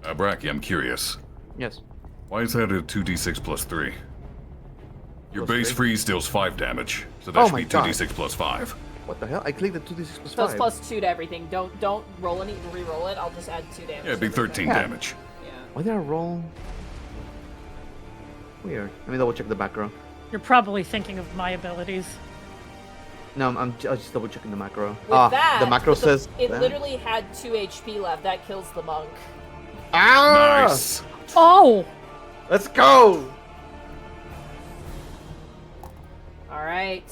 on. Bracky, I'm curious. Yes. Why is that a 2d6 plus 3? Your Plus base 3? freeze deals 5 damage, so that Oh should my be God. 2d6 plus 5. What the hell? I clicked the 2d6 plus So it's 5. plus 2 to everything. Don't roll any. Re-roll it. I'll just add 2 damage. Yeah, it'd be to everything. 13 Yeah. damage. Yeah. Why did I roll? Weird. Let me double check the macro. You're probably thinking of my abilities. No, I was just double checking the macro. With that, the macro with says it that. literally had 2 HP left. That kills the monk. Ah! Nice! Oh! Let's go! All right.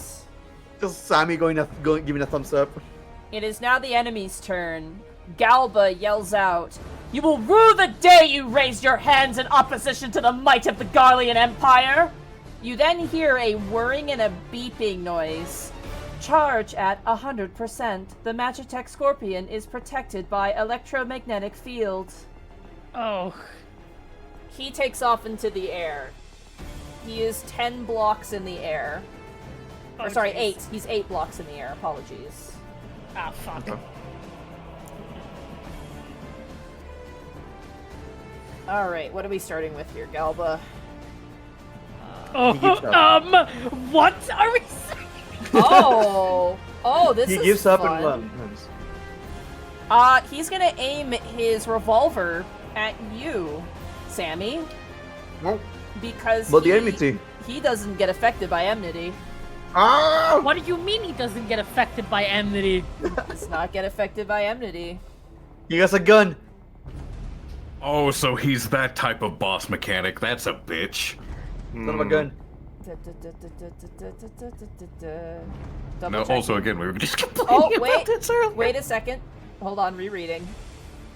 Just Sammie giving a thumbs up. It is now the enemy's turn. Galba yells out, "You will rue the day you raised your hands in opposition to the might of the Garlean Empire!" You then hear a whirring and a beeping noise. Charge at 100%. The Magitech Scorpion is protected by electromagnetic field. Oh. He takes off into the air. He is 10 blocks in the air. Or Oh, sorry, jeez. 8. He's 8 blocks in the air. Apologies. Ah, fuck. Okay. Alright, what are we starting with here, Galba? Oh, He gives up. what are we saying? Oh, this He is gives up fun. and runs. He's gonna aim his revolver at you, Sammie, No. because But the enmity. he doesn't get affected by enmity. Ah! What do you mean he doesn't get affected by enmity? Does not get affected by enmity. He has a gun. Oh, so he's that type of boss mechanic. That's a bitch. Son of a gun. Double No, check. also, again, we were just Oh, wait a second. Hold on, rereading.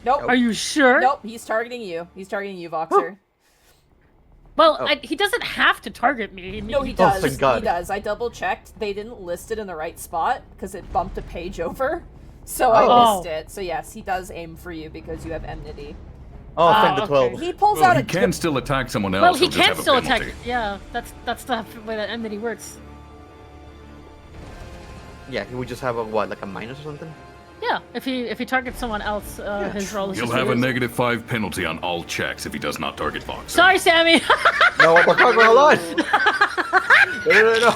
Nope. Are you sure? Nope, he's targeting you. He's targeting you, Voxer. Well, Oh. he doesn't have to target me. No, he Oh, does. thank God. He does. I double checked. They didn't list it in the right spot because it bumped a page over. So I Oh. missed it. So yes, he does aim for you because you have enmity. Oh, thank the okay. 12. He pulls Well, out he a can still attack someone else. Well, he he'll just can have a still attack. penalty. Yeah, that's the way that enmity works. Yeah, he would just have a what, like a minus or something? Yeah, if he targets someone else, his roll is He'll just have a reduced. -5 penalty on all checks if he does not target Voxer. Sorry, Sammie. No, what the fuck? Hold on. No.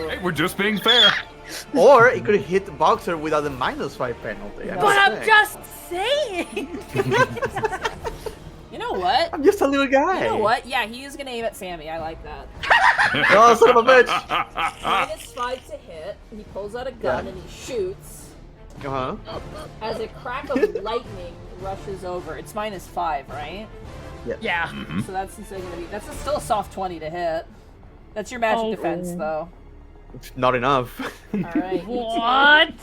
Hey, we're just being fair. Or it could hit Voxer without the -5 penalty. But I'm saying. just saying. You know what? I'm just a little guy. You know what? Yeah, he is gonna aim at Sammie. I like that. Oh, son of a bitch. -5 to hit. He pulls out a gun and he shoots. Uh-huh. As a crack of lightning rushes over. It's -5, right? Yeah. So that's still gonna be. That's still a soft 20 to hit. That's your magic Oh. defense, though. It's not enough. All right. What?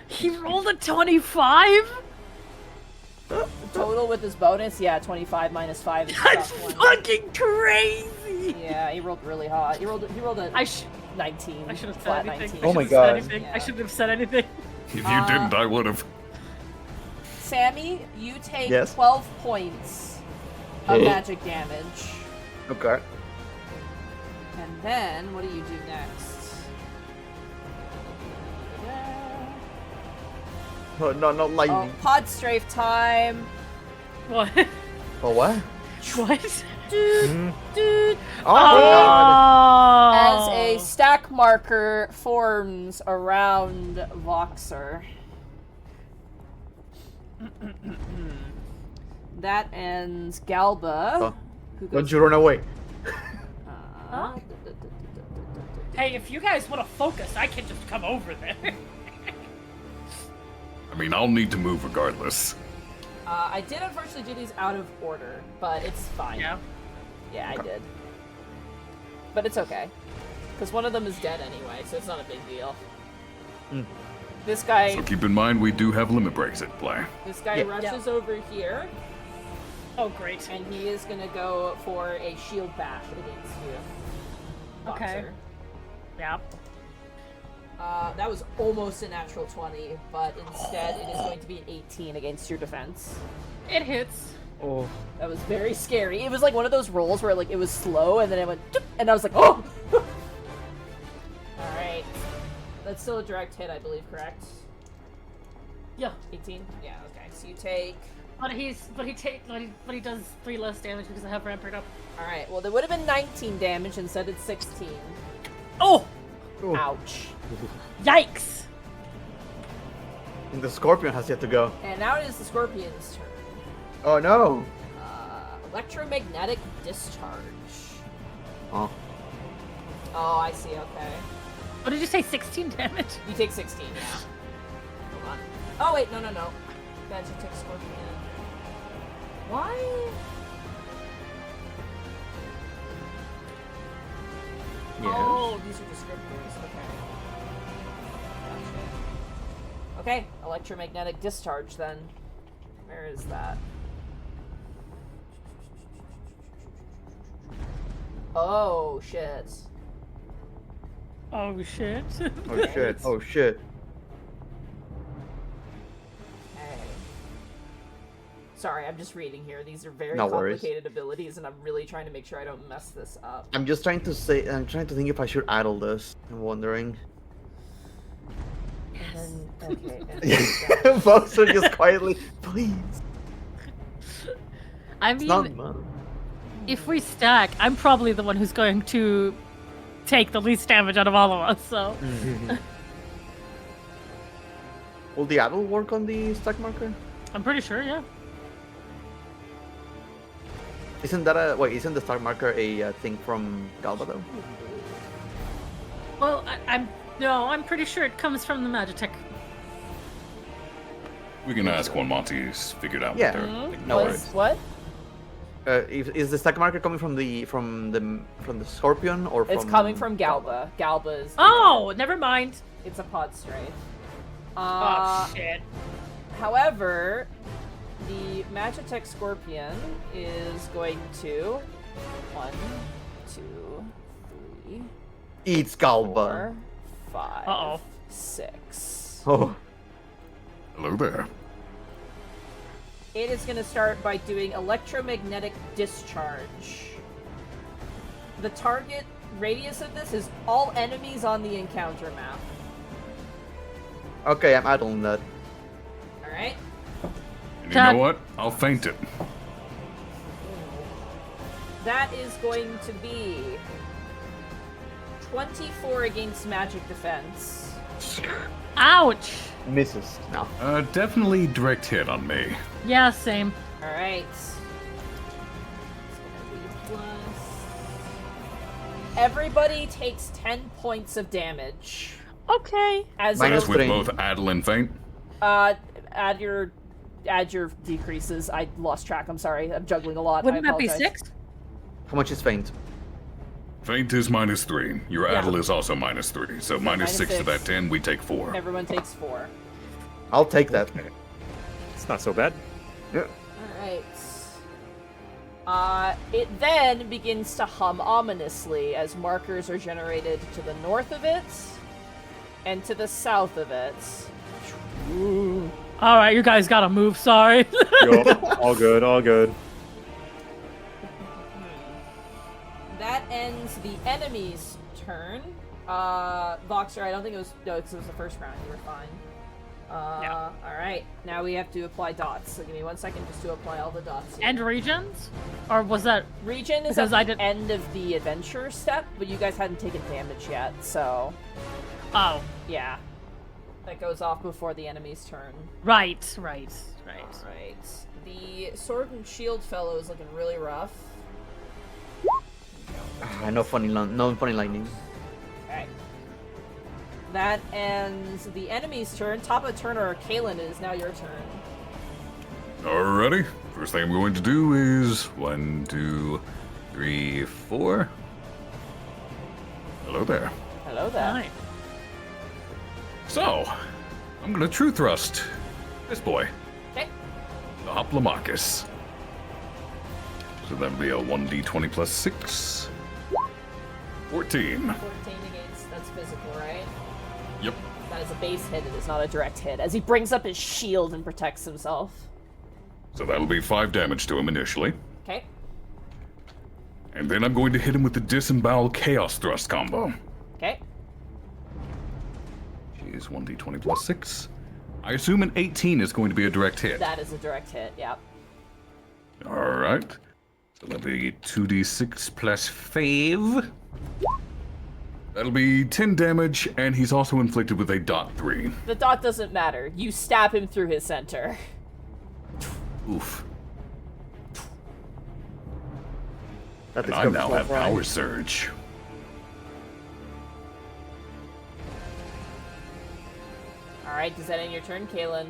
He rolled a 25? Total with his bonus, yeah, 25 minus 5 is a That's soft 20. fucking crazy. Yeah, he rolled really hot. He rolled a I should 19. have said flat anything. 19. Oh my I shouldn't have God. said anything. Yeah. I shouldn't have said anything. If you didn't, I would have. Sammie, you take Yes? 12 points of magic damage. Okay. And then, what do you do next? Oh, no, not Oh, lightning. pod strafe time. What? Oh, what? What? Dude, dude. Oh, my God. As a stack marker forms around Voxer. That ends Galba. Oh. Who goes Don't you run away. Hey, if you guys want to focus, I can just come over there. I mean, I'll need to move regardless. I did unfortunately do these out of order, but it's fine. Yeah. Yeah, I did. But it's okay. Because one of them is dead anyway, so it's not a big deal. This guy So keep in mind, we do have limit breaks at play. Yeah. rushes over here, Oh, great. and he is gonna go for a shield bash against you. Okay. Boxer. Yeah. That was almost a natural 20, but instead it is going to be an 18 against your defense. It hits. Oh. That was very scary. It was like one of those rolls where like it was slow and then it went, "Doop," and I was like, oh! Alright. That's still a direct hit, I believe, correct? Yeah. 18? Yeah, okay. So you take... But he does 3 less damage because I have rampered up. Alright, well there would have been 19 damage, instead it's 16. Oh! Ooh. Ouch. Yikes! And the scorpion has yet to go. And now it is the Scorpion's turn. Oh, no. Electromagnetic discharge. Oh. Oh, I see, okay. What did you say? 16 damage? You take 16, yeah. Hold on. Oh, wait, no. Magitek Scorpion. Why? Yes. Oh, these are descriptors. Okay. Okay, electromagnetic discharge then. Where is that? Oh, shit. Oh shit. Oh, shit. Oh, shit. Okay. Sorry, I'm just reading here. These are very No worries. complicated abilities, and I'm really trying to make sure I don't mess this up. I'm just trying to think if I should idle this. I'm wondering. And then, okay. Voxer just quietly, please. I It's mean, not mine. if we stack, I'm probably the one who's going to take the least damage out of all of us, so. Will the idle work on the stack marker? I'm pretty sure, yeah. Isn't that a wait? Isn't the star marker a thing from Galba though? Well, I'm pretty sure it comes from the Magitech. We can ask when Monty's figured out Yeah. what they're No worries. What? Is the stack marker coming from the scorpion or from? It's coming from Galba. Galba is. Oh, never mind. It's a pod strafe. Oh shit. However, the Magitech Scorpion is going to 1, 2, 3, It's Galba. 4, 5, Uh-oh. 6. Oh. Hello there. It is going to start by doing electromagnetic discharge. The target radius of this is all enemies on the encounter map. Okay, I'm adding that. Alright? And you know what? I'll feint it. That is going to be 24 against magic defense. Ouch. Misses. No. Definitely direct hit on me. Yeah, same. Alright. It's gonna be plus. Everybody takes 10 points of damage. Okay. As Minus a, With three. both Addle and feint. add your decreases. I lost track. I'm sorry. I'm juggling a lot. Wouldn't I that be apologize. 6? How much is feint? Feint is -3. Your Yeah. Addle is also -3. So minus -6 to six. that 10, we take 4. Everyone takes 4. I'll take that. It's not so bad. Yeah. Alright. It then begins to hum ominously as markers are generated to the north of it and to the south of it. All right, you guys gotta move. Sorry. Yup, all good, all good. That ends the enemy's turn. Voxer, I don't think it was. No, because it was the first round. You were fine. Yeah. Alright, now we have to apply dots. So give me 1 second just to apply all the dots. here. End regions? Or was that... Region is Because at I the did- end of the adventure step, but you guys hadn't taken damage yet, so Oh, yeah. That goes off before the enemy's turn. right. Alright. The sword and shield fellow is looking really rough. No funny lightning. Okay. That ends the enemy's turn. Top of turn or Caelan, it is now your turn. Alrighty. First thing I'm going to do is 1, 2, 3, 4. Hello there. Hello there. Right. So, I'm gonna true thrust this boy, Okay. the Hoplomachus. So that'll be a 1d20 plus 6. 14. 14 against, that's physical, right? Yep. That is a base hit, it is not a direct hit, as he brings up his shield and protects himself. So that'll be 5 damage to him initially. Okay. And then I'm going to hit him with the Disembowel Chaos Thrust combo. Okay. Jeez, 1d20 plus 6. I assume an 18 is going to be a direct hit. That is a direct hit, yep. Alright. So that'll be 2d6 plus 5. That'll be 10 damage, and he's also inflicted with a dot 3. The dot doesn't matter. You stab him through his center. Oof. That And is I good now for have Brian. Power Surge. Alright, does that end your turn, Caelan?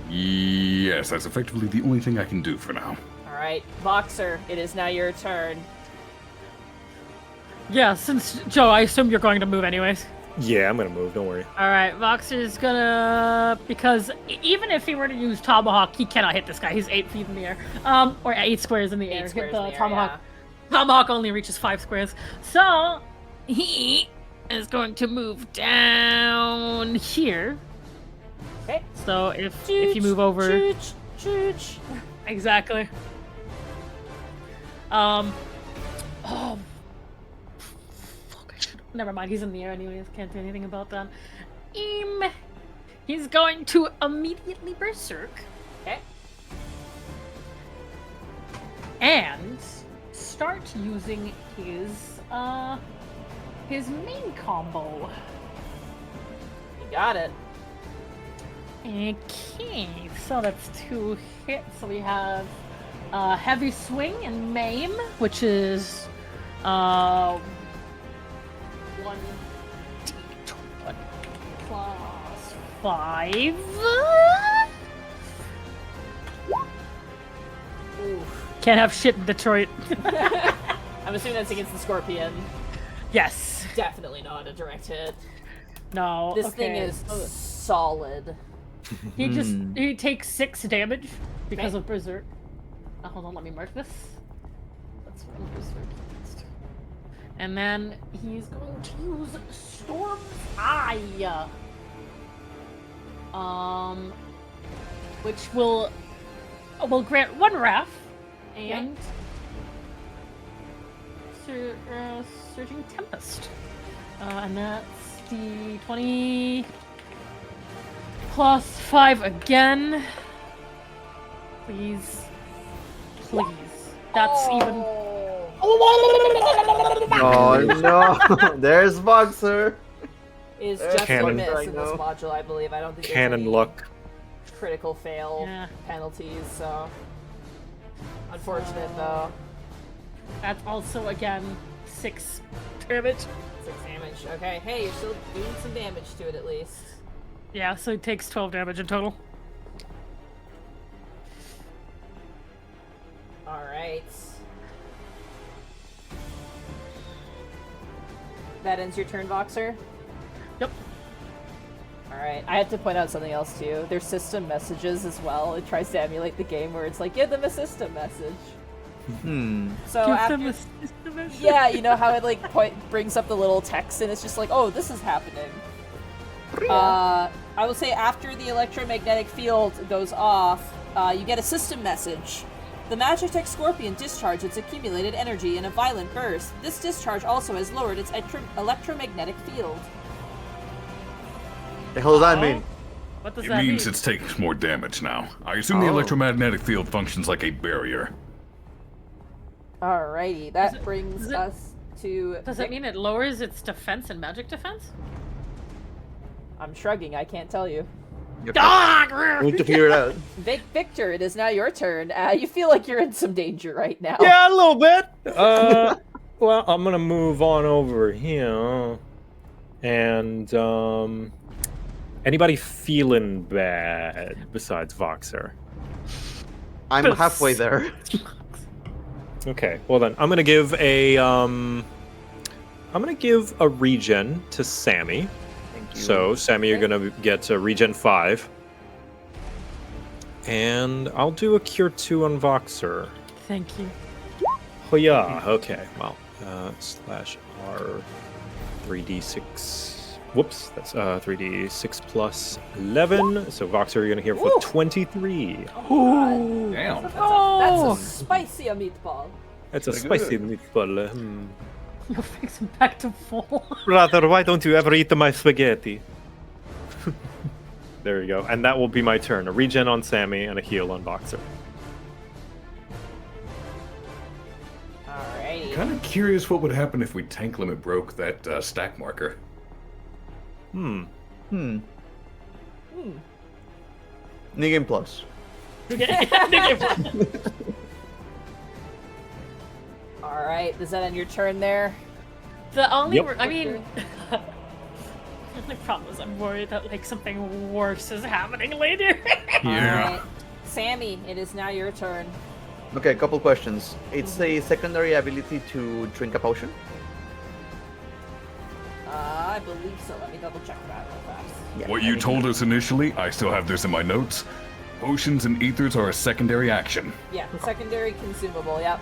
Yes, that's effectively the only thing I can do for now. Alright, Voxer, it is now your turn. Yeah, since Joe, I assume you're going to move anyways. Yeah, I'm gonna move. Don't worry. All right, Voxer's gonna, because even if he were to use Tomahawk, he cannot hit this guy. He's 8 feet in the air, or 8 squares in the air. 8 Hit squares the in the air, Tomahawk. Tomahawk only reaches 5 squares, so he is going to move down here. Okay. So if you move over, Chooch. exactly. Oh. Never mind, he's in the air anyways, can't do anything about that. He's going to immediately berserk. Okay. And start using his main combo. You got it. Okay, so that's 2 hits. So we have Heavy Swing and Maim, which is 1d20 plus 5. Oof. Can't have shit in Detroit. I'm assuming that's against the Scorpion. Yes. Definitely not a direct hit. No. This okay. thing is solid. He takes 6 damage because Okay. of Berserk. Hold on, let me mark this. That's what Berserk against. And then he's going to use Storm's Eye. Which will grant 1 wrath and Surging Tempest. And that's the 20 plus 5 again. Please. That's even. Oh no! There's Voxer. Is just a Cannon. miss Right in this now. module, I believe. I don't think there's Cannon any luck. critical fail Yeah. penalties, so unfortunate though. That's also again 6 damage. 6 damage. Okay, hey, you're still doing some damage to it at least. Yeah, so he takes 12 damage in total. Alright. That ends your turn, Voxer? Yep. Alright, I have to point out something else too. There's system messages as well. It tries to emulate the game where it's like, give them a system message. So Give after, them a system issue. yeah, you know how it like brings up the little text and it's just like, oh, this is happening. I will say after the electromagnetic field goes off, you get a system message. The Magitech Scorpion discharged its accumulated energy in a violent burst. This discharge also has lowered its electromagnetic field. The hell does that mean? What does It that mean? means it's taking more damage now. I assume the Oh. electromagnetic field functions like a barrier. Alrighty, that brings us to... Does it mean it lowers its defense and magic defense? I'm shrugging, I can't tell you. We need to figure it out. Victor, it is now your turn. You feel like you're in some danger right now. Yeah, a little bit. Well, I'm gonna move on over here. And anybody feeling bad besides Voxer? I'm halfway there. Okay, well then I'm gonna give a regen to Sammie. Thank you. So Sammie, you're gonna get a regen 5. And I'll do a cure 2 on Voxer. Thank you. Oh yeah, okay. Well, slash R 3d6. Whoops, that's 3d6 plus 11. So Voxer, you're gonna heal for Ooh. 23. Damn. That's Oh! a spicy meatball. That's a Pretty spicy good. meatball. You'll fix him back to full. Brother, why don't you ever eat my spaghetti? There you go. And that will be my turn. A regen on Sammie and a heal on Voxer. Alrighty. Kind of curious what would happen if we tank limit broke that stack marker. New game plus. Alright, is that on your turn there? The only, Yep. I mean, the only problem is I'm worried that like something worse is happening later. Yeah. Alright. Sammy, it is now your turn. Okay, a couple questions. It's a secondary ability to drink a potion. I believe so. Let me double check that real fast. Yeah, What you I told us initially, I still have this in my notes. Potions and ethers are a secondary action. Yeah, secondary consumable, yep.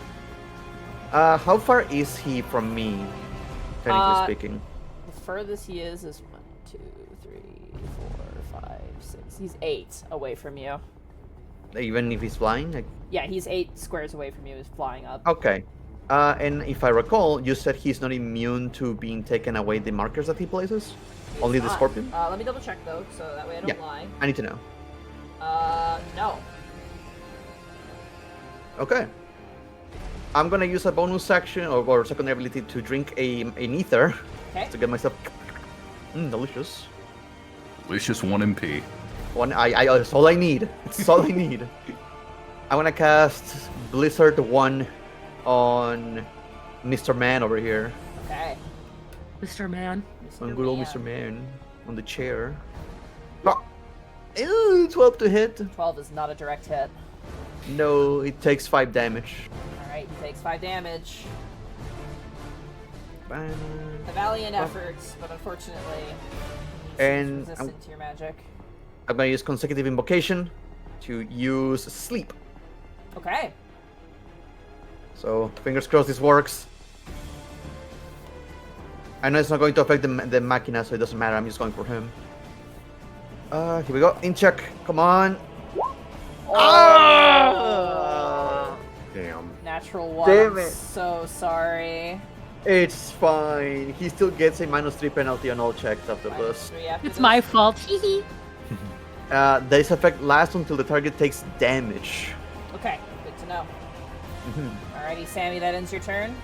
How far is he from me, technically speaking? The furthest he is 1, 2, 3, 4, 5, 6. He's 8 away from you. Even if he's flying? Like, Yeah, he's 8 squares away from you. He's flying up. okay. And if I recall, you said he's not immune to being taken away the markers that he places? He's Only the not. scorpion? Let me double check though, so that way I don't Yeah. lie. I need to know. No. Okay. I'm gonna use a bonus action or secondary ability to drink an ether Okay. to get myself delicious. Delicious 1 MP. One, that's all I need. It's all I need. I'm gonna cast Blizzard 1 on Mr. Man over here. Okay. Mr. Man. On good old Mr. Man on the chair. Oh. Ew, 12 to hit. 12 is not a direct hit. No, it takes 5 damage. Alright, he takes 5 damage. Bam. A valiant effort, but unfortunately, And he's resistant to your magic. I'm gonna use consecutive invocation to use sleep. Okay. So fingers crossed this works. I know it's not going to affect the Machina, so it doesn't matter. I'm just going for him. Here we go. In check. Come on. Ah! Damn. Natural 1. Damn I'm it. so sorry. It's fine. He still gets a -3 penalty on all checks after this. -3 after It's this. my fault. Hee hee. This effect lasts until the target takes damage. Okay, good to know. Mhm. Alrighty, Sammie, that ends your turn.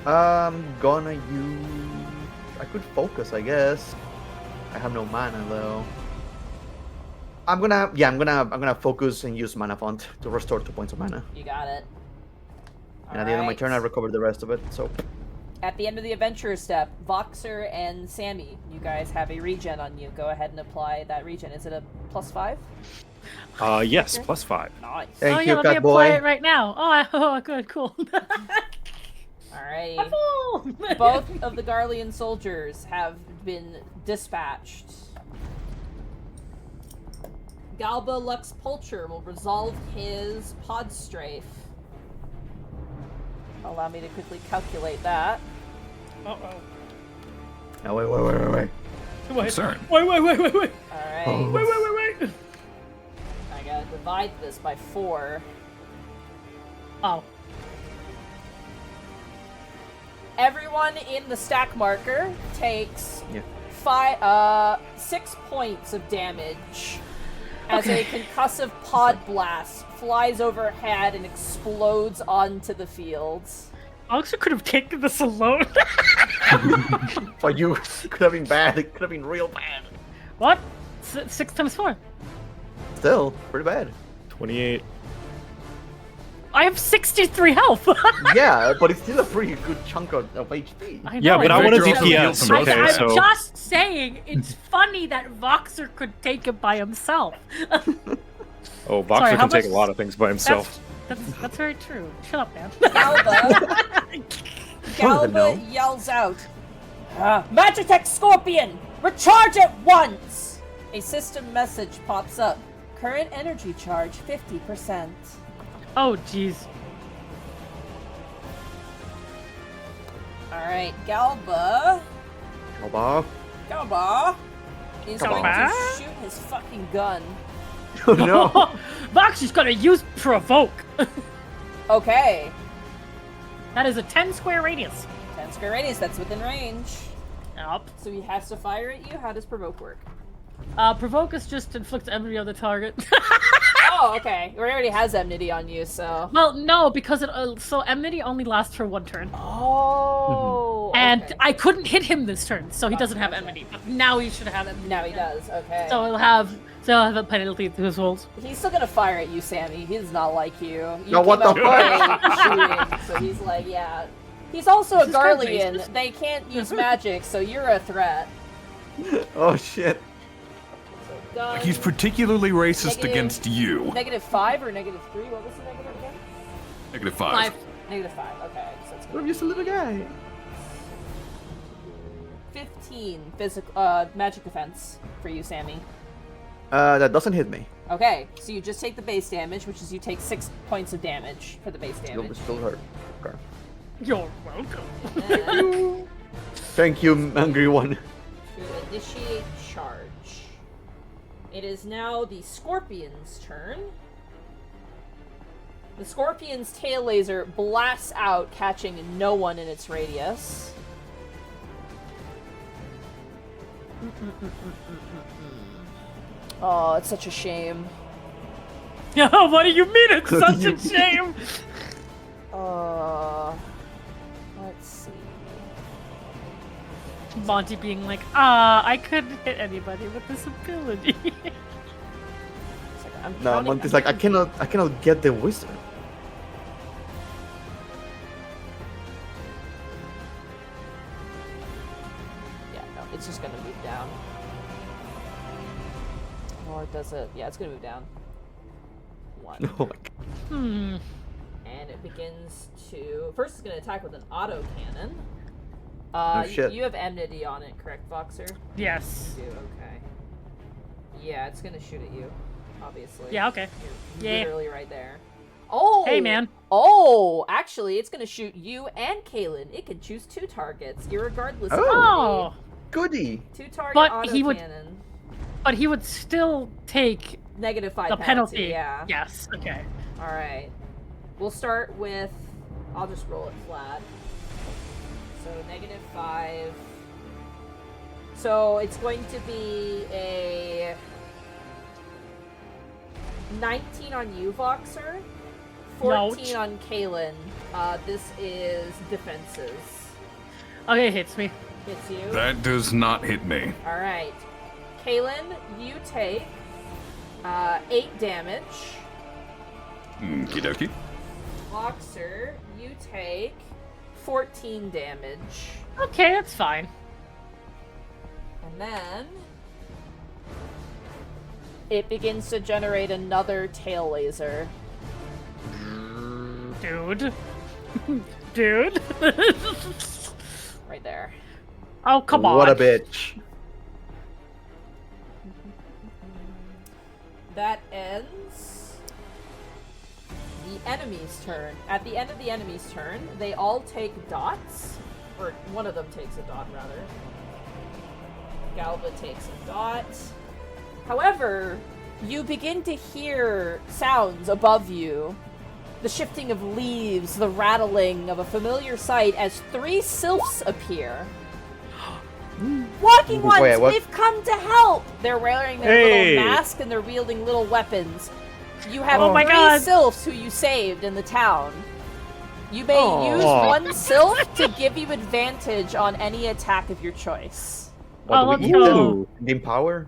I'm gonna use. I could focus, I guess. I have no mana though. I'm gonna focus and use Mana Font to restore 2 points of mana. You got it. And at the end of my turn, I Alright. recover the rest of it. So At the end of the adventure step, Voxer and Sammie, you guys have a regen on you. Go ahead and apply that regen. Is it a +5? Yes, +5. Nice. Thank oh you, yeah, let me Cat apply Boy. it right now. Oh, good, cool. Alrighty. Oh. Both of the Garlean soldiers have been dispatched. Galba Lux Pulcher will resolve his pod strafe. Allow me to quickly calculate that. Uh-oh. no, wait. Wait. Concern. Wait. Alright. Oh. Wait. I gotta divide this by 4. Oh. Everyone in the stack marker takes Yeah. 6 points of damage as Okay. a concussive pod blast flies overhead and explodes onto the field. Alex could have taken this alone. For you, it could have been bad. It could have been real bad. What? 6 times 4. Still, pretty bad. 28. I have 63 health. Yeah, but it's still a pretty good chunk of HP. I Yeah, know, but I know. want a Victor also healed DPS, from okay, I'm so... just saying, it's funny that Voxer could take it by himself. Oh, Voxer Sorry, how can take a much- lot of things by himself. That's very true. Shut up, man. Galba no. yells out, Magitech Scorpion! Recharge at once! A system message pops up. Current energy charge 50%. Oh, jeez. Alright, Galba Galba. is Come going on. to shoot his fucking gun. Oh no. Voxer's gonna use Provoke. Okay. That is a 10 square radius. 10 square radius, that's within range. Yup. So he has to fire at you? How does provoke work? Provoke is just inflict enmity on the target. Oh, okay. He already has enmity on you, so. Well, no, because so enmity only lasts for 1 turn. Oh. And okay. I couldn't hit him this turn, so he doesn't have enmity. But now he should have enmity. Now he again. does, okay. So he'll have a penalty to his rolls. He's still gonna fire at you, Sammie. He does not like you. You No, what came the out great shooting, so he's like, yeah. He's also a This is kinda Garlean. racist. They can't use magic, so you're a threat. Oh shit. So gun. He's particularly racist Negative- against you. -5 or -3? What was the negative again? -5. -5. Okay, so it's I'm just a little guy. 15 physical magic defense for you, Sammie. That doesn't hit me. Okay, so you just take the base damage, which is you take 6 points of damage for the base damage. Still hurt. Okay. You're welcome. And Thank you, angry one. to initiate charge. It is now the Scorpion's turn. The Scorpion's tail laser blasts out, catching no one in its radius. Oh, it's such a shame. What do you mean? It's such a shame. Let's see. Monty being like, I couldn't hit anybody with this ability. I'm No, counting- Monty's like, I cannot get the wizard. is it? Yeah, it's gonna move down. 1. Oh my god. And it begins to... First, it's gonna attack with an autocannon. Shit. You have enmity on it, correct, Voxer? Yes. You do, okay. Yeah, it's gonna shoot at you, obviously. Yeah, okay. You're Yeah. literally right there. Oh! Hey, man. Oh! Actually, it's gonna shoot you and Caelan. It can choose 2 targets, irregardless of Oh. Goody. 2 target But he would- autocannon. But he would still take -5 the penalty. yeah. Yes. Okay. Alright. We'll start with... I'll just roll it flat. So, -5. So, it's going to be a... 19 on you, Voxer. 14 on Caelan. This is defenses. Okay, hits me. Hits you. That does not hit me. Alright. Caelan, you take 8 damage. Okie dokie. Voxer, you take 14 damage. Okay, that's fine. And then it begins to generate another tail laser. Dude. Dude. Right there. Oh, come on. What a bitch. That ends the enemy's turn. At the end of the enemy's turn, they all take dots. Or one of them takes a dot, rather. Galva takes a dot. However, you begin to hear sounds above you. The shifting of leaves, the rattling of a familiar sight as 3 sylphs appear. Walking ones, Wait, what? we've come to help! They're wearing their Hey. little mask and they're wielding little weapons. You have Oh my 3 God. sylphs who you saved in the town. You may Aw. use 1 sylph to give you advantage on any attack of your choice. What, Oh, do we let's give go. them the empower?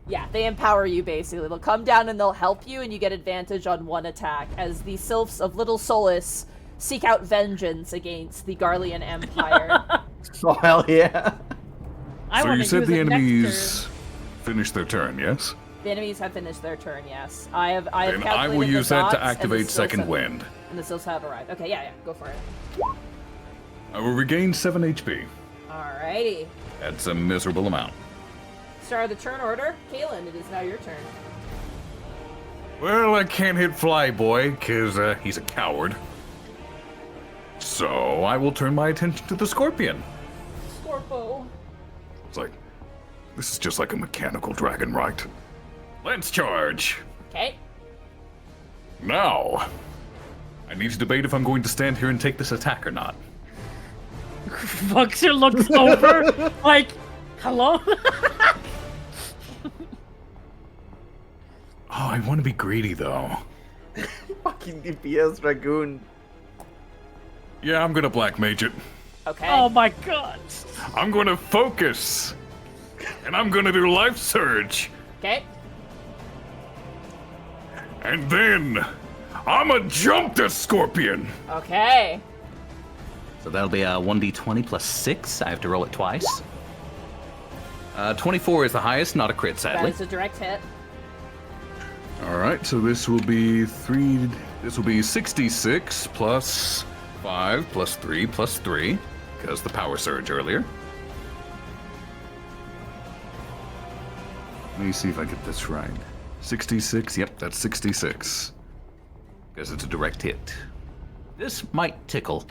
Yeah, they empower you basically. They'll come down and they'll help you, and you get advantage on 1 attack as the sylphs of Little Solace seek out vengeance against the Garlean Empire. Oh, hell yeah. I So wanna you said use the it next enemies finished their turn, yes? The enemies have finished their turn, yes. I have Then I will calculated the use that dots to and the activate sylphs Second have- Wind. And the sylphs have arrived. Okay, yeah, go for it. I will regain 7 HP. Alrighty. That's a miserable amount. Start of the turn order. Caelan, it is now your turn. Well, I can't hit Flyboy, because he's a coward. So I will turn my attention to the Scorpion. Scorpo. It's like, this is just like a mechanical dragon, right? Let's charge. Okay. Now, I need to debate if I'm going to stand here and take this attack or not. Voxer looks over, like, hello? Oh, I want to be greedy, though. Fucking DPS Dragoon. Yeah, I'm gonna Black Mage it. Okay. Oh my god. I'm gonna focus. And I'm gonna do Life Surge. Okay. And then, I'ma jump the Scorpion. Okay. So that'll be a 1d20 plus 6. I have to roll it twice. 24 is the highest, not a crit, That sadly. is a direct hit. Alright, so this will be 66 plus 5 plus 3 plus 3, because the power surge earlier. Let me see if I get this right. 66, yep, that's 66. Because it's a direct hit. This might tickle.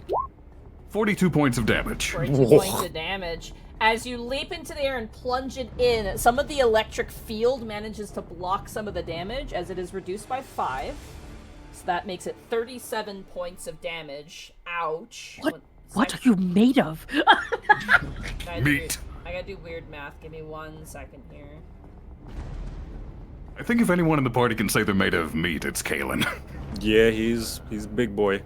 42 points of damage. 42 points of damage. As you leap into the air and plunge it in, some of the electric field manages to block some of the damage as it is reduced by 5. So that makes it 37 points of damage. Ouch. What are you made of? Meat. I gotta do weird math. Give me 1 second here. I think if anyone in the party can say they're made of meat, it's Caelan. Yeah, he's a big boy.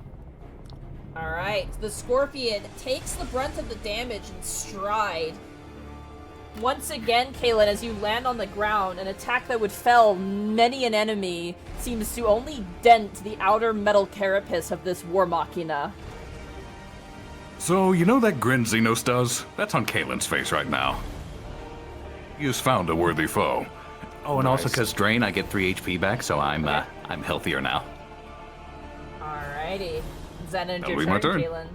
Alright, the Scorpion takes the brunt of the damage in stride. Once again, Caelan, as you land on the ground, an attack that would fell many an enemy seems to only dent the outer metal carapace of this war machina. So, you know that grin Xenos does? That's on Caelan's face right now. He has found a worthy foe. Oh, and also Nice. because drain, I get 3 HP back, so I'm Okay. I'm healthier now. Alrighty. Does that end That'll your be my turn, turn. Caelan?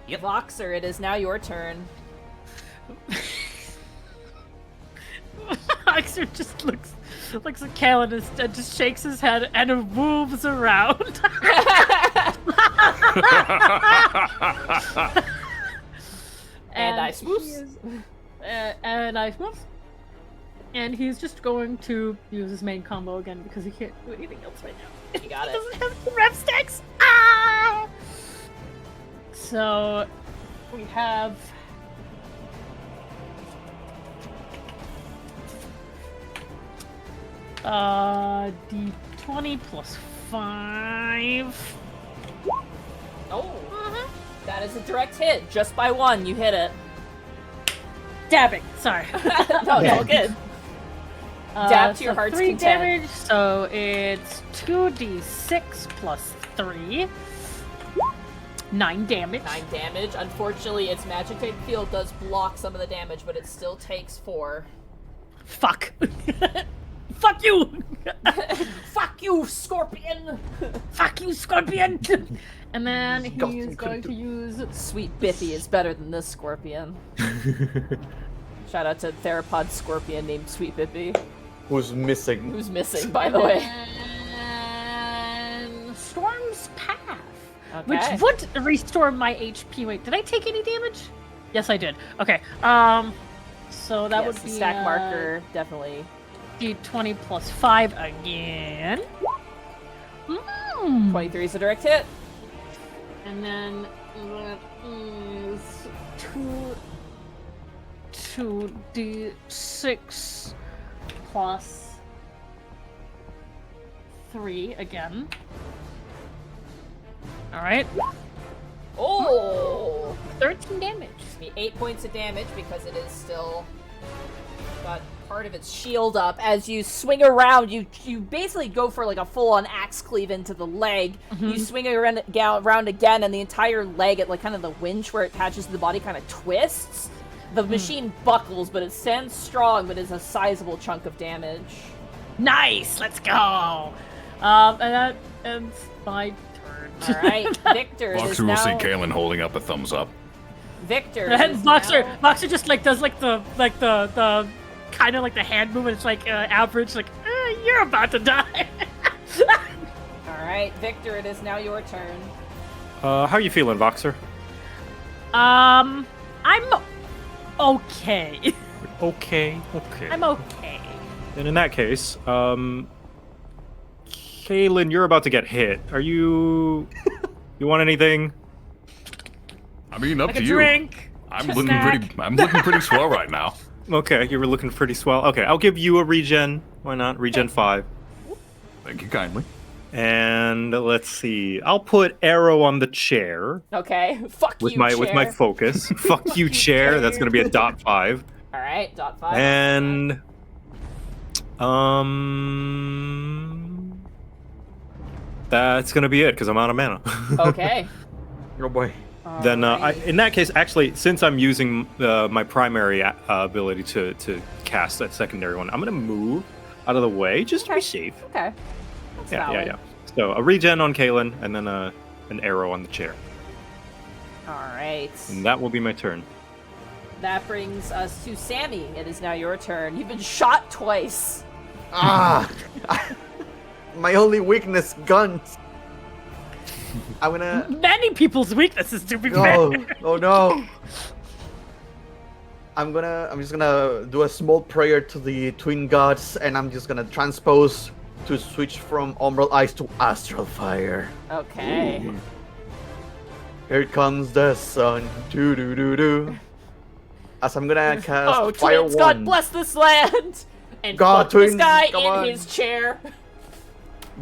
Yep. Voxer, it is now your turn. Voxer just looks at Caelan and just shakes his head and moves around. And I swoops. And I swoops. And he's just going to use his main combo again because he can't do anything else right now. You got He it. doesn't have the rep sticks. Ah! So we have D20 plus 5. Oh, that is a direct hit. Just by 1, you hit it. Dabbing. Sorry. No, it's all good. Dab to your so heart's 3 content. damage, so it's 2d6 plus 3. 9 damage. 9 damage. Unfortunately, its magic type field does block some of the damage, but it still takes 4. Fuck. Fuck you! Fuck you, Scorpion! Fuck you, Scorpion! And then he's going to use... Sweet Biffy is better than this Scorpion. Shout out to Theropod Scorpion named Sweet Biffy, Who's missing? who's missing, by the way. And Storm's Path. Okay. Which would restore my HP. Wait, did I take any damage? Yes, I did. Okay. So that Yes, would the be stack marker, definitely. D20 plus 5 again. 23 is a direct hit. And then that is 2d6 plus 3 again. Alright. Oh! 13 damage. Be 8 points of damage because it is still got part of its shield up. As you swing around, you basically go for like a full-on axe cleave into the leg. You swing it around again, and the entire leg at like kind of the winch where it attaches to the body kind of twists. The machine buckles, but it stands strong, but is a sizable chunk of damage. Nice! Let's go! And that ends my turn. All right, Victor. It is Voxer will see now... Caelan holding up a thumbs up. Victor. And is Voxer, now- Voxer just like does like the kind of like the hand movement. It's like average, like you're about to die. All right, Victor. It is now your turn. How are you feeling, Voxer? I'm okay. Okay. I'm okay. And in that case, Caelan, you're about to get hit. Are you... You want anything? I mean, up Like to a you. drink. I'm a looking snack. I'm looking pretty swell right now. Okay, you were looking pretty swell. Okay, I'll give you a regen. Why not? Regen 5. Thank you kindly. And let's see. I'll put arrow on the chair Okay. Fuck with you, my chair. with my focus. Fuck you, chair. That's gonna be a dot 5. All right, dot 5. And that's gonna be it because I'm out of mana. Okay. Oh boy. Then Alrighty. in that case, actually, since I'm using my primary ability to cast that secondary one, I'm gonna move out of the way just to be safe. Okay. That's Yeah. valid. So a regen on Caelan, and then an arrow on the chair, All right. and that will be my turn. That brings us to Sammie. It is now your turn. You've been shot twice. Ah! My only weakness, guns. I'm gonna. Many people's weaknesses, to be No! fair. Oh no! I'm just gonna do a small prayer to the twin gods, and I'm just gonna transpose to switch from Umbral Ice to Astral Fire. Okay. Here comes the sun. Doo doo doo doo. As I'm gonna cast Oh, Fire twins, 1. God bless this land! And God, fuck this twins, guy come in on. his chair.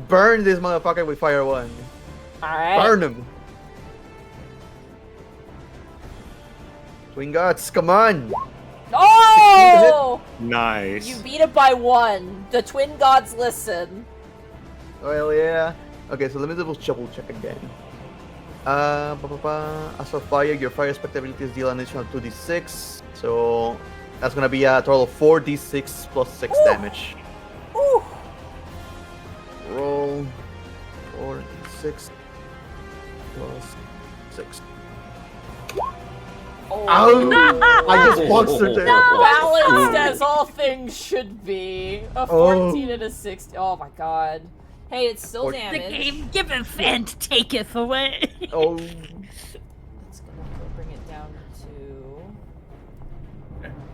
Burn this motherfucker with Fire 1. Alright. Burn him. Twin gods, come on! Oh! Nice. You beat it by 1. The twin gods listen. Well, yeah. Okay, so let me double check again. As of fire, your fire spectre abilities deal an additional 2d6. So, That's gonna be a total of 4d6 plus 6 damage. Ooh. Roll 4d6 plus 6. Oh. Ow! I just monstered it. Balanced as all things should be. A 14 and a 16. Oh my god. Hey, it's still The damage. The game giveth and taketh away. Oh. It's gonna bring it down to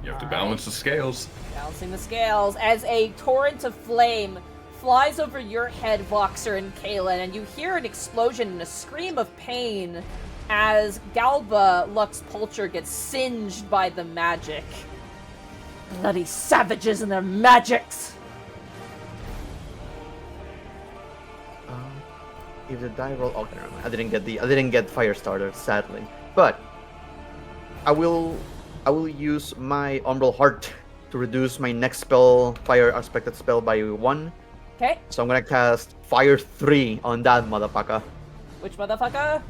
You have to balance the scales. balancing the scales as a torrent of flame flies over your head, Voxer and Caelan, and you hear an explosion and a scream of pain as Galba Lux Pulcher gets singed by the magic. Bloody savages and their magics! If the die roll, okay, never mind. I didn't get fire starter, sadly. But I will use my Umbral Heart to reduce my next spell, fire aspected spell, by 1. Okay, So I'm gonna cast Fire 3 on that motherfucker. which motherfucker?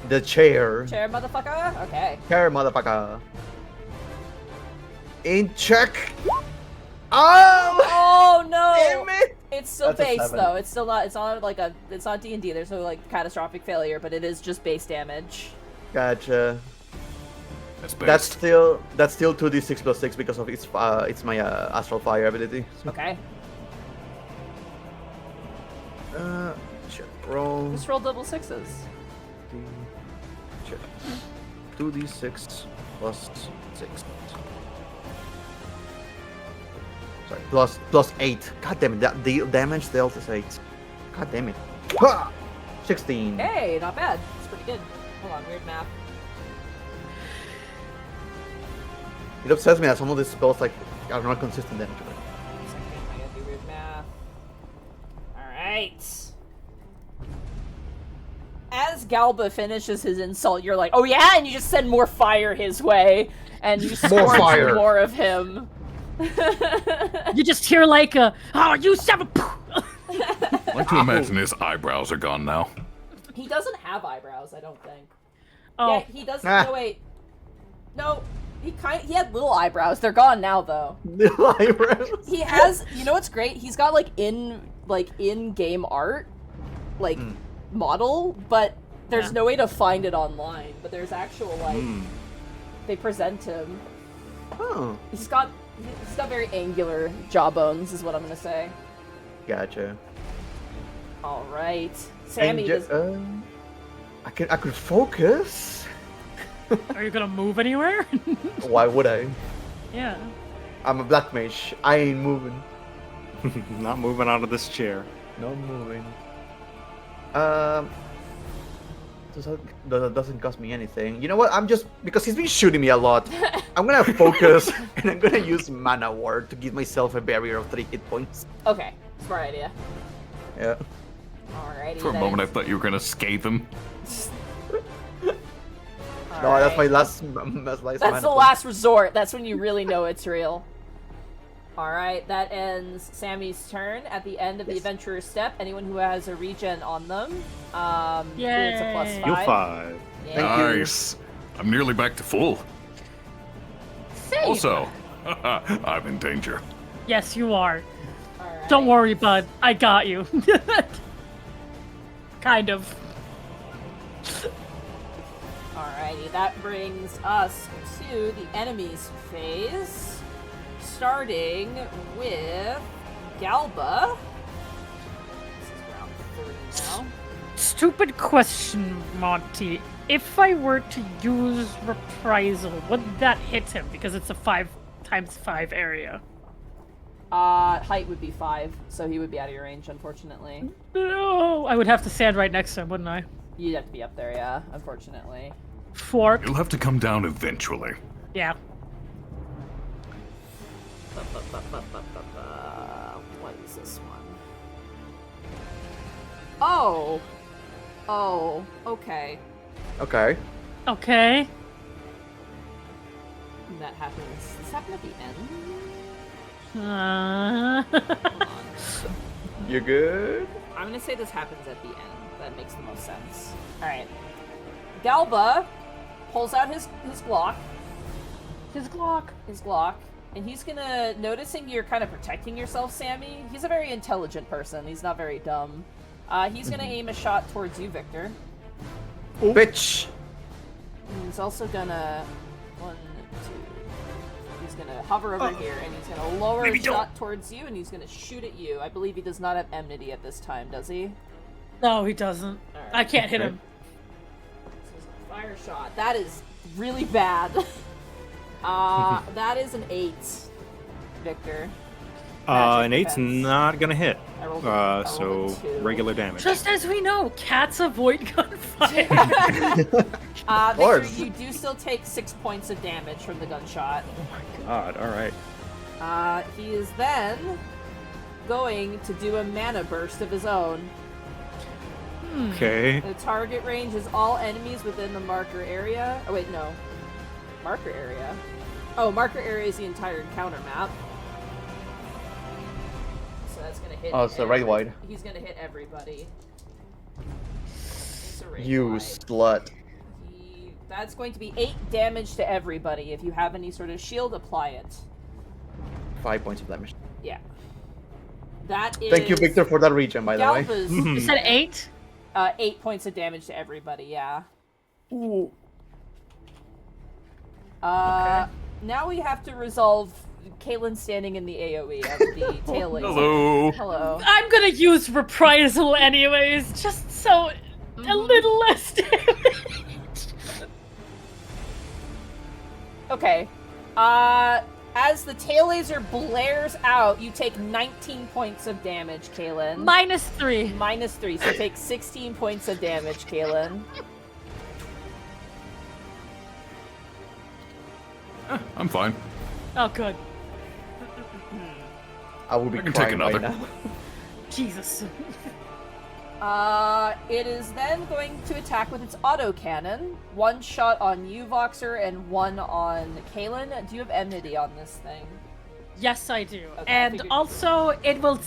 The chair. Chair motherfucker? Okay. Chair motherfucker. In check. Oh! Oh no! Damn it! It's still That's a base 7. though. It's still not. It's not like a. It's not D&D. There's no like catastrophic failure, but it is just base damage. Gotcha. That's best. That's still 2d6 plus 6 because of it's my astral fire ability. So, Okay. shit. Roll. Just roll double sixes. Shit. 2d6 plus 6. Sorry, plus 8. God damn it, that the damage dealt is 8. God damn it. Ha! 16. Hey, not bad. It's pretty good. Hold on, weird math. It upsets me that some of these spells like are not consistent damage. Second, I gotta do weird math. Alright. As Galba finishes his insult, you're like, oh yeah, and you just send more fire his way, and you scorch fire. more of him. You just hear like a, oh, you seven. I like to imagine his eyebrows are gone now. He doesn't have eyebrows, I don't think. Oh, Yeah, he does. Ah. No, wait. No, he had little eyebrows. They're gone now, though. Little eyebrows. He has. You know what's great? He's got like in-game art, like model, but there's Yeah. no way to find it online. But there's actual like they present him. Oh, He's got very angular jawbones, is what I'm gonna say. gotcha. All right, Sammie. And I could focus. are you gonna move anywhere? Why would I? Yeah. I'm a black mage. I ain't moving. Not moving out of this chair. No moving. Doesn't cost me anything. You know what? I'm just because he's been shooting me a lot. I'm gonna focus and I'm gonna use Mana Ward to give myself a barrier of 3 hit points. Okay, smart idea. Yeah. Alrighty. For a then. moment, I thought you were gonna scathe him. No, that's my Alright. last That's mana the point. last resort. That's when you really know it's real. Alright, that ends Sammie's turn. At the end of the adventurer's step, anyone who has a regen on them, it's a plus Yay. 5. You'll 5. Yeah. Thank you. Nice. I'm nearly back to full. Same. Also, I'm in danger. Yes, you are. Alright. Don't worry, bud. I got you. Kind of. Alrighty, that brings us to the enemies phase, starting with Galba. This is round 3 now. Stupid question, Monty. If I were to use reprisal, would that hit him? Because it's a 5x5 area. Height would be 5, so he would be out of your range, unfortunately. No, I would have to stand right next to him, wouldn't I? You'd have to be up there, yeah, unfortunately. 4. You'll have to come down eventually. Yeah. What is this one? Oh! Oh, okay. Okay. Okay. That happens. Does this happen at the end? Uh... Hold on. You good? I'm gonna say this happens at the end. That makes the most sense. Alright. Galba pulls out his Glock His Glock. His Glock. And he's gonna, noticing you're kind of protecting yourself, Sammie, he's a very intelligent person. He's not very dumb. He's gonna aim a shot towards you, Victor. Bitch! And he's also gonna, he's gonna hover over here, and he's gonna lower a shot towards you, and he's gonna shoot at you. I believe he does not have enmity at this time, does he? No, he doesn't. Right. I can't hit him. So fire shot. That is really bad. That is an 8, Victor. An Magic 8's defense. not gonna hit. I rolled a So 2. regular damage. Just as we know, cats avoid gunfire. Victor, you do still take 6 points of damage from the gunshot. Oh my god, alright. He is then going to do a mana burst of his own. Okay. The target range is all enemies within the marker area. Oh wait, no. Marker area? Oh, marker area is the entire encounter map. So that's gonna hit. Oh, it's the right wide. He's gonna hit everybody. It's a right You wide. slut. That's going to be 8 damage to everybody. If you have any sort of shield, apply it. 5 points of damage. Yeah. That is. Thank you, Victor, for that region, by the way. Galva's You said 8? 8 points of damage to everybody. Yeah. Ooh. Now we have to resolve Caelan standing in the AoE of the tail laser. Hello. Hello. I'm gonna use reprisal anyways, just so a little less damage. Okay. As the tail laser blares out, you take 19 points of damage, Caelan. -3. -3, so take 16 points of damage, Caelan. I'm fine. Oh, good. I will be I can take crying right another. now. Jesus. It is then going to attack with its autocannon. 1 shot on you, Voxer, and 1 on Caelan. Do you have enmity on this thing? Yes, I do. Okay, I And figured- also, it will,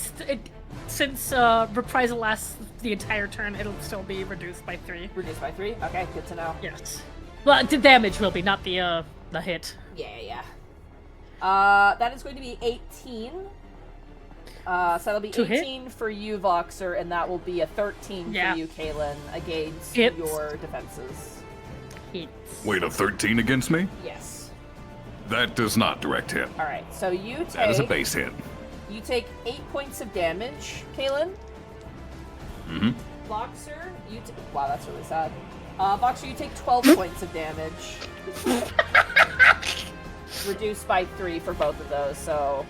since reprisal lasts the entire turn, it'll still be reduced by 3. Reduced by 3? Okay, good to know. Yes. Well, the damage will be, not the hit. Yeah. That is going to be 18. So that'll be To hit? 18 for you, Voxer, and that will be a 13 Yeah. for you, Caelan, against Hits. your defenses. Hits. Wait, a 13 against me? Yes. That does not direct hit. Alright, so you That is a take base hit. 8 points of damage, Caelan. Mm-hmm. Voxer, wow, that's really sad. Voxer, you take 12 points of damage. Reduced by 3 for both of those, so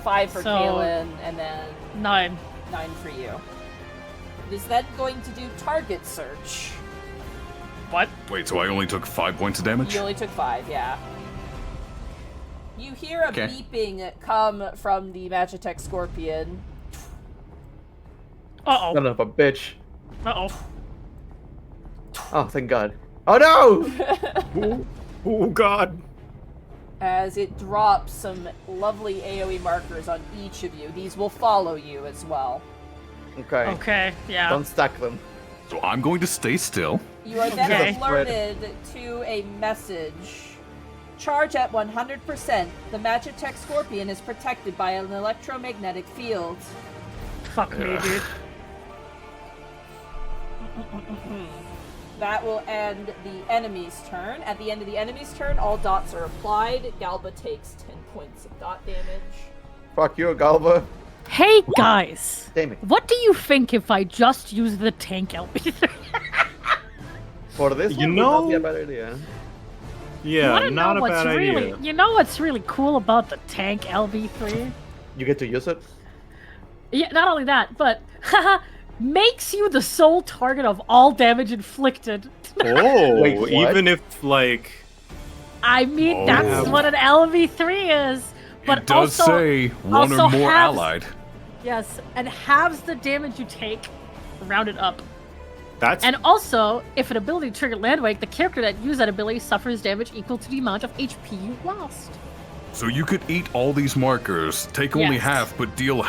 5 for So- Caelan, and then 9. 9 for you. It is then going to do target search. What? Wait, so I only took 5 points of damage? You only took 5, yeah. You hear a Okay. beeping come from the Magitech Scorpion. Uh-oh. Son of a bitch. Uh-oh. Oh, thank God. Oh no! Oh god. As it drops some lovely AoE markers on each of you. These will follow you as well. Okay. Okay, yeah. Don't stack them. So I'm going to stay still. You are then Okay. alerted to a message. Charge at 100%. The Magitech Scorpion is protected by an electromagnetic field. Fuck me, dude. That will end the enemy's turn. At the end of the enemy's turn, all dots are applied. Galba takes 10 points of dot damage. Fuck you, Galva. Hey, guys. Damn it. What do you think if I just use the tank LB3? For this You one, would not be a know- bad idea. Yeah, Wanna not know a what's bad really, idea. You know what's really cool about the tank LB3? You get to use it? Yeah, not only that, but makes you the sole target of all damage inflicted. Oh, Wait, what? even if like I mean, Oh. that's what an LB3 is. But it does also, say one or also more halves- allied. Yes, and halves the damage you take, rounded up. that's And also, if an ability triggered Landwake, the character that used that ability suffers damage equal to the amount of HP you lost. So you could eat all these markers, take only Yes. half, but deal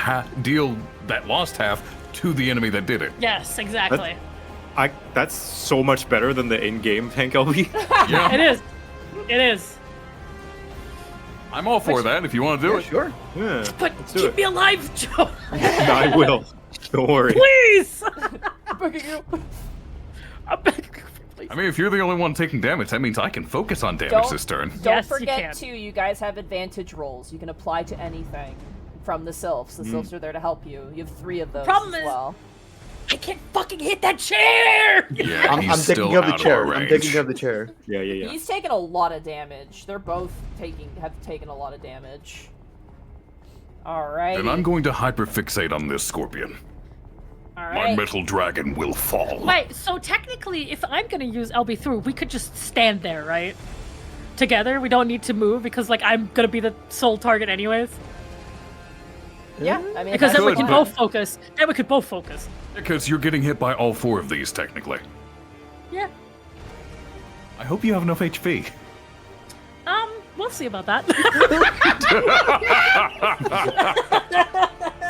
that lost half to the enemy that did it. Yes, exactly. that's so much better than the in-game tank LB. Yeah. It is. It is. I'm all for that if you want to do Yeah, it. sure. Yeah, But let's do keep it. me alive, Joe. I will. Don't worry. Please. I'm begging you. I'm begging you, please. I mean, if you're the only one taking damage, that means I can focus on damage Don't- this turn. Don't Yes, you forget, can. too, you guys have advantage rolls. You can apply to anything from the sylphs. The sylphs are there to help you. You have 3 of those Problem as is- well. I can't fucking hit that chair. Yeah, I'm he's taking still care of the out chair. of our I'm range. taking care of the chair. Yeah. He's taken a lot of damage. They're both have taken a lot of damage. Alright. Then I'm going to hyperfixate on this scorpion. My Alright. metal dragon will fall. Wait, so technically, if I'm gonna use LB through, we could just stand there, right? Together, we don't need to move because, like, I'm gonna be the sole target anyways. Yeah, I mean, Because then we could, can but- both focus. Then we could both focus. Because you're getting hit by all 4 of these, technically. Yeah. I hope you have enough HP. We'll see about that.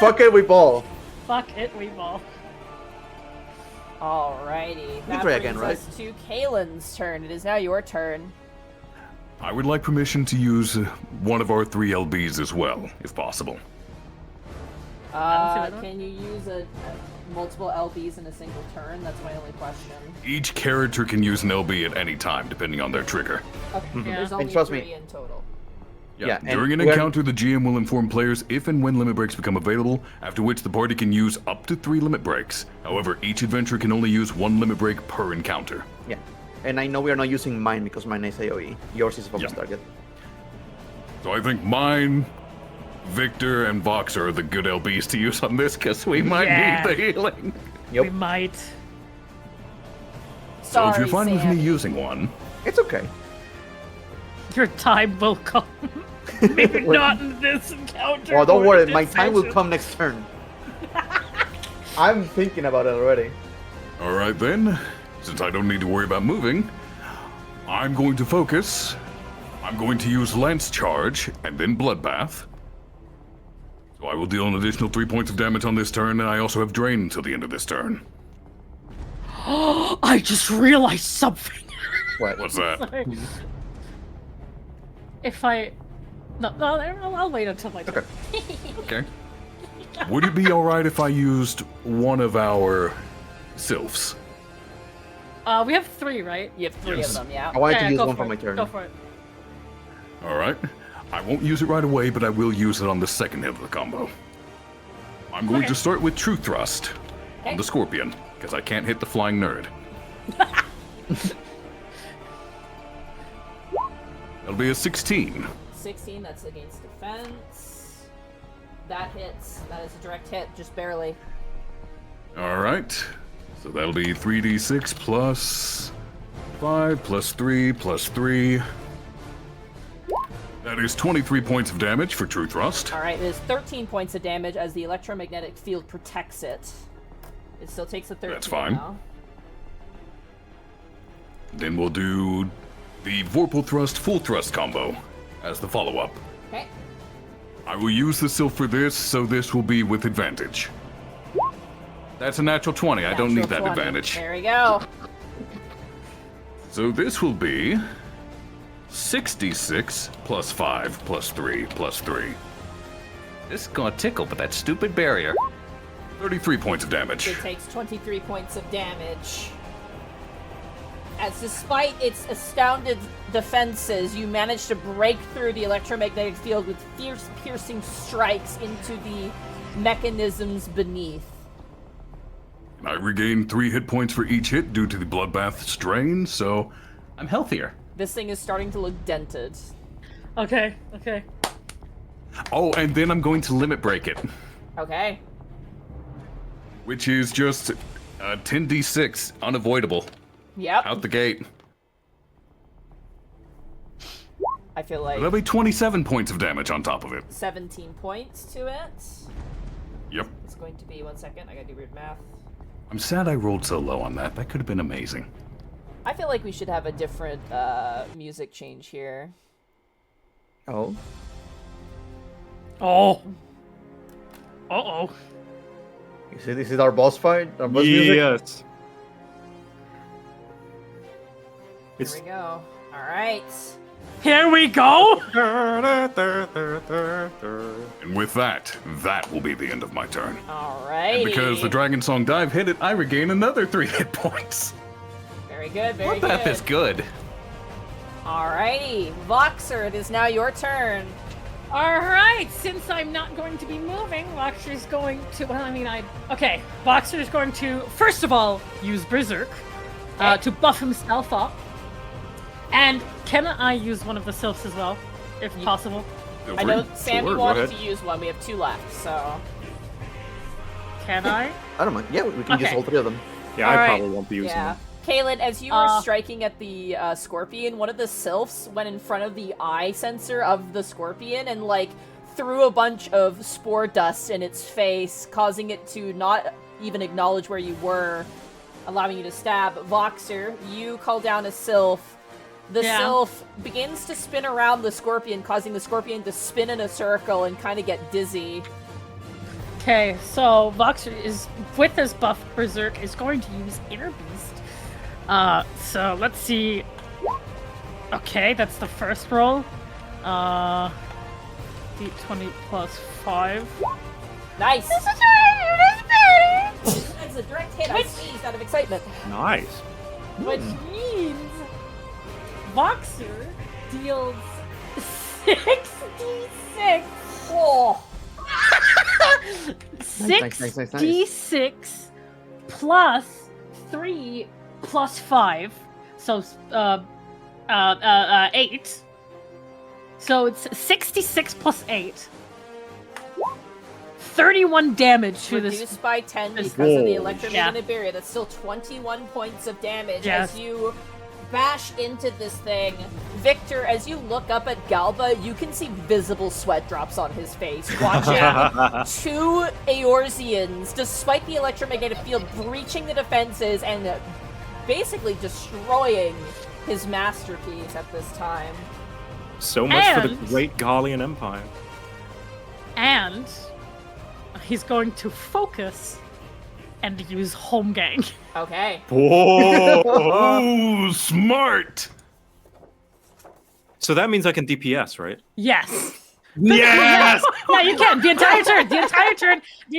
Fuck it, we ball. Fuck it, we ball. Alrighty. That try brings again, right? us to Caelan's turn. It is now your turn. I would like permission to use one of our 3 LBs as well, if possible. that. Can you use multiple LBs in a single turn? That's my only question. Each character can use an LB at any time, depending on their trigger. Okay, Yeah. there's only trust 3 me- in total. Yeah, and During an we're- encounter, the GM will inform players if and when limit breaks become available, after which the party can use up to 3 limit breaks. However, each adventurer can only use 1 limit break per encounter. Yeah. And I know we are not using mine because mine is AoE. Yours is focus Yeah. target. So I think mine, Victor, and Voxer are the good LBs to use on this, because we might Yeah. need the healing. Yep. We might. So if you're Sorry, fine with me Sammy. using one, It's okay. Your time will come. Maybe not in this encounter. Oh, don't or worry. in My this time will session. come next turn. I'm thinking about it already. alright then, since I don't need to worry about moving, I'm going to focus. I'm going to use Lance Charge, and then Bloodbath. So I will deal an additional 3 points of damage on this turn, and I also have Drain until the end of this turn. I just realized something. What? What's that? Sorry. If I... No, I'll wait until my turn. Okay. Would it be alright if I used one of our sylphs? We have 3, right? You have 3 Yes. of them, yeah. I wanted Yeah, to use go one for for my it. turn. Go for it. Alright. I won't use it right away, but I will use it on the second hit of the combo. I'm going Okay. to start with True Thrust Okay. on the Scorpion, because I can't hit the Flying Nerd. That'll be a 16. 16, that's against defense. That hits. That is a direct hit, just barely. Alright. So that'll be 3d6 plus 5 plus 3 plus 3. That is 23 points of damage for True Thrust. Alright, it is 13 points of damage as the electromagnetic field protects it. It still takes a 13 That's fine. now. Then we'll do the Vorpal Thrust Full Thrust combo as the follow-up. Okay. I will use the Sylph for this, so this will be with advantage. That's a natural 20. I don't need that Natural 20. advantage. There we go. So this will be 66 plus 5 plus 3 plus 3. This is gonna tickle, but that stupid barrier. 33 points of damage. It takes 23 points of damage. As despite its astounded defenses, you manage to break through the electromagnetic field with fierce, piercing strikes into the mechanisms beneath. I regain 3 hit points for each hit due to the Bloodbath strain, so I'm healthier. This thing is starting to look dented. Okay. oh, and then I'm going to limit break it, Okay. which is just 10d6 unavoidable Yep. out the gate. I feel like That'll be 27 points of damage on top of it. 17 points to it. Yep. It's going to be 1 second. I gotta do weird math. I'm sad I rolled so low on that. That could have been amazing. I feel like we should have a different music change here. Oh. Oh. Uh-oh. You see, this is our boss fight? Our boss music? Yes. Here we go. All right. Here we go. And with that will be the end of my turn. Alrighty. And because the Dragon Song Dive hit it, I regain another 3 hit points. Very good, very What good. is good? Alrighty, Voxer, it is now your turn. All right, since I'm not going to be moving, Voxer's going to. Okay, Voxer's going to first of all use Berserk to buff himself up. And can I use one of the sylphs as well, if possible? I know Sammy Sure, go wanted ahead. to use one. We have 2 left, so. Can I? I don't mind. Yeah, we can use Okay. all 3 of them. Yeah, All I right. probably won't be using Yeah. them. Kaylin, as you were striking at the scorpion, one of the sylphs went in front of the eye sensor of the scorpion and, like, threw a bunch of spore dust in its face, causing it to not even acknowledge where you were, allowing you to stab. Voxer, you call down a sylph. The sylph begins to spin around the scorpion, causing the scorpion to spin in a circle and kind of get dizzy. Okay, so Voxer is with his buff Berserk is going to use Inner Beast. So let's see. Okay, that's the first roll. D20 plus 5. Nice! That's a direct hit. I sneezed out of excitement. Nice. Which means Voxer deals 6d6. Oh! Nice. 6d6 plus 3 plus 5. So 8. So it's 66 plus 8. 31 damage to this. Reduced by 10 this- because of the Whoa. electromagnetic barrier. That's still 21 points of damage Yes. as you bash into this thing. Victor, as you look up at Galba, you can see visible sweat drops on his face, watching 2 Eorzeans, despite the electromagnetic field, breaching the defenses and basically destroying his masterpiece at this time. So much for the And- great Gallian Empire. And he's going to focus and use Home Gang. Okay. Whoa! Oh, smart! So that means I can DPS, right? Yes. Yes! Yeah, you can. The entire turn. The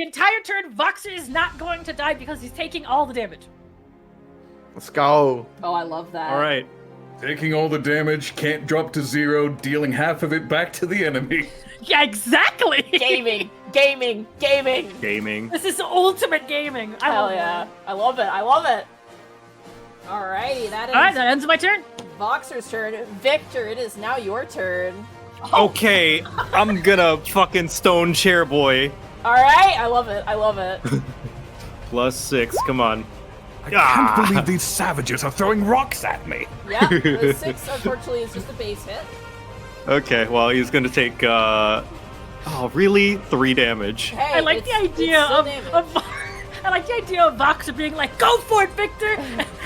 entire turn, Voxer is not going to die because he's taking all the damage. Let's go. Oh, I love that. All right. Taking all the damage, can't drop to 0, dealing half of it back to the enemy. Yeah, exactly. Gaming. Gaming. This is ultimate gaming. I Hell love yeah. it. I love it. Alrighty, that All right, ends that ends my turn. Voxer's turn. Victor, it is now your turn. Okay, I'm gonna fucking stone chair boy. Alright, I love it. Plus 6, come on. I can't believe these savages are throwing rocks at me. Yeah, the 6 unfortunately is just a base hit. Okay, well, he's gonna take, oh, really? 3 damage. Hey, I like the idea still of damage. I like the idea of Voxer being like, "Go for it, Victor!"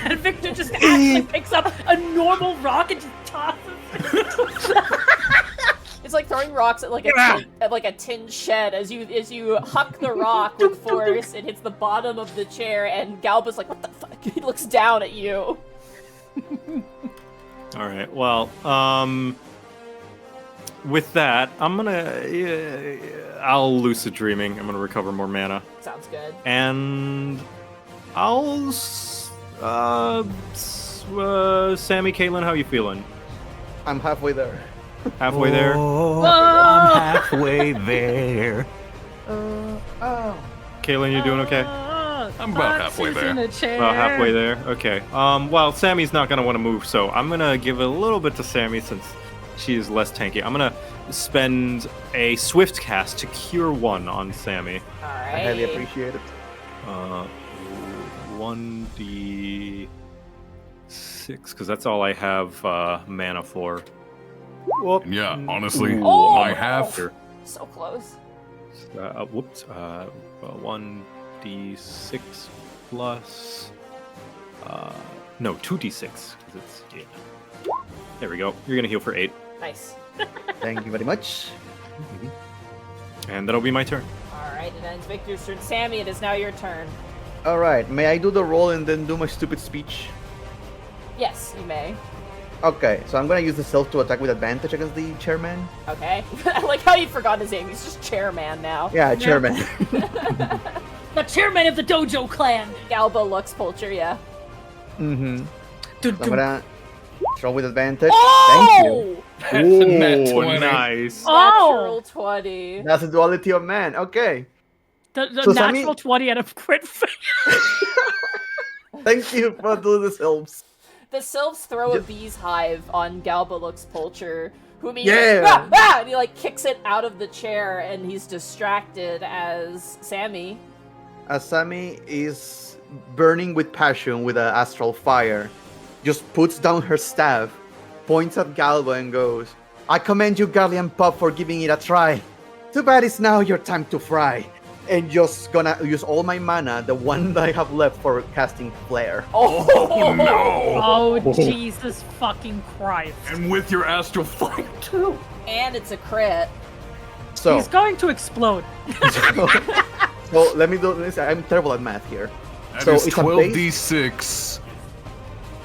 and Victor just actually picks up a normal rock and just tosses it. It's like throwing rocks at like a tin shed. As you huck the rock with force, it hits the bottom of the chair, and Galba's like, "What the fuck?" He looks down at you. All right, well, with that, I'm gonna, I'll lucid dreaming. I'm gonna recover more mana. Sounds good. And I'll, Sammie, Caelan, how you feeling? I'm halfway there. Halfway there? Oh, I'm halfway there. Caelan, you doing okay? I'm about halfway Voxer's there. in a chair. About halfway there? Okay. Well, Sammy's not gonna want to move, so I'm gonna give a little bit to Sammie since she is less tanky. I'm gonna spend a swift cast to cure 1 on Sammie. Alright. I highly appreciate it. 1d6, because that's all I have mana for. Whoop. Yeah, honestly, Oh! I have. So close. Whoops. 1d6 plus. No, 2d6. 'Cause it's, yeah. There we go. You're gonna heal for 8. Nice. Thank you very much. And that'll be my turn. Alright, it ends Victor's turn. Sammie, it is now your turn. All right. May I do the roll and then do my stupid speech? Yes, you may. Okay, so I'm gonna use the self to attack with advantage against the chairman. Okay. I like how you forgot his name. He's just chairman now. Yeah, chairman. The chairman of the dojo clan. Galba Lux Pulcher, yeah. Mm-hmm. So I'm gonna throw with advantage. Oh! Thank you. That's a nat Ooh, 20. nice. Natural 20. That's the duality of man. Okay. The So natural Sammie- 20 and a crit fail. Thank you for doing this, Elves. The Sylphs throw a bee's hive on Galba Lux Pulcher, who means Yeah. and he like kicks it out of the chair, and he's distracted as Sammie. As Sammie is burning with passion with an astral fire, just puts down her staff, points at Galba and goes, I commend you, Guardian Pup, for giving it a try. Too bad it's now your time to fry. And just gonna use all my mana, the one that I have left, for casting Flare. Oh, no! Oh, Jesus fucking Christ. And with your astral fire too. And it's a crit. So, He's going to explode. so let me do this. I'm terrible at math here. That So is it's a base- 12d6.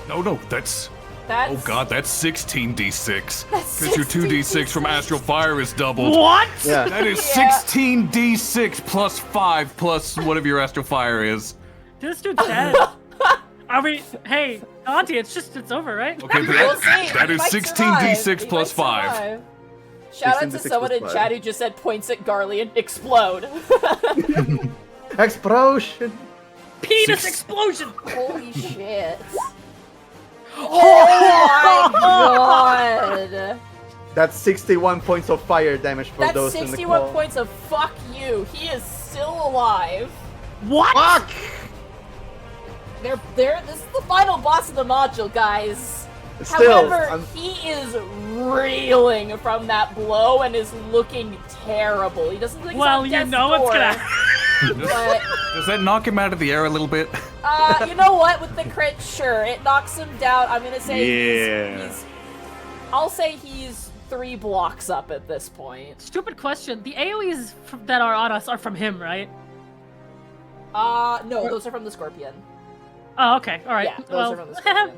No, that's... That's Oh god, that's 16d6. That's Because your 2d6 from astral fire is doubled. What? Yeah. That is Yeah. 16d6 plus 5 plus whatever your astral fire is. This dude's dead. I mean, hey, Auntie, it's over, right? Okay, but We'll see. that He is might 16d6 survive. He plus might 5. survive. Shout out to 16d6 someone in plus chat 5. who just said points at Garly and explode. Explosion! Penis Six- explosion! Holy shit. Oh my god! That's 61 points of fire damage for That's those in the 61 call. points of fuck you. He is still alive. What? Fuck! This is the final boss of the module, guys. Still, However, I'm- he is reeling from that blow and is looking terrible. He doesn't think Well, he's you on know death's what's gonna door, but Does that knock him out of the air a little bit? you know what? With the crit, sure, it knocks him down. I'm gonna say he's I'll say he's 3 blocks up at this point. Stupid question. The AoEs that are on us are from him, right? No, those are from the Scorpion. Oh, okay. All right. Yeah, those well, are from the Scorpion.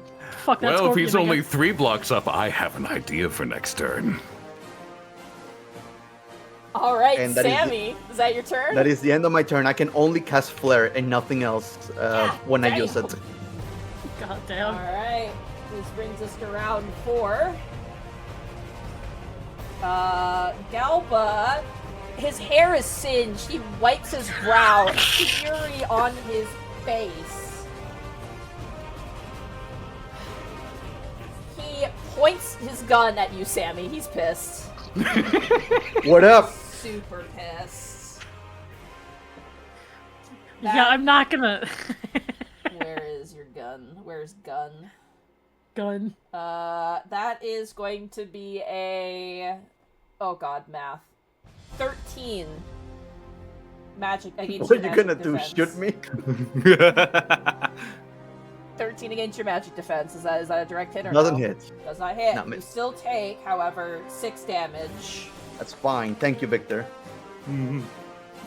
fuck that Well, if he's Scorpion only again. 3 blocks up, I have an idea for next turn. All right, And that is the- Sammie, is that your turn? That is the end of my turn. I can only cast Flare and nothing else when I damn. use it. God damn. All right, this brings us to round 4. Galba, his hair is singed. He wipes his brow, fury on his face. He points his gun at you, Sammie. He's pissed. What up? Super pissed. Yeah, I'm not gonna. Where is your gun? Where's gun? Gun. That is going to be a... Oh god, math. 13. Magic against What are your you magic gonna defense. do? Shoot me? 13 against your magic defense. Is that a direct hit or Doesn't no? hit. Does not hit. Not You miss. still take, however, 6 damage. That's fine. Thank you, Victor.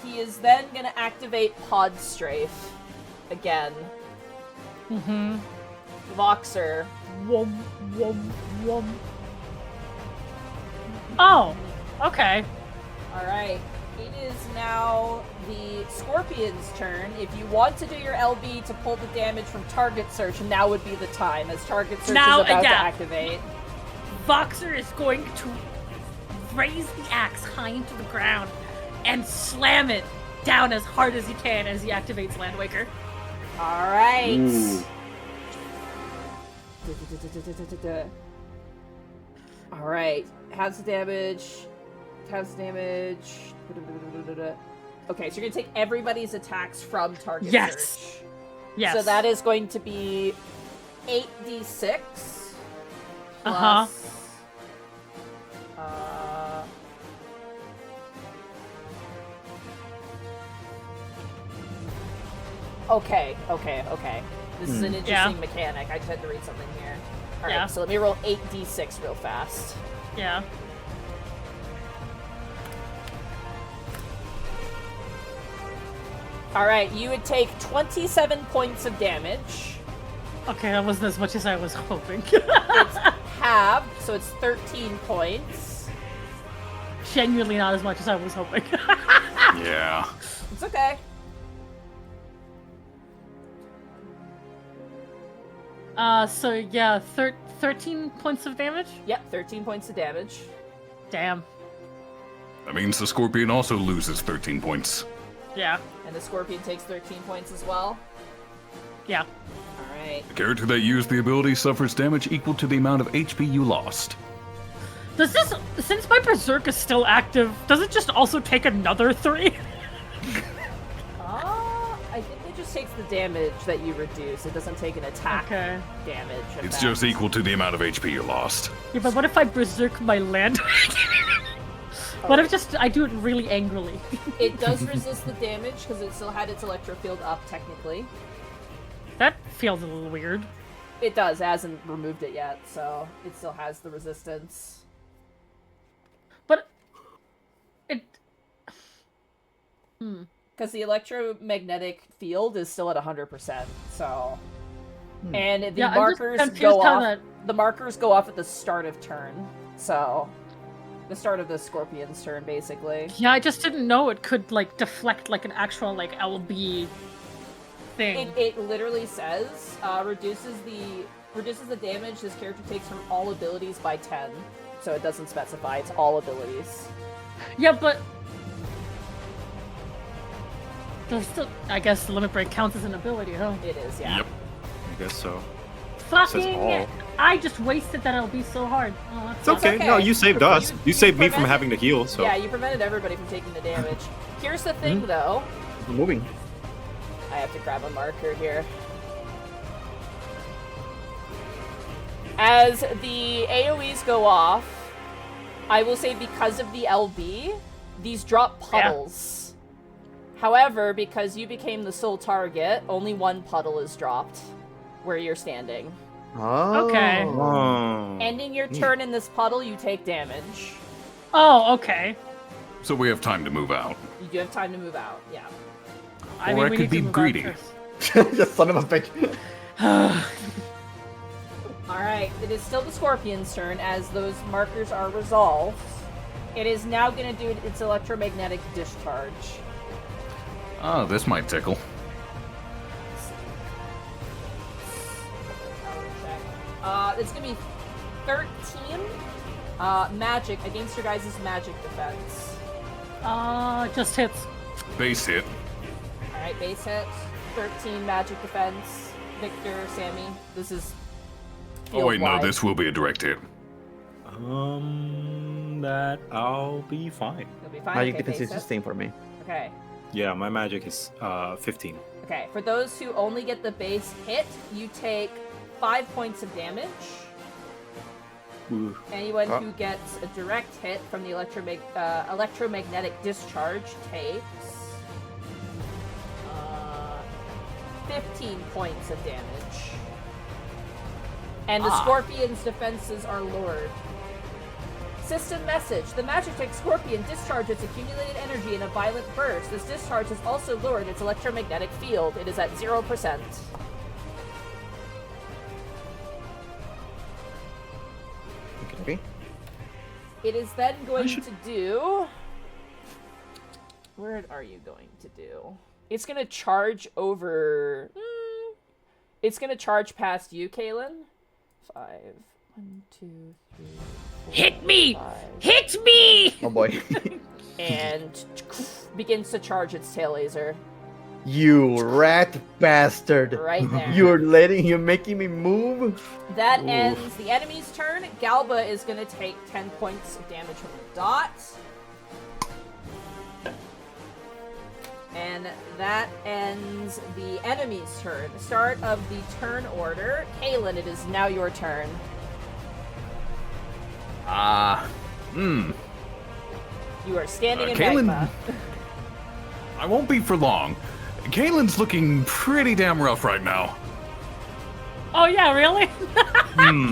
He is then gonna activate Pod Strafe again. Mm-hmm. Voxer. Wum, wum, wum. Oh, okay. Alright. It is now the Scorpion's turn. If you want to do your LB to pull the damage from Target Search, now would be the time, as Target Search Now, is about to yeah. activate. Voxer is going to raise the axe high into the ground and slam it down as hard as he can as he activates Landwaker. Alright. Ooh. Alright. Has the damage. Has damage. Okay, so you're gonna take everybody's attacks from Target Yes. Search. Yes. So that is going to be 8d6. Uh-huh. plus, Okay. This is an interesting mechanic. I just had to read something here. Alright, Yeah. so let me roll 8d6 real fast. Yeah. Alright, you would take 27 points of damage. Okay, that wasn't as much as I was hoping. It's halved, so it's 13 points. Genuinely not as much as I was hoping. Yeah. It's okay. So yeah, 13 points of damage? Yep, 13 points of damage. Damn. That means the Scorpion also loses 13 points. Yeah. And the Scorpion takes 13 points as well. Yeah. Alright. The character that used the ability suffers damage equal to the amount of HP you lost. Does this, since my Berserk is still active, does it just also take another 3? I think it just takes the damage that you reduce. It doesn't take an attack Okay. damage. It's effect. just equal to the amount of HP you lost. Yeah, but what if I Berserk my land? What if just I do it really angrily? It does resist the damage because it still had its electro field up technically. That feels a little weird. It does. It hasn't removed it yet, so it still has the resistance. But it. Because the electromagnetic field is still at 100%, so... And the Yeah, I'm just markers confused go how off... that- The markers go off at the start of turn, so... The start of the Scorpion's turn, basically. Yeah, I just didn't know it could like deflect like an actual like LB thing. It literally says, reduces the damage this character takes from all abilities by 10. So it doesn't specify, it's all abilities. Yeah, but there's still. I guess the limit break counts as an ability, huh? It is, yeah. Yep. I guess so. Fucking! all. I just wasted that LB so hard. Oh, that It's sucks. okay. No, okay. you saved us. You saved me from prevented- having to heal. So Yeah, you prevented everybody from taking the damage. Here's the thing, though. I'm moving. I have to grab a marker here. As the AoEs go off, I will say because of the LB, these drop puddles. However, because you became the sole target, only one puddle is dropped where you're standing. Oh. Okay. Oh. Ending your turn in this puddle, you take damage. Oh, okay. So we have time to move out. You do have time to move out, yeah. I Or mean, I we could need be to move on greedy. first. Just son of a bitch. Alright, it is still the Scorpion's turn as those markers are resolved. It is now going to do its electromagnetic discharge. Oh, this might tickle. Power check. It's going to be 13 magic against your guys' magic defense. Just hits. Base hit. Alright, base hit. 13 magic defense. Victor, Sammy, this is. Oh wait, no, field-wide. this will be a direct hit. That I'll be fine. You'll be fine. Magic Okay, defense is base hit. 16 for me. Okay. Yeah, my magic is 15. Okay, for those who only get the base hit, you take 5 points of damage. Ooh. Anyone who gets a direct hit from the electromagnetic discharge takes 15 points of damage. And the Scorpion's defenses are lowered. System message. The Magitech Scorpion discharges accumulated energy in a violent burst. This discharge has also lowered its electromagnetic field. It is at 0%. Okay. It is then going to do... Where are you going to do? It's going to charge over... It's going to charge past you, Caelan. 5. 1, 2, 3, 4, Hit me! 5. Hit me! Oh boy. And begins to charge its tail laser. You rat bastard. Right there. You're making me move? That ends the enemy's turn. Galba is going to take 10 points of damage from the dot. And that ends the enemy's turn. Start of the turn order. Caelan, it is now your turn. You are standing in Caelan- magma. I won't be for long. Caelan's looking pretty damn rough right now. Oh yeah, really?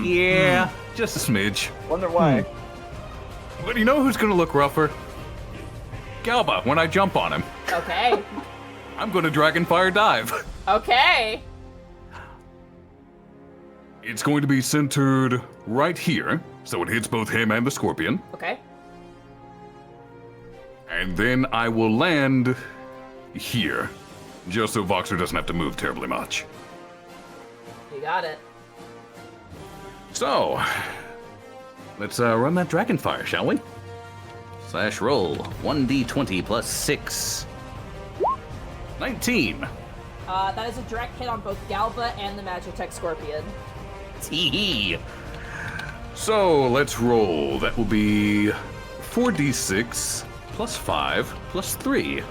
Yeah, just a smidge. Wonder why. But you know who's gonna look rougher? Galba, when I jump on him. Okay. I'm gonna Dragonfire Dive. Okay. It's going to be centered right here, so it hits both him and the scorpion. Okay. And then I will land here, just so Voxer doesn't have to move terribly much. You got it. So, let's run that Dragonfire, shall we? Slash roll 1d20 plus 6. 19. That is a direct hit on both Galba and the Magitech Scorpion. Tee. So, let's roll. That will be 4d6 plus 5 plus 3.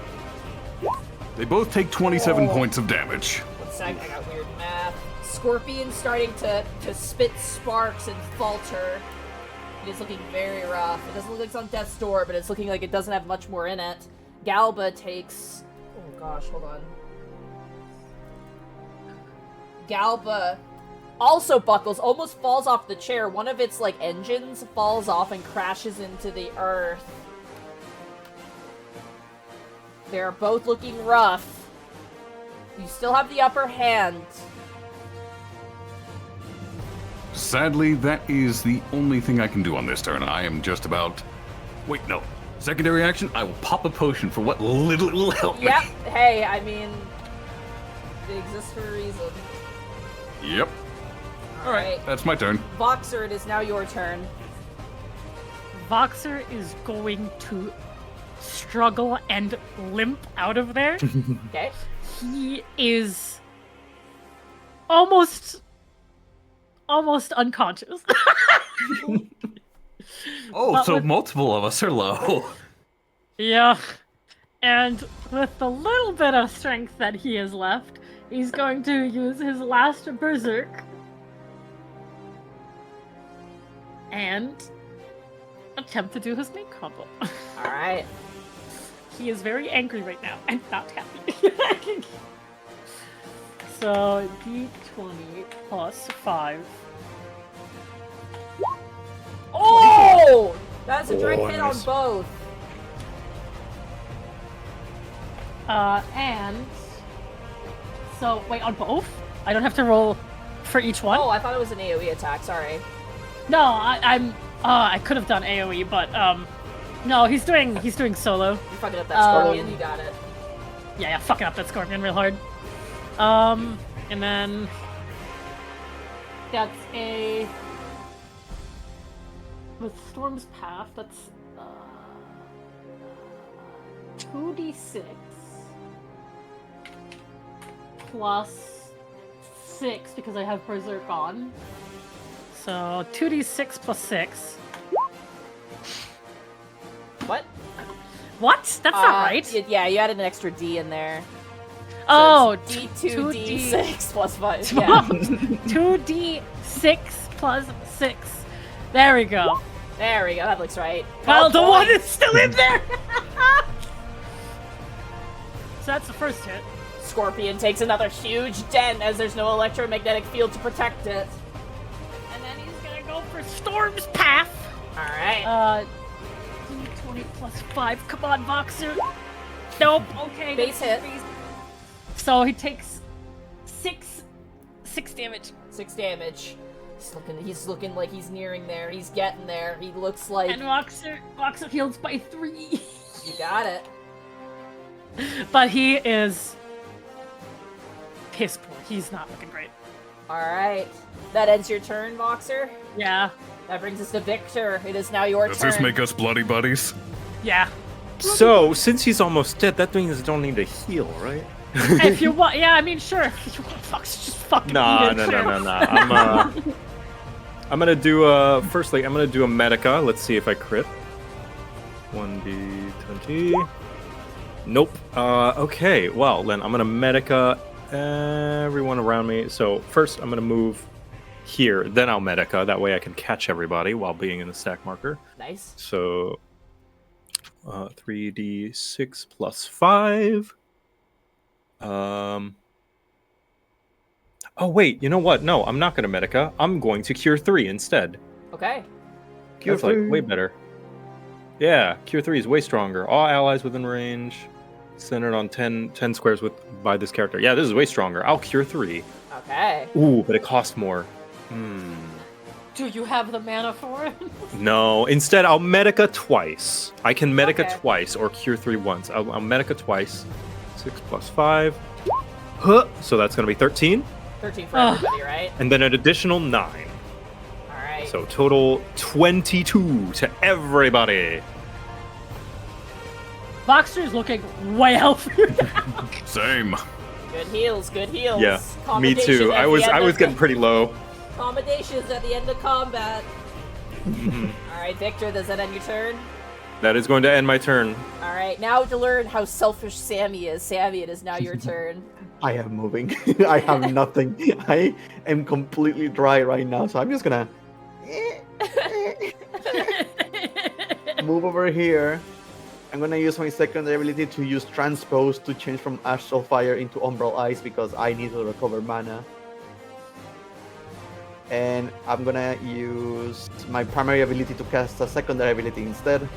They both take 27 points of damage. 1 sec, I got weird math. Scorpion starting to spit sparks and falter. It is looking very rough. It doesn't look like it's on death's door, but it's looking like it doesn't have much more in it. Galba takes... Oh gosh, hold on. Galba also buckles, almost falls off the chair. One of its, like, engines falls off and crashes into the earth. They're both looking rough. You still have the upper hand. Sadly, that is the only thing I can do on this turn. I am just about... Wait, no. Secondary action, I will pop a potion for what little it will help me. Yep. Hey, I mean, they exist for a reason. Yep. Alright, that's my turn. Voxer, it is now your turn. Voxer is going to struggle and limp out of there. Okay. He is almost unconscious. Oh, But so with- multiple of us are low. Yeah. And with the little bit of strength that he has left, he's going to use his last berserk. And attempt to do his main combo. Alright. He is very angry right now and not happy. So, d20 plus 5. Oh! That's a direct hit on nice. both. And... So, wait, on both? I don't have to roll for each one? Oh, I thought it was an AoE attack, sorry. No, I could have done AoE, but, no, he's doing solo. You're fucking up that scorpion, you got it. Yeah, fucking up that scorpion real hard. And then... That's a... With Storm's Path, that's, 2d6 plus 6 because I have Berserk on. So 2d6 plus 6. What? What? That's not right. Yeah, you added an extra D in there. So Oh, it's D2D. D6 plus 5. Yeah. 2d6 plus 6. There we go. There we go, that looks right. Well, Oh, the boy. one is still in there! So that's the first hit. Scorpion takes another huge dent as there's no electromagnetic field to protect it. And then he's gonna go for Storm's Path. Alright. D20 plus 5. Come on, Voxer. Nope. Okay. Base hit. So he takes 6 damage. 6 damage. He's looking like he's nearing there. He's getting there. He looks like... And Voxer heals by 3. You got it. But he is piss poor. He's not looking great. Alright. That ends your turn, Voxer. Yeah. That brings us to Victor. It is now your Does turn. this make us bloody buddies? Yeah. So, since he's almost dead, that means I don't need to heal, right? If you want, yeah, I mean, sure. If you want, Voxer, just fucking Nah, eat it. no. I'm gonna do firstly, I'm gonna do a Medica. Let's see if I crit. 1d20. Nope. Okay, well, then I'm gonna Medica everyone around me. So first I'm gonna move here, then I'll Medica. That way I can catch everybody while being in the stack marker. Nice. So 3d6 plus 5. Oh wait, you know what? No, I'm not gonna Medica. I'm going to Cure 3 instead. Okay. That's like way better. Yeah, Cure 3 is way stronger. All allies within range, centered on 10 squares by this character. Yeah, this is way stronger. I'll Cure 3. Okay. Ooh, but it costs more. Do you have the mana for it? No. Instead, I'll Medica twice. I can Medica Okay. twice or Cure 3 once. I'll Medica twice. 6 plus 5. Huh. So that's going to be 13. 13 for everybody, right? And then an additional 9. All right. So total 22 to everybody. Voxer's looking way healthier now. Same. Good heals, good heals. Yeah, me Commendations too. at I the was end of getting pretty low. Commendations at the end of combat. All right, Victor, does that end your turn? That is going to end my turn. All right, now to learn how selfish Sammie is. Sammie, it is now your turn. I am moving. I have nothing. I am completely dry right now, so I'm just gonna move over here. I'm gonna use my secondary ability to use Transpose to change from Astral Fire into Umbral Ice because I need to recover mana. And I'm gonna use my primary ability to cast a secondary ability instead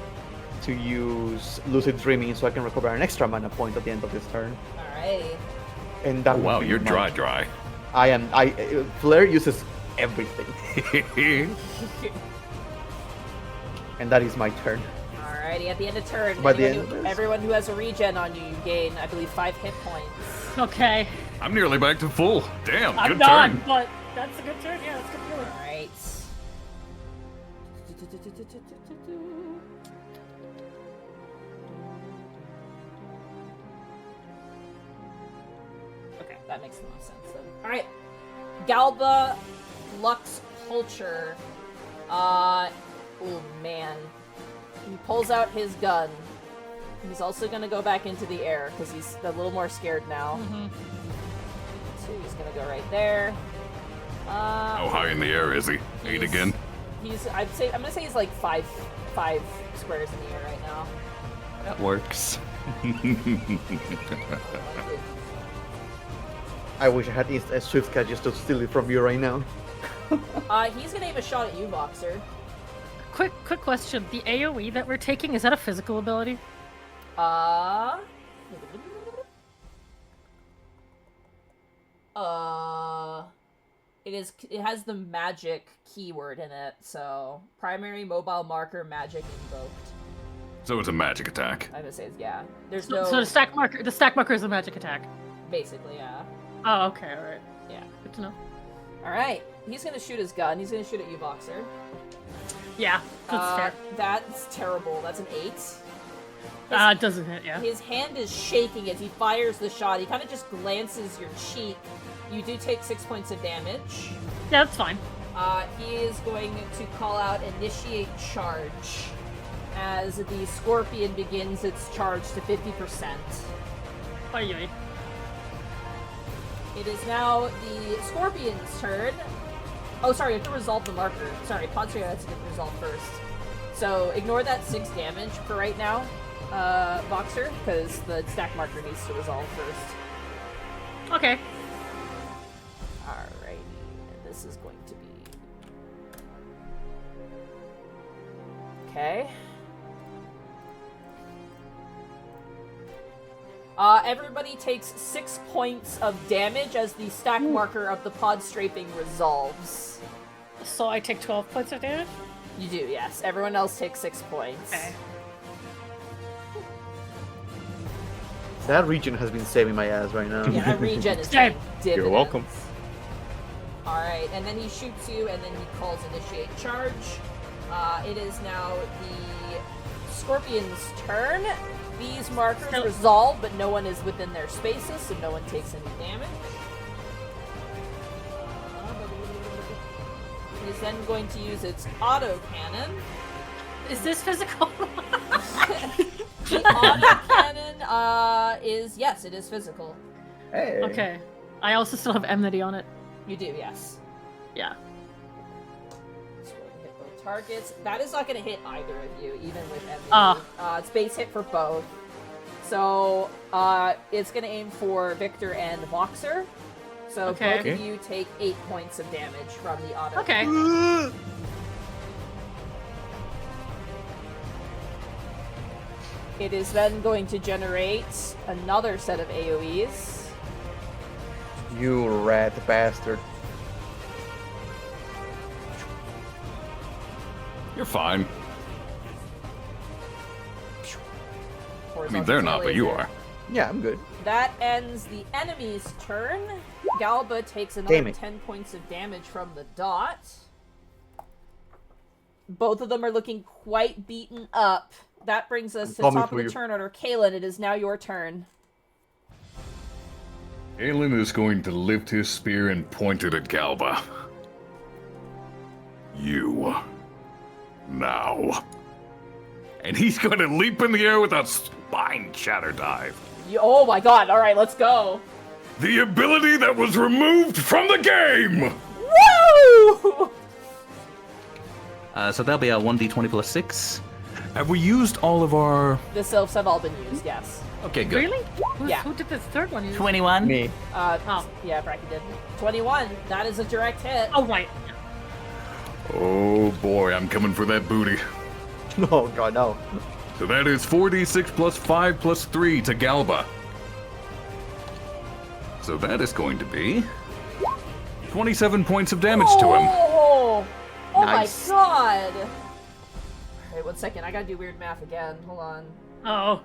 to use Lucid Dreaming so I can recover an extra mana point at the end of this turn. All right. And that Oh, wow, would be you're my- dry. Flare uses everything. And that is my turn. Alrighty, at the end of turn, By the anyone end of who- this? everyone who has a regen on you, you gain, I believe, 5 hit points. Okay. I'm nearly back to full. Damn, I'm good not, turn. but that's a good turn. Yeah, that's a good feeling. Alright. Okay, that makes the most sense then. Alright. Galba Lux Culture. Oh man. He pulls out his gun. He's also gonna go back into the air because he's a little more scared now. So he's gonna go right there. How high in the air is he? 8 again? I'm gonna say he's like five squares in the air right now. That works. I wish I had a Swift Cat just to steal it from you right now. He's gonna aim a shot at you, Voxer. Quick question. The AoE that we're taking, is that a physical ability? It has the magic keyword in it, so primary mobile marker magic invoked. So it's a magic attack. I'm gonna say yeah. There's So, no so the stack marker is a magic attack. basically, yeah. Oh, okay, alright. Yeah. Good to know. Alright. He's gonna shoot his gun, he's gonna shoot at you, Voxer. Yeah, that's fair. That's terrible. That's an 8. It doesn't hit, yeah. His hand is shaking as he fires the shot. He kind of just glances your cheek. You do take 6 points of damage. Yeah, that's fine. He is going to call out Initiate Charge as the Scorpion begins its charge to 50%. Oy, oy. It is now the Scorpion's turn. Oh, sorry, I have to resolve the marker. Sorry, Podster has to resolve first. So ignore that 6 damage for right now, Voxer, because the stack marker needs to resolve first. Okay. Alrighty, and this is going to be... Okay. Everybody takes 6 points of damage as the stack marker of the pod strafing resolves. So I take 12 points of damage? You do, yes. Everyone else takes 6 points. Okay. That region has been saving my ass right now. Yeah, that regen is Same. paying dividends. You're welcome. Alright, and then he shoots you, and then he calls Initiate Charge. It is now the Scorpion's turn. These markers resolve, but no one is within their spaces, so no one takes any damage. It is then going to use its auto cannon. Is this physical? The auto cannon is, yes, it is physical. Hey. Okay. I also still have enmity on it. You do, yes. Yeah. So we're gonna hit both targets. That is not going to hit either of you, even with envy. It's base hit for both. So it's going to aim for Victor and Voxer. So Okay. both of you take 8 points of damage from the auto. Okay. It is then going to generate another set of AoEs. You rat bastard. You're fine. I mean, they're not, but you are. Yeah, I'm good. That ends the enemy's turn. Galba takes Damn another it. 10 points of damage from the dot. Both of them are looking quite beaten up. That brings us to the coming top of for the you. turn order. Caelan, it is now your turn. Caelan is going to lift his spear and point it at Galba. You. Now. And he's going to leap in the air with a spine shatter dive. Oh my god, alright, let's go. The ability that was removed from the game! Woo! So that'll be a 1d20 plus 6. Have we used all of our... The sylphs have all been used, yes. Okay, good. Really? Yeah. Who did this third one? 21. Me. Oh. Yeah, Bracky did. 21, that is a direct hit. Oh, right. Oh boy, I'm coming for that booty. Oh god, no. So that is 4d6 plus 5 plus 3 to Galba. So that is going to be 27 points of damage to him. Oh Nice. my god! Wait, 1 second, I gotta do weird math again. Hold on. Oh.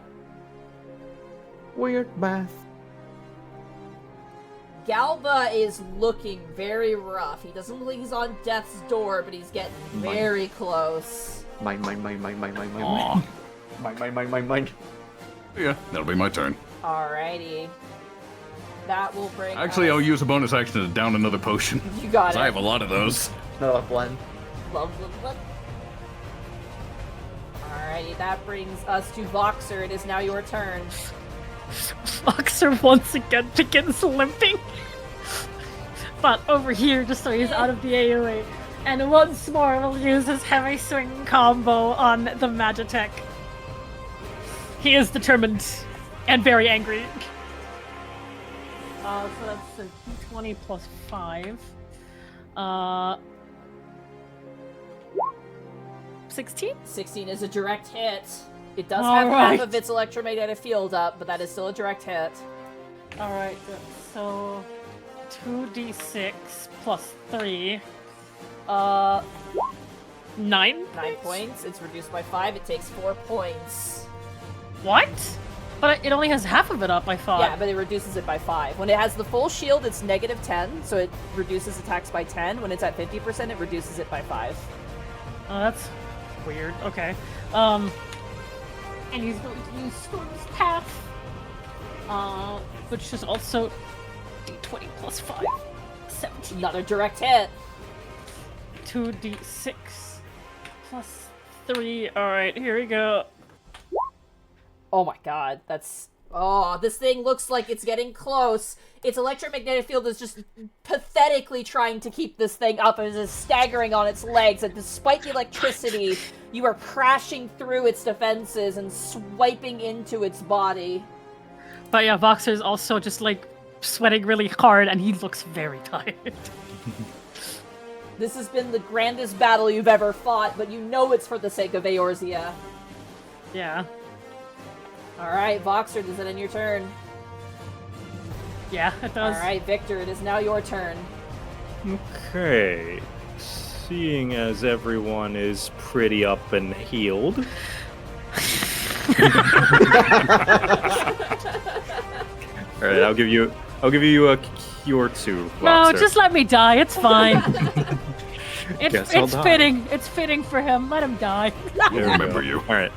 Weird math. Galba is looking very rough. He doesn't look like he's on death's door, but he's getting very close. Mine. Aw. Mine. Yeah, that'll be my turn. Alrighty. That will bring Actually, us... I'll use a bonus action to down another potion. You got 'Cause it. I have a lot of those. Another one. Love. Alrighty, that brings us to Voxer. It is now your turn. Voxer once again begins limping. But over here, just so he's out of the AoE. And once more, will use his heavy swing combo on the Magitech. He is determined and very angry. So that's a d20 plus 5. 16? 16 is a direct hit. It does All have right. half of its electromagnetic field up, but that is still a direct hit. Alright, so 2d6 plus 3. 9? 9 points. It's reduced by 5. It takes 4 points. What? But it only has half of it up, I thought. Yeah, but it reduces it by 5. When it has the full shield, it's negative 10, so it reduces attacks by 10. When it's at 50%, it reduces it by 5. Oh, that's weird. Okay. And he's going to use Storm's Path. Which is also d20 plus 5. 17. Another direct hit. 2d6 plus 3. Alright, here we go. Oh my god, that's... Oh, this thing looks like it's getting close. Its electromagnetic field is just pathetically trying to keep this thing up. It is staggering on its legs, and despite the electricity, you are crashing through its defenses and swiping into its body. But yeah, Voxer is also just like sweating really hard, and he looks very tired. This has been the grandest battle you've ever fought, but you know it's for the sake of Eorzea. Yeah. Alright, Voxer, does it end your turn? Yeah, it does. Alright, Victor, it is now your turn. Okay. Seeing as everyone is pretty up and healed. Alright, I'll give you a cure too. No, Voxer. just let me die. It's fine. Guess I'll It's die. fitting. It's fitting for him. Let him die. There we remember go. you. Alright.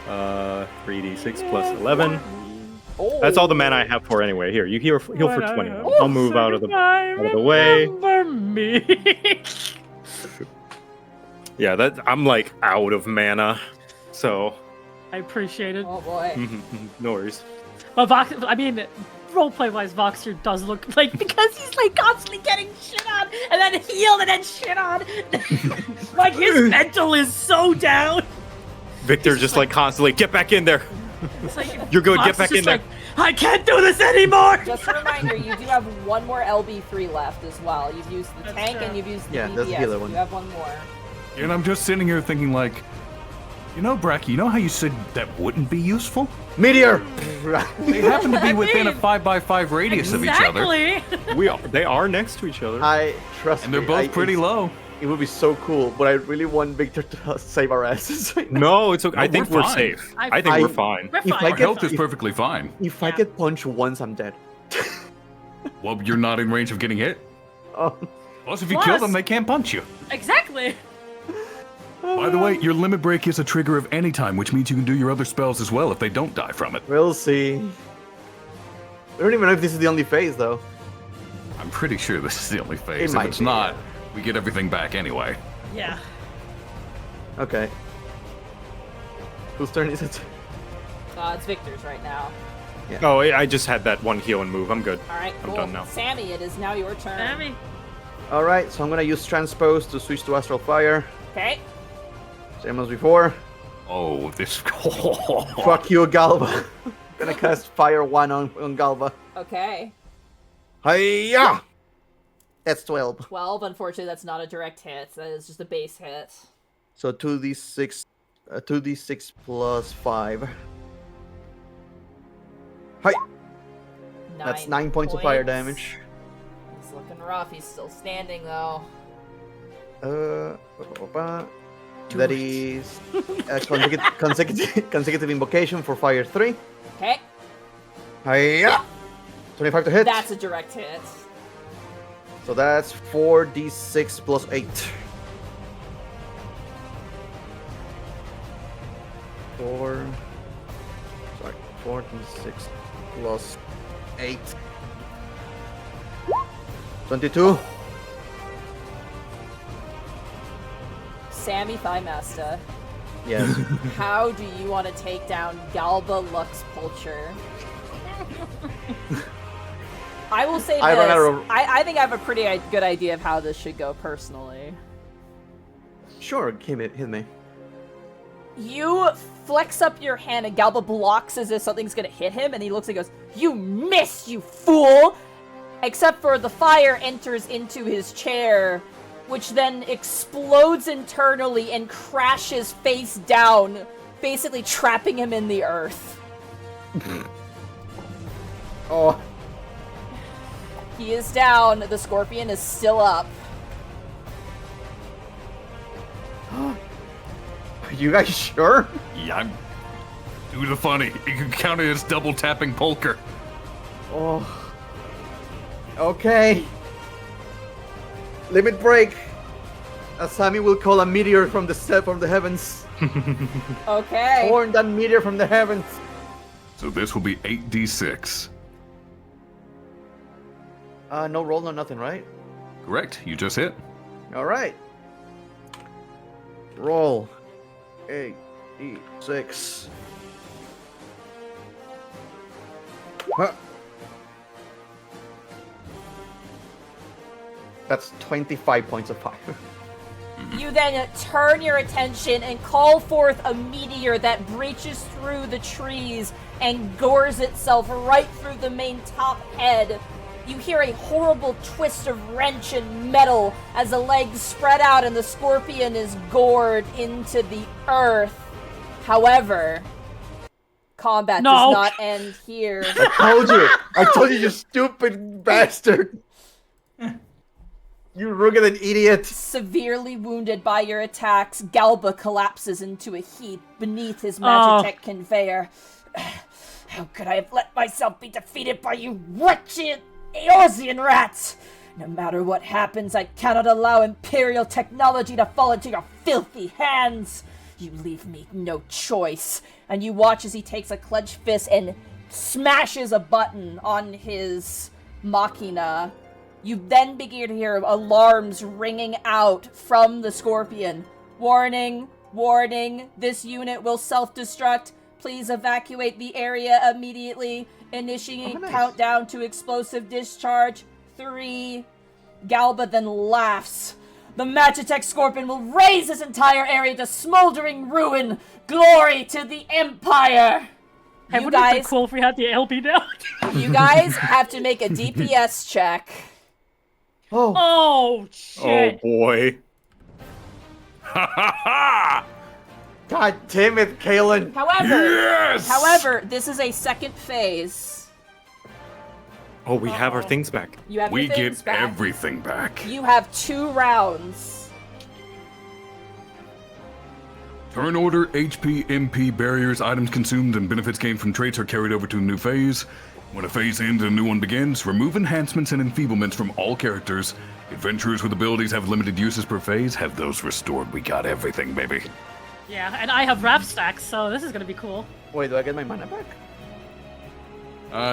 3d6 plus 11. Oh. That's all the mana I have for anyway. Here, you heal for 20. I'll move out of the Remember way. me. Yeah, that I'm like out of mana. So, I appreciate it. Oh boy. no worries. But roleplay wise, Voxer does look like, because he's like constantly getting shit on, and then healed, and then shit on. Like his mental is so down. Victor just like constantly, get back in there. It's like, You're good, get Voxer's back in just there. like, I can't do this anymore. Just a reminder, you do have one more LB3 left as well. You've used the That's tank true. and you've used the Yeah, DPS. that's the other one. You have one more. And I'm just sitting here thinking like, you know, Bracky, you know how you said that wouldn't be useful? Meteor! They happen to be within a mean, 5x5 radius of each other. Exactly. They are next to each other. I trust And they're me, both pretty low. It would be so cool, but I really want Victor to save our asses right now. No, it's okay. No, I think we're we're fine. safe. I- I think we're I- fine. We're If fine. I Our get- health is perfectly fine. If I Yeah. get punched once, I'm dead. Well, you're not in range of getting hit. Oh, Plus, if you Plus- kill them, they can't punch you. Exactly. By the way, your limit break is a trigger of any time, which means you can do your other spells as well if they don't die from it. we'll see. I don't even know if this is the only phase, though. I'm pretty sure this is the only phase. If might it's be, not, yeah. we get everything back anyway. Yeah. Okay. Whose turn is it? It's Victor's right now. Oh, I just had that one heal and move. I'm good. All right, I'm cool. done now. Sammie, it is now your turn. Sammy. Alright, so I'm gonna use Transpose to switch to Astral Fire. Okay. Same as before. Oh, this. Fuck you, Galva. Gonna cast Fire 1 on Galva. Okay. Hiya! That's 12. 12. Unfortunately, that's not a direct hit. That is just a base hit. So 2d6 plus 5. Hi! That's 9 points of fire damage. He's looking rough. He's still standing, though. That is a consecutive invocation for Fire 3. Okay. Hiya! 25 to hit. That's a direct hit. So that's 4d6 plus 8. 4d6 plus 8. 22. Sammie Thighmaster, Yes. how do you want to take down Galba Lux Pulcher? I will say this. I run out of- I think I have a pretty good idea of how this should go personally. Sure, hit me. You flex up your hand and Galba blocks as if something's gonna hit him, and he looks and goes, "You missed, you fool!" Except for the fire enters into his chair, which then explodes internally and crashes face down, basically trapping him in the earth. Oh, He is down. The scorpion is still up. are you guys sure? Yeah, I'm. Do the funny. You can count it as double tapping poker. Oh. Okay. Limit break. As Sammie will call a meteor from the heavens. Okay. Torn that meteor from the heavens. So this will be 8d6. No roll, no nothing, right? Correct. You just hit. All right. Roll. 8d6. Huh. That's 25 points of fire. You then turn your attention and call forth a meteor that breaches through the trees and gores itself right through the main top head. You hear a horrible twist of wrench and metal as the legs spread out and the scorpion is gored into the earth. However, combat No. does not end here. I told you, you stupid bastard. You rugged idiot. Severely wounded by your attacks, Galba collapses into a heap beneath his Oh. Magitech conveyor. How could I have let myself be defeated by you wretched Eorzean rats? No matter what happens, I cannot allow Imperial technology to fall into your filthy hands. You leave me no choice. And you watch as he takes a clenched fist and smashes a button on his machina. You then begin to hear alarms ringing out from the Scorpion. Warning, warning, this unit will self-destruct. Please evacuate the area immediately. Initiating nice. countdown to explosive discharge. 3. Galba then laughs. The Magitech Scorpion will raise this entire area to smoldering ruin. Glory to the Empire! Hey, You wouldn't it be guys, cool if we had the LB now? you guys have to make a DPS check. Oh, Oh, Oh shit. boy. Ha ha ha! God damn it, Caelan. However, this is a second phase. Oh, we have our things back. You have We your things get back. everything back. You have 2 rounds Turn order, HP, MP, barriers, items consumed, and benefits gained from traits are carried over to a new phase. When a phase ends and a new one begins, remove enhancements and enfeeblements from all characters. Adventurers with abilities have limited uses per phase. Have those restored. We got everything, baby. Yeah, and I have wrath stacks, so this is gonna be cool. Wait, do I get my mana back?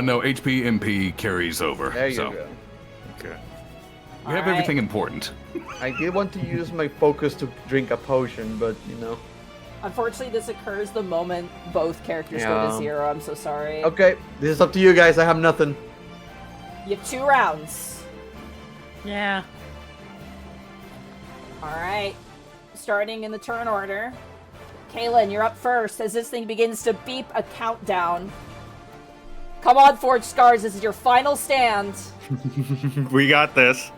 No, HP, MP carries over. There you so. go. Okay. We have Alright. everything important. I did want to use my focus to drink a potion, but you know. Unfortunately, this occurs the moment both characters go to Yeah. 0. I'm so sorry. Okay, this is up to you guys. I have nothing. You have 2 rounds. Yeah. Alright. Starting in the turn order. Caelan, you're up first as this thing begins to beep a countdown. Come on, Forged Scars, this is your final stand. We got this.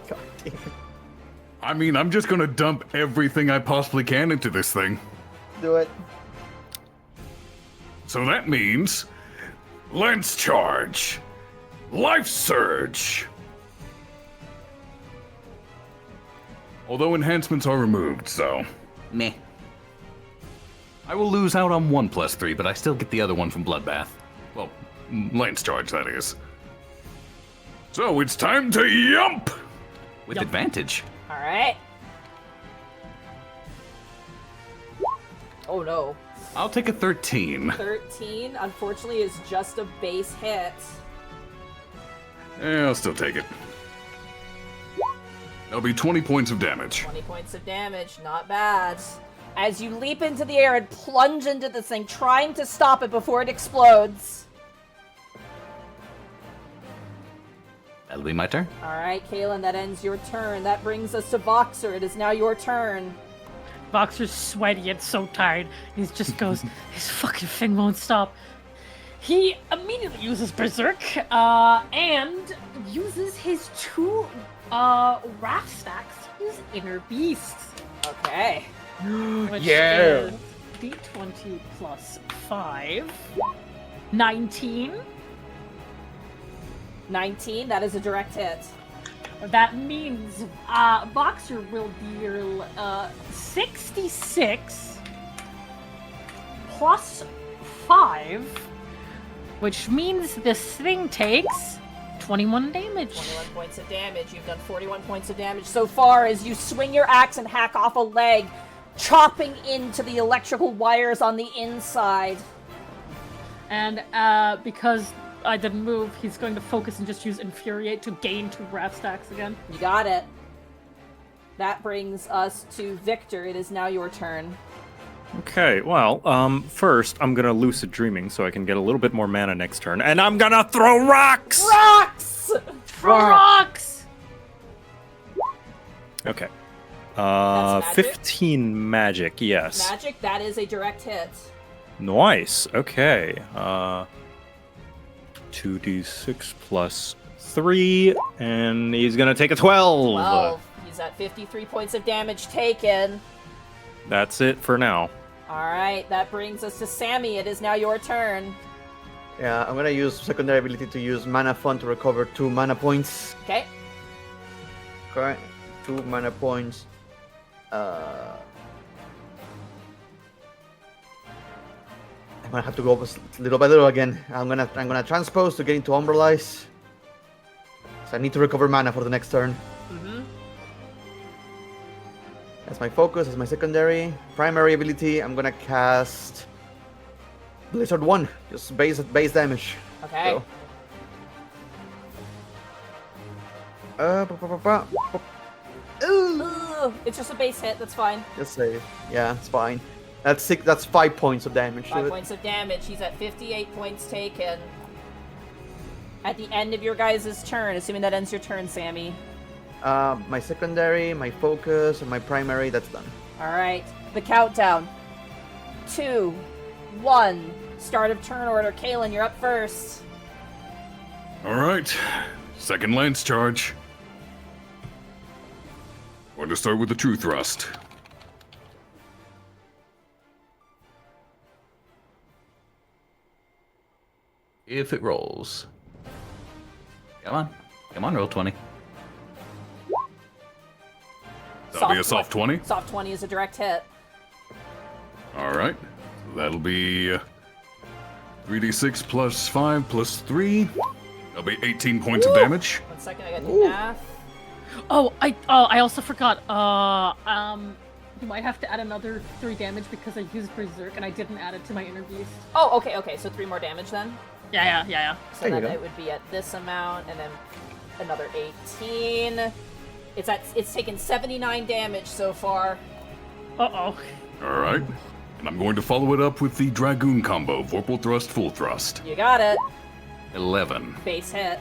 God damn it. I mean, I'm just gonna dump everything I possibly can into this thing. Do it. So that means Lance Charge, Life Surge. Although enhancements are removed, so Meh. I will lose out on 1+3, but I still get the other one from Bloodbath. Well, Lance Charge, that is. So it's time to yump! With Yup. advantage. Alright. Oh no. I'll take a 13. 13, unfortunately, is just a base hit. I'll still take it. That'll be 20 points of damage. 20 points of damage, not bad. As you leap into the air and plunge into this thing, trying to stop it before it explodes. That'll be my turn. Alright, Caelan, that ends your turn. That brings us to Voxer. It is now your turn. Voxer's sweaty and so tired. He just goes, his fucking thing won't stop. He immediately uses Berserk, and uses his 2 wrath stacks to use Inner Beasts. Okay. Which Yeah. is D20 plus 5. 19. 19, that is a direct hit. That means Voxer will deal 66 plus 5, which means this thing takes 21 damage. 21 points of damage. You've done 41 points of damage so far as you swing your axe and hack off a leg, chopping into the electrical wires on the inside. And because I didn't move, he's going to focus and just use Infuriate to gain 2 wrath stacks again. You got it. That brings us to Victor. It is now your turn. Okay, well, first I'm gonna lucid dreaming so I can get a little bit more mana next turn, and I'm gonna throw rocks! Rocks! Rocks! Okay. That's magic? 15 magic, yes. Magic, that is a direct hit. Nice. Okay. 2d6 plus 3, and he's gonna take a 12. 12. He's at 53 points of damage taken. That's it for now. Alright, that brings us to Sammie. It is now your turn. Yeah, I'm gonna use secondary ability to use Mana Fund to recover 2 mana points. Okay. Okay, 2 mana points. I'm gonna have to go little by little again. I'm gonna transpose to get into Umbralize. So I need to recover mana for the next turn. Mm-hmm. That's my focus. That's my secondary. Primary ability. I'm gonna cast Blizzard 1, just base damage. Okay. Ooh, it's just a base hit. That's fine. Just save. Yeah, it's fine. That's 6. That's 5 points of damage. 5 points of damage. He's at 58 points taken. At the end of your guys' turn, assuming that ends your turn, Sammie. My secondary, my focus, and my primary. That's done. All right. The countdown. 2, 1. Start of turn order. Caelan, you're up first. Alright, second Lance Charge. Going to start with the True Thrust. If it rolls. Come on, roll 20. That'll be a soft 20. Soft 20 is a direct hit. Alright. That'll be 3d6 plus 5 plus 3. That'll be 18 points of damage. 1 second, I gotta do math. Oh, I also forgot. You might have to add another 3 damage because I used Berserk and I didn't add it to my inner beast. Oh, okay, so 3 more damage then? Yeah. So then it would be at this amount, and then another 18. It's taken 79 damage so far. Uh-oh. Alright. And I'm going to follow it up with the Dragoon combo. Vorpal Thrust, Full Thrust. You got it. 11. Base hit.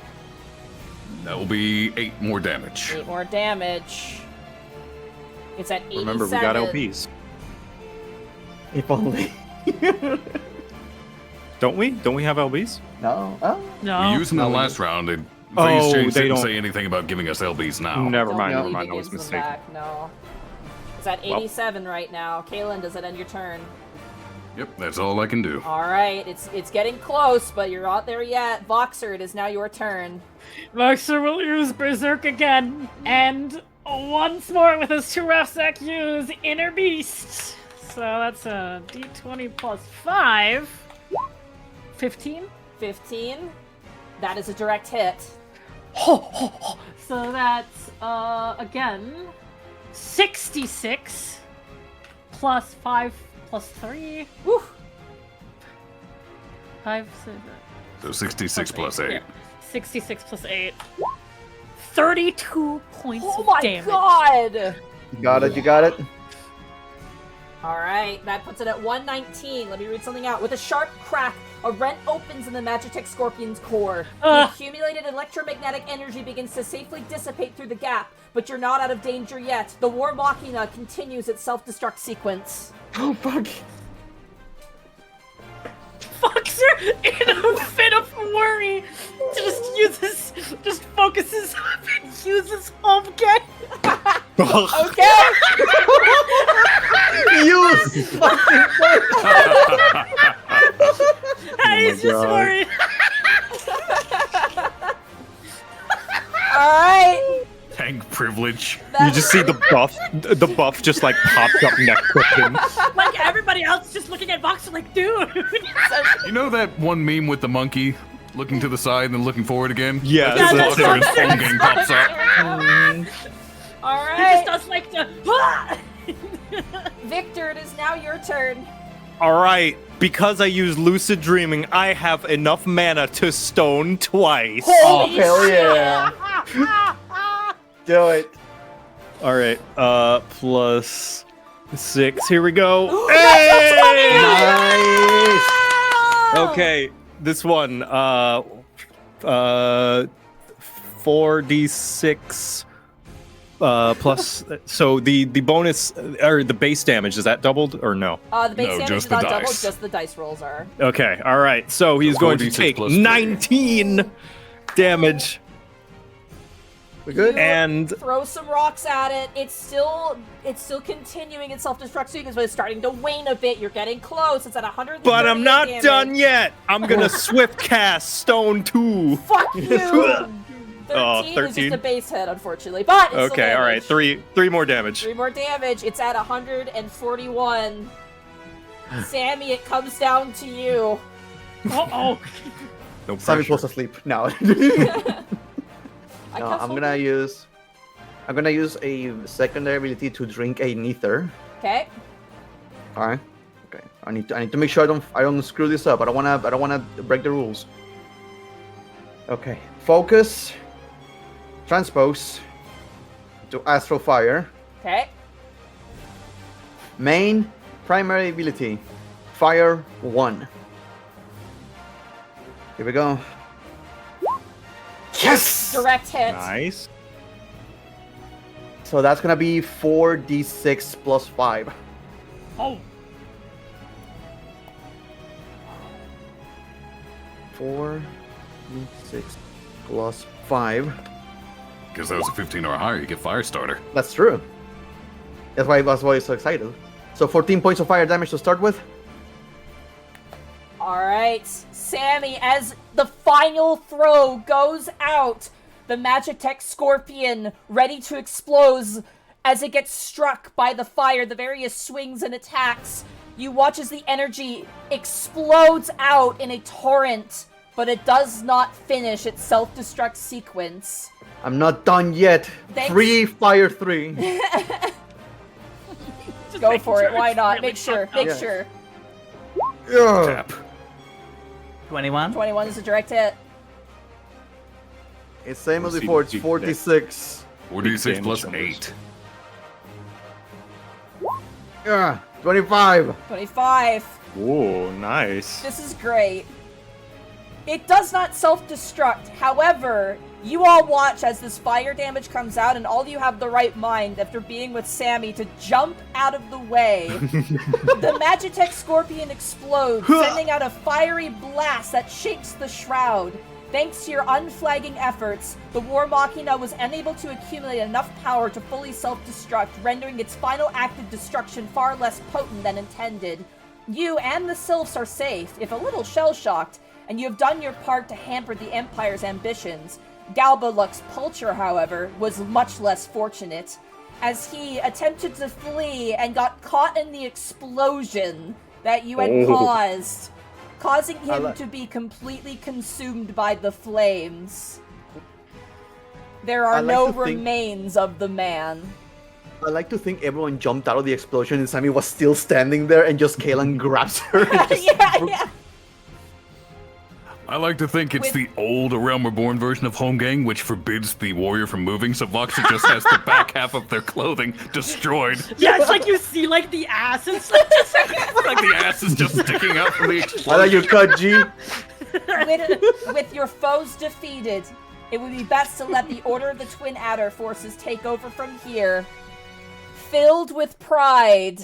That will be 8 more damage. 8 more damage. It's at 87. Remember, we got LPs. If only. Don't we? Don't we have LBs? No. Oh. No. We used them in the last round, and Oh, Phase Change they didn't don't- say anything about giving us LBs now. Never mind, Don't I believe was he gives mistaken. them back, no. It's at 87 right now. Caelan, does it end your turn? Yep, that's all I can do. Alright, it's getting close, but you're not there yet. Voxer, it is now your turn. Voxer will use Berserk again, and once more with his Turasek use Inner Beast. So that's a d20 plus 5. 15? 15. That is a direct hit. So that's, again, 66 plus 5 plus 3. Woo! 5, So 66 plus 8. Yeah. 66 plus 8. 32 points Oh of my damage. god! You got it. Alright, that puts it at 119. Let me read something out. With a sharp crack, a rent opens in the Magitech Scorpion's core. The accumulated electromagnetic energy begins to safely dissipate through the gap, but you're not out of danger yet. The War Machina continues its self-destruct sequence. Oh, fuck. Foxer, in a fit of worry, just focuses up and uses home again. Okay! Use fucking He's just God. worried. Alright! Tank privilege. You just see the buff just like popped up next to him. Like everybody else just looking at Voxer like, dude. You know that one meme with the monkey looking to the side and then looking forward again? Yeah, That's that's Voxer and Voxer. phone game pops up. He just Alright! does like the. Victor, it is now your turn. All right, because I use lucid dreaming, I have enough mana to stone twice. Oh, hell yeah. Do it. All right, plus 6. Here we go. Nice. Okay, this one, 4d6 plus. So the bonus or the base damage, is that doubled or no? The base No, damage just is the not doubled, dice. just the dice rolls are. Okay, all right. So he's going to 4d6 take plus 3. 19 damage. We good? And Throw some rocks at it. It's still continuing its self-destruct sequence, but it's starting to wane a bit. You're getting close. It's at 100. but I'm not done yet. I'm gonna swift cast stone 2. Fuck you. 13 Oh, is 13. just a base hit, unfortunately. But it's Okay, all right. damage. 3 more damage. 3 more damage. It's at 141. Sammie, it comes down to you. Uh-oh. No Sammie pressure. falls asleep. No. I No, cast I'm hold gonna it. use a secondary ability to drink a nether. Okay. Alright. Okay. I need to make sure I don't screw this up. I don't wanna break the rules. Okay. Focus. Transpose. To Astral Fire. Okay. Main primary ability. Fire 1. Here we go. Yes! Direct hit. Nice. So that's gonna be 4d6 plus 5. Oh. 4d6 plus 5. Because that was a 15 or higher, you get Firestarter. That's true. That's why he's so excited. So 14 points of fire damage to start with. Alright, Sammie, as the final throw goes out, the Magitech Scorpion ready to explode as it gets struck by the fire, the various swings and attacks. You watch as the energy explodes out in a torrent, but it does not finish its self-destruct sequence. I'm not done yet. Thanks. 3 fire 3. Go for it, why not? Really Make sure, fucked make up. sure. Yeah. Tap. 21. 21 is a direct hit. It's same as We'll see before. It's deep 46. 46 plus damage 8. Yeah. 25. 25. Whoa, nice. This is great. It does not self-destruct. However, you all watch as this fire damage comes out, and all of you have the right mind after being with Sammie to jump out of the way. The Magitech Scorpion explodes, sending out a fiery blast that shakes the shroud. Thanks to your unflagging efforts, the War Machina was unable to accumulate enough power to fully self-destruct, rendering its final act of destruction far less potent than intended. You and the Sylphs are safe, if a little shell-shocked, and you have done your part to hamper the Empire's ambitions. Galbaluk's Pulcher, however, was much less fortunate, as he attempted to flee and got caught in the explosion that you had caused, causing him to be completely consumed by the flames. There are no remains of the man. I like to think everyone jumped out of the explosion and Sammie was still standing there and just Caelan grabs her. And just yeah. I like to think it's the old A Realm Reborn version of Holmgang, which forbids the warrior from moving, so Voxer just has the back half of their clothing destroyed. Yeah, it's like you see like the ass. It's like, Like the ass is just sticking out from the I explosion. like you cut, G. With your foes defeated, it would be best to let the Order of the Twin Adder forces take over from here. Filled with pride.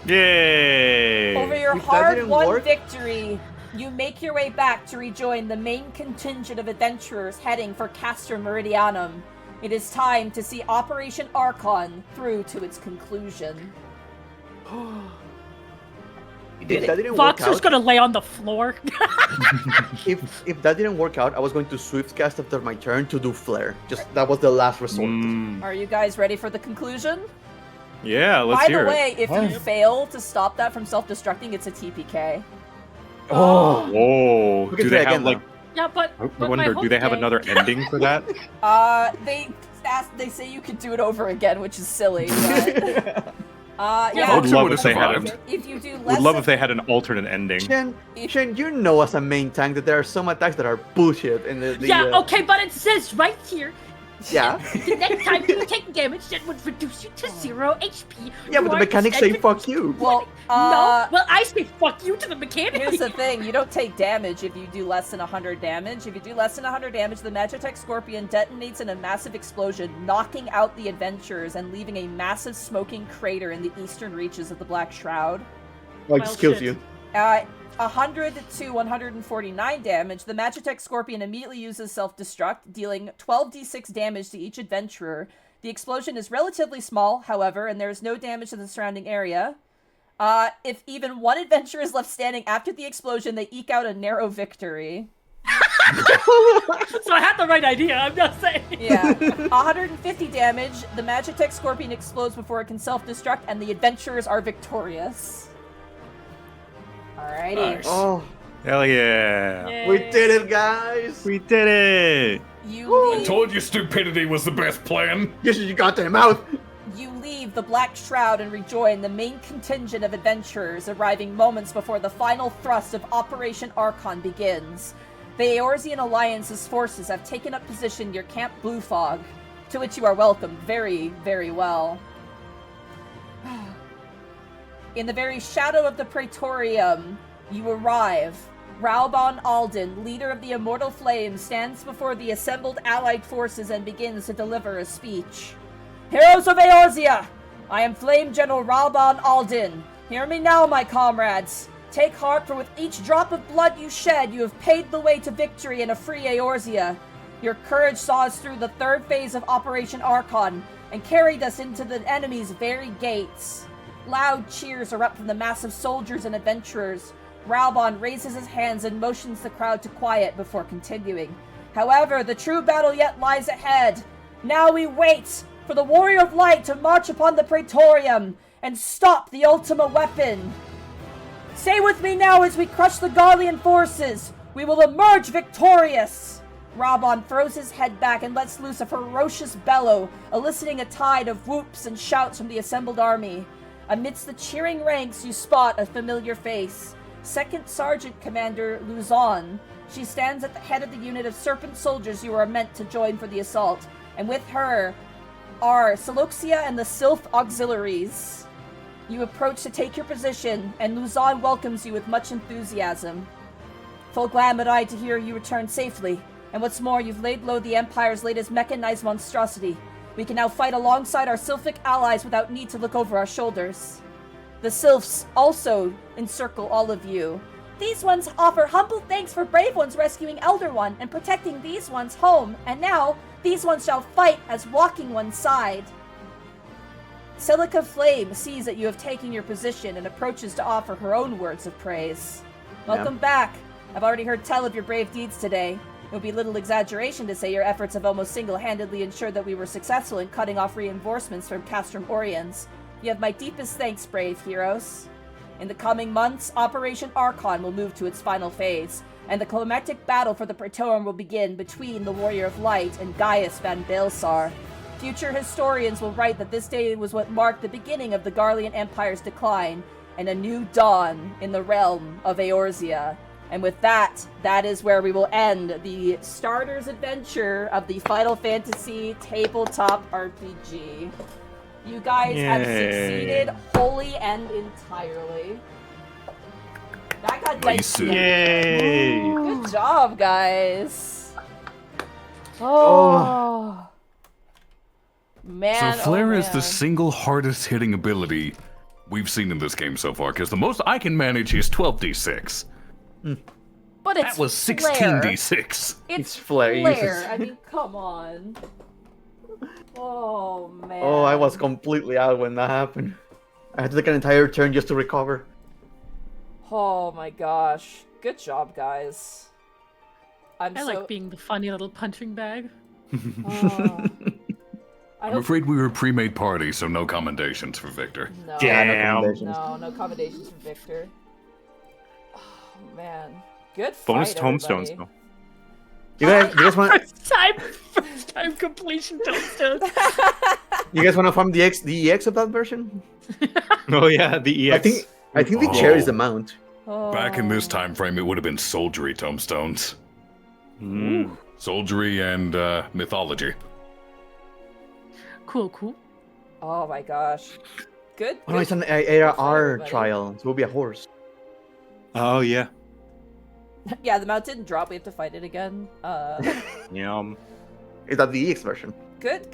Yay! Over your If that didn't hard-won work- victory, you make your way back to rejoin the main contingent of adventurers heading for Castor Meridianum. It is time to see Operation Archon through to its conclusion. If that didn't work Voxer's out, gonna lay on the floor. if that didn't work out, I was going to swift cast after my turn to do flare. Just that was the last resort. Are you guys ready for the conclusion? Yeah, let's By hear the it. way, if you fail to stop that from self-destructing, it's a TPK. Oh, Whoa, We can do try they have again, like? Yeah, but I my wonder, do they have Holmgang- another ending for that? They say you could do it over again, which is silly. But, I yeah. would Voxer love would've if they had. survived. If you do less, Would love if they had an alternate ending. Shen, you know as a main tank that there are some attacks that are bullshit in the Yeah, okay, but it says right here. Yeah. The next time you take damage, that would reduce you to 0 HP. Yeah, but the mechanics say fuck you. Well, no. Well, I say fuck you to the mechanic. Here's the thing, you don't take damage if you do less than 100 damage. If you do less than 100 damage, the Magitech Scorpion detonates in a massive explosion, knocking out the adventurers and leaving a massive smoking crater in the eastern reaches of the Black Shroud. Like, Well, kills shit. you. 100 to 149 damage, the Magitech Scorpion immediately uses self-destruct, dealing 12d6 damage to each adventurer. The explosion is relatively small, however, and there is no damage to the surrounding area. If even one adventurer is left standing after the explosion, they eke out a narrow victory. So I had the right idea, I'm just saying. Yeah. 150 damage, the Magitech Scorpion explodes before it can self-destruct, and the adventurers are victorious. Alrighty. Nice. Oh, Hell yeah! Yay. we did it, guys. We did it! You I told you stupidity was the best plan. Yes, you got their mouth. You leave the Black Shroud and rejoin the main contingent of adventurers, arriving moments before the final thrust of Operation Archon begins. The Eorzean Alliance's forces have taken up position near Camp Blue Fog, to which you are welcomed very, very well. In the very shadow of the Praetorium, you arrive. Raubon Alden, leader of the Immortal Flames, stands before the assembled allied forces and begins to deliver a speech. Heroes of Eorzea! I am Flame General Raubon Alden. Hear me now, my comrades. Take heart, for with each drop of blood you shed, you have paved the way to victory in a free Eorzea. Your courage saw us through the third phase of Operation Archon and carried us into the enemy's very gates. Loud cheers erupt from the massive soldiers and adventurers. Raubon raises his hands and motions the crowd to quiet before continuing. However, the true battle yet lies ahead. Now we wait for the Warrior of Light to march upon the Praetorium and stop the Ultima weapon. Say with me now as we crush the Garlean forces. We will emerge victorious. Rabon throws his head back and lets loose a ferocious bellow, eliciting a tide of whoops and shouts from the assembled army. Amidst the cheering ranks, you spot a familiar face. Second Sergeant Commander Luzon. She stands at the head of the unit of serpent soldiers you are meant to join for the assault, and with her are Saloxia and the Sylph Auxiliaries. You approach to take your position, and Luzon welcomes you with much enthusiasm. Full glad am I to hear you return safely, and what's more, you've laid low the Empire's latest mechanized monstrosity. We can now fight alongside our Sylphic allies without need to look over our shoulders. The Sylphs also encircle all of you. These ones offer humble thanks for brave ones rescuing Elder One and protecting these ones' home, and now these ones shall fight as walking one's side. Celica Flame sees that you have taken your position and approaches to offer her own words of praise. Welcome back. I've already heard tell of your brave deeds today. It would be little exaggeration to say your efforts have almost single-handedly ensured that we were successful in cutting off reinforcements from Castrum Oriens. You have my deepest thanks, brave heroes. In the coming months, Operation Archon will move to its final phase, and the climactic battle for the Praetorium will begin between the Warrior of Light and Gaius Van Baelsar. Future historians will write that this day was what marked the beginning of the Garlean Empire's decline, and a new dawn in the realm of Eorzea. And with that, that is where we will end the starter's adventure of the Final Fantasy tabletop RPG. You guys have succeeded wholly and entirely. That got Nice. Yay! Good job, guys. Oh. Man, So Flare is the man. single hardest hitting ability we've seen in this game so far, because the most I can manage is 12d6. But it's That was Flare. 16d6. It's Flare, Flare. Jesus. I mean, come on. Oh, man. Oh, I was completely out when that happened. I had to take an entire turn just to recover. Oh my gosh. Good job, guys. I like being the funny little punching bag. Oh. I I'm hope... afraid we were a pre-made party, so no commendations for Victor. No. Damn. No commendations for Victor. Oh, man. Good fight, Bonus tomestones, everybody. though. You guys want First time completion tombstone. farm the EX of that version? Oh yeah, the EX. I think the chair is the mount. Oh. Back in this time frame, it would have been soldiery tombstones. Mm. Soldiery and mythology. Cool. Oh my gosh. Good. Oh no, it's an good ARR everybody. trial, so it will be a horse. Oh yeah. Yeah, the mount didn't drop. We have to fight it again. Yum. Is that the EX version? Good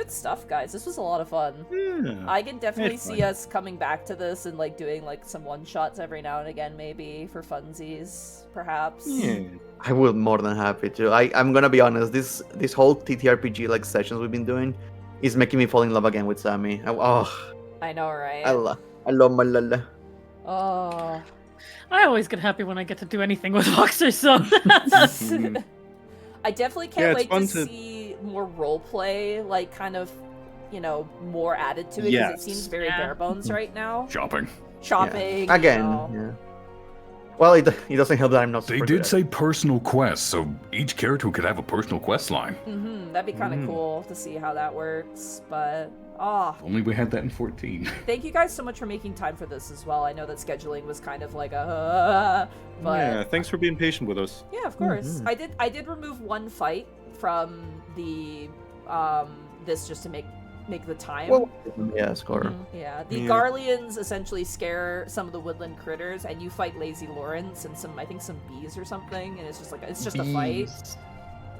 stuff, guys. This was a lot of fun. Yeah. I can definitely It's see fun. us coming back to this and like doing like some one-shots every now and again, maybe for funsies, perhaps. Yeah. I will more than happy to. I'm gonna be honest. This whole TTRPG like sessions we've been doing is making me fall in love again with Sammie. I know, right? I love my lala. Oh. I always get happy when I get to do anything with Voxer, so I definitely Yeah, can't it's wait fun to to- see more roleplay, like kind of, more added to it because Yes. it seems very Yeah. bare bones right now. Shopping. Shopping Again. you know. Yeah. Well, it doesn't help that I'm not. They super did good say personal quests, so each character could have a personal quest line. That'd be kind of cool to see how that works, but Only we had that in 14. thank you guys so much for making time for this as well. I know that scheduling was kind of like but Yeah, thanks for being patient with us. yeah, of course. I did remove one fight from the this just to make the time. Well, yeah, score. Yeah, the Yeah. Garleans essentially scare some of the woodland critters, and you fight Lazy Lawrence and some bees or something, and it's just a fight.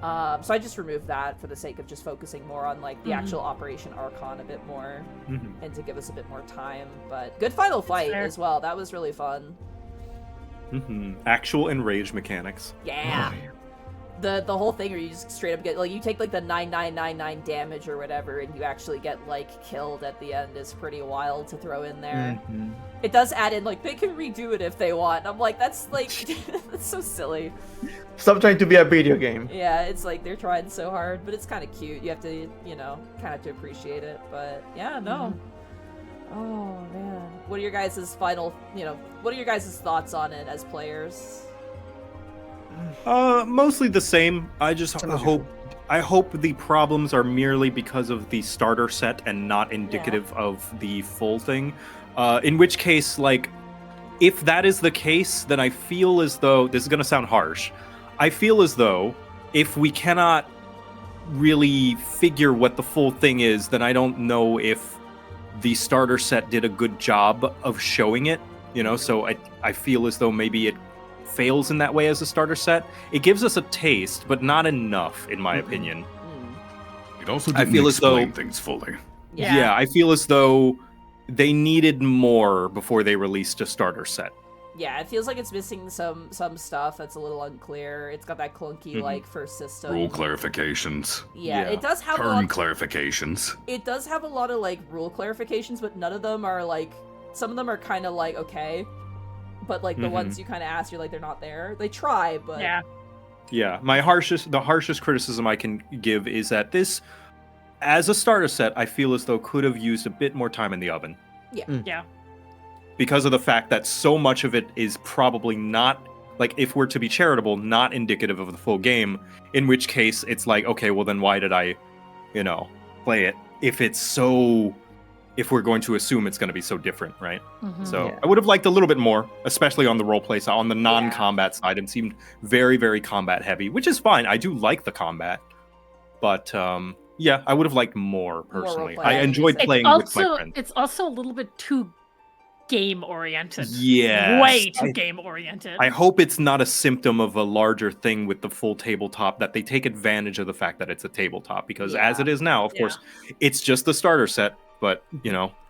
So I just removed that for the sake of just focusing more on like the actual Operation Archon a bit more, and to give us a bit more time. But good final fight fair. as well. That was really fun. Actual enrage mechanics. Yeah. The whole thing where you just straight up get like you take like the 9999 damage or whatever, and you actually get like killed at the end is pretty wild to throw in there. It does add in like they can redo it if they want. I'm like that's like that's so silly. Stop trying to be a video game. Yeah, it's like they're trying so hard, but it's kind of cute. You have to kind of to appreciate it. But yeah, no. Oh man. What are your guys' final, what are your guys' thoughts on it as players? Mostly the same. I just Same as I hope the problems are merely because of the starter set and not indicative of the full thing. In which case, like, if that is the case, then I feel as though, this is going to sound harsh, I feel as though if we cannot really figure what the full thing is, then I don't know if the starter set did a good job of showing it, so I feel as though maybe it fails in that way as a starter set. It gives us a taste, but not enough, in my opinion. It also I didn't feel as though- explain things fully. Yeah, I feel as though they needed more before they released a starter set. Yeah, it feels like it's missing some stuff that's a little unclear. It's got that clunky like first system. Rule clarifications. Yeah, it does have Turn clarifications. It does have a lot of like rule clarifications, but none of them are like. Some of them are kind of like okay, but like the ones you kind of ask, you're like they're not there. They try, but Yeah. Yeah, the harshest criticism I can give is that this, as a starter set, I feel as though could have used a bit more time in the oven. Yeah. Because of the fact that so much of it is probably not, like, if we're to be charitable, not indicative of the full game, in which case it's like, okay, well then why did I, play it if we're going to assume it's going to be so different, right? So I would have liked a little bit more, especially on the roleplay side, on the non-combat side. It seemed very, very combat heavy, which is fine. I do like the combat, but yeah, I would have liked more personally. roleplay. I enjoyed playing with my friends. It's also a little bit too game oriented. Yes. Way too game oriented. I hope it's not a symptom of a larger thing with the full tabletop, that they take advantage of the fact that it's a tabletop, because as it is now, of course, it's just the starter set, but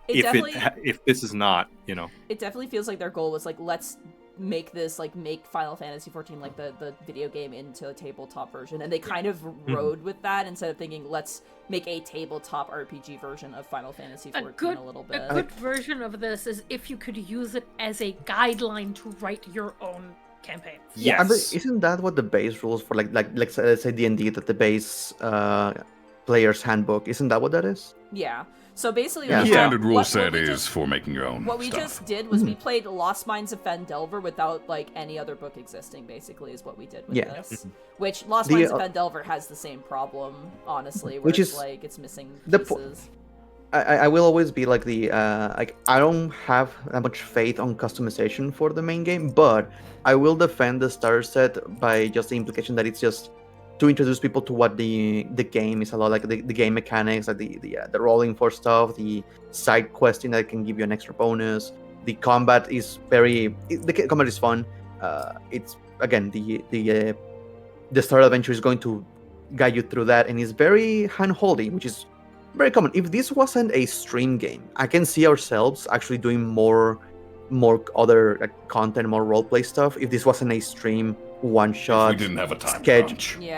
if this is not, it definitely feels like their goal was like, let's make this like make Final Fantasy XIV like the video game into a tabletop version, and they kind of rode with that instead of thinking let's make a tabletop RPG version of Final Fantasy XIV a little bit. A good version of this is if you could use it as a guideline to write your own campaigns. Yeah, but isn't that what the base rules for like let's say D&D, that the base player's handbook, isn't that what that is? Yeah. So basically, The standard rule set is for making your own What we stuff. just did was we played Lost Mines of Fendelver without like any other book existing. Basically, is what we did with this. Which Lost Mines of Fendelver has the same problem, honestly, where it's like it's missing pieces. I will always be like I don't have that much faith on customization for the main game, but I will defend the starter set by just the implication that it's just to introduce people to what the game is a lot, like the game mechanics, like the rolling for stuff, the side questing that can give you an extra bonus. The combat is the combat is fun. It's again the start adventure is going to guide you through that, and it's very hand-holdy, which is very common. If this wasn't a stream game, I can see ourselves actually doing more other content, more roleplay stuff. If this wasn't a stream one shot, we didn't have a time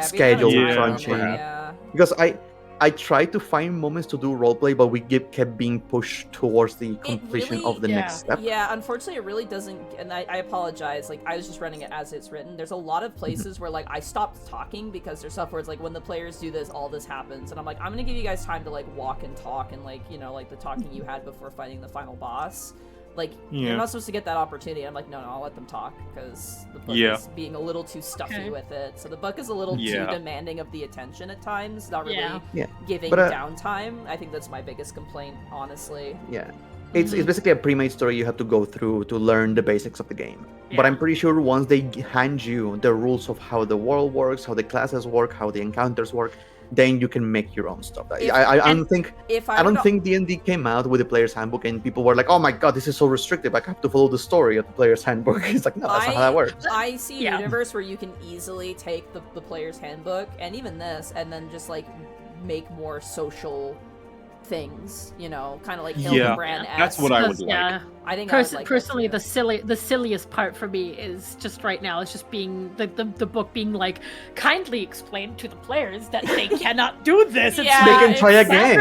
schedule crunch. crunching. Because I tried to find moments to do roleplay, but we kept being pushed towards the completion of the next step. Yeah, unfortunately, it really doesn't. And I apologize. Like, I was just running it as it's written. There's a lot of places where like I stopped talking because there's stuff where it's like when the players do this, all this happens, and I'm like, I'm gonna give you guys time to like walk and talk and like like the talking you had before fighting the final boss. Like, you're not supposed to get that opportunity. I'm like, no, I'll let them talk, because the book is being a little too stuffy with it. So the book is a little too demanding of the attention at times, not really giving downtime. I think that's my biggest complaint, honestly. Yeah. It's basically a pre-made story you have to go through to learn the basics of the game. But I'm pretty sure once they hand you the rules of how the world works, how the classes work, how the encounters work, then you can make your own stuff. I don't think D&D came out with the player's handbook and people were like, oh my god, this is so restrictive, I have to follow the story of the player's handbook. It's like, no, that's not how that works. I see a universe where you can easily take the player's handbook and even this and then just like make more social things, kind of like Hildebrand-esque. That's what I would like. Yeah, I think personally, the silliest part for me is just right now is just being the book being like kindly explained to the players that they cannot do this. They can try again.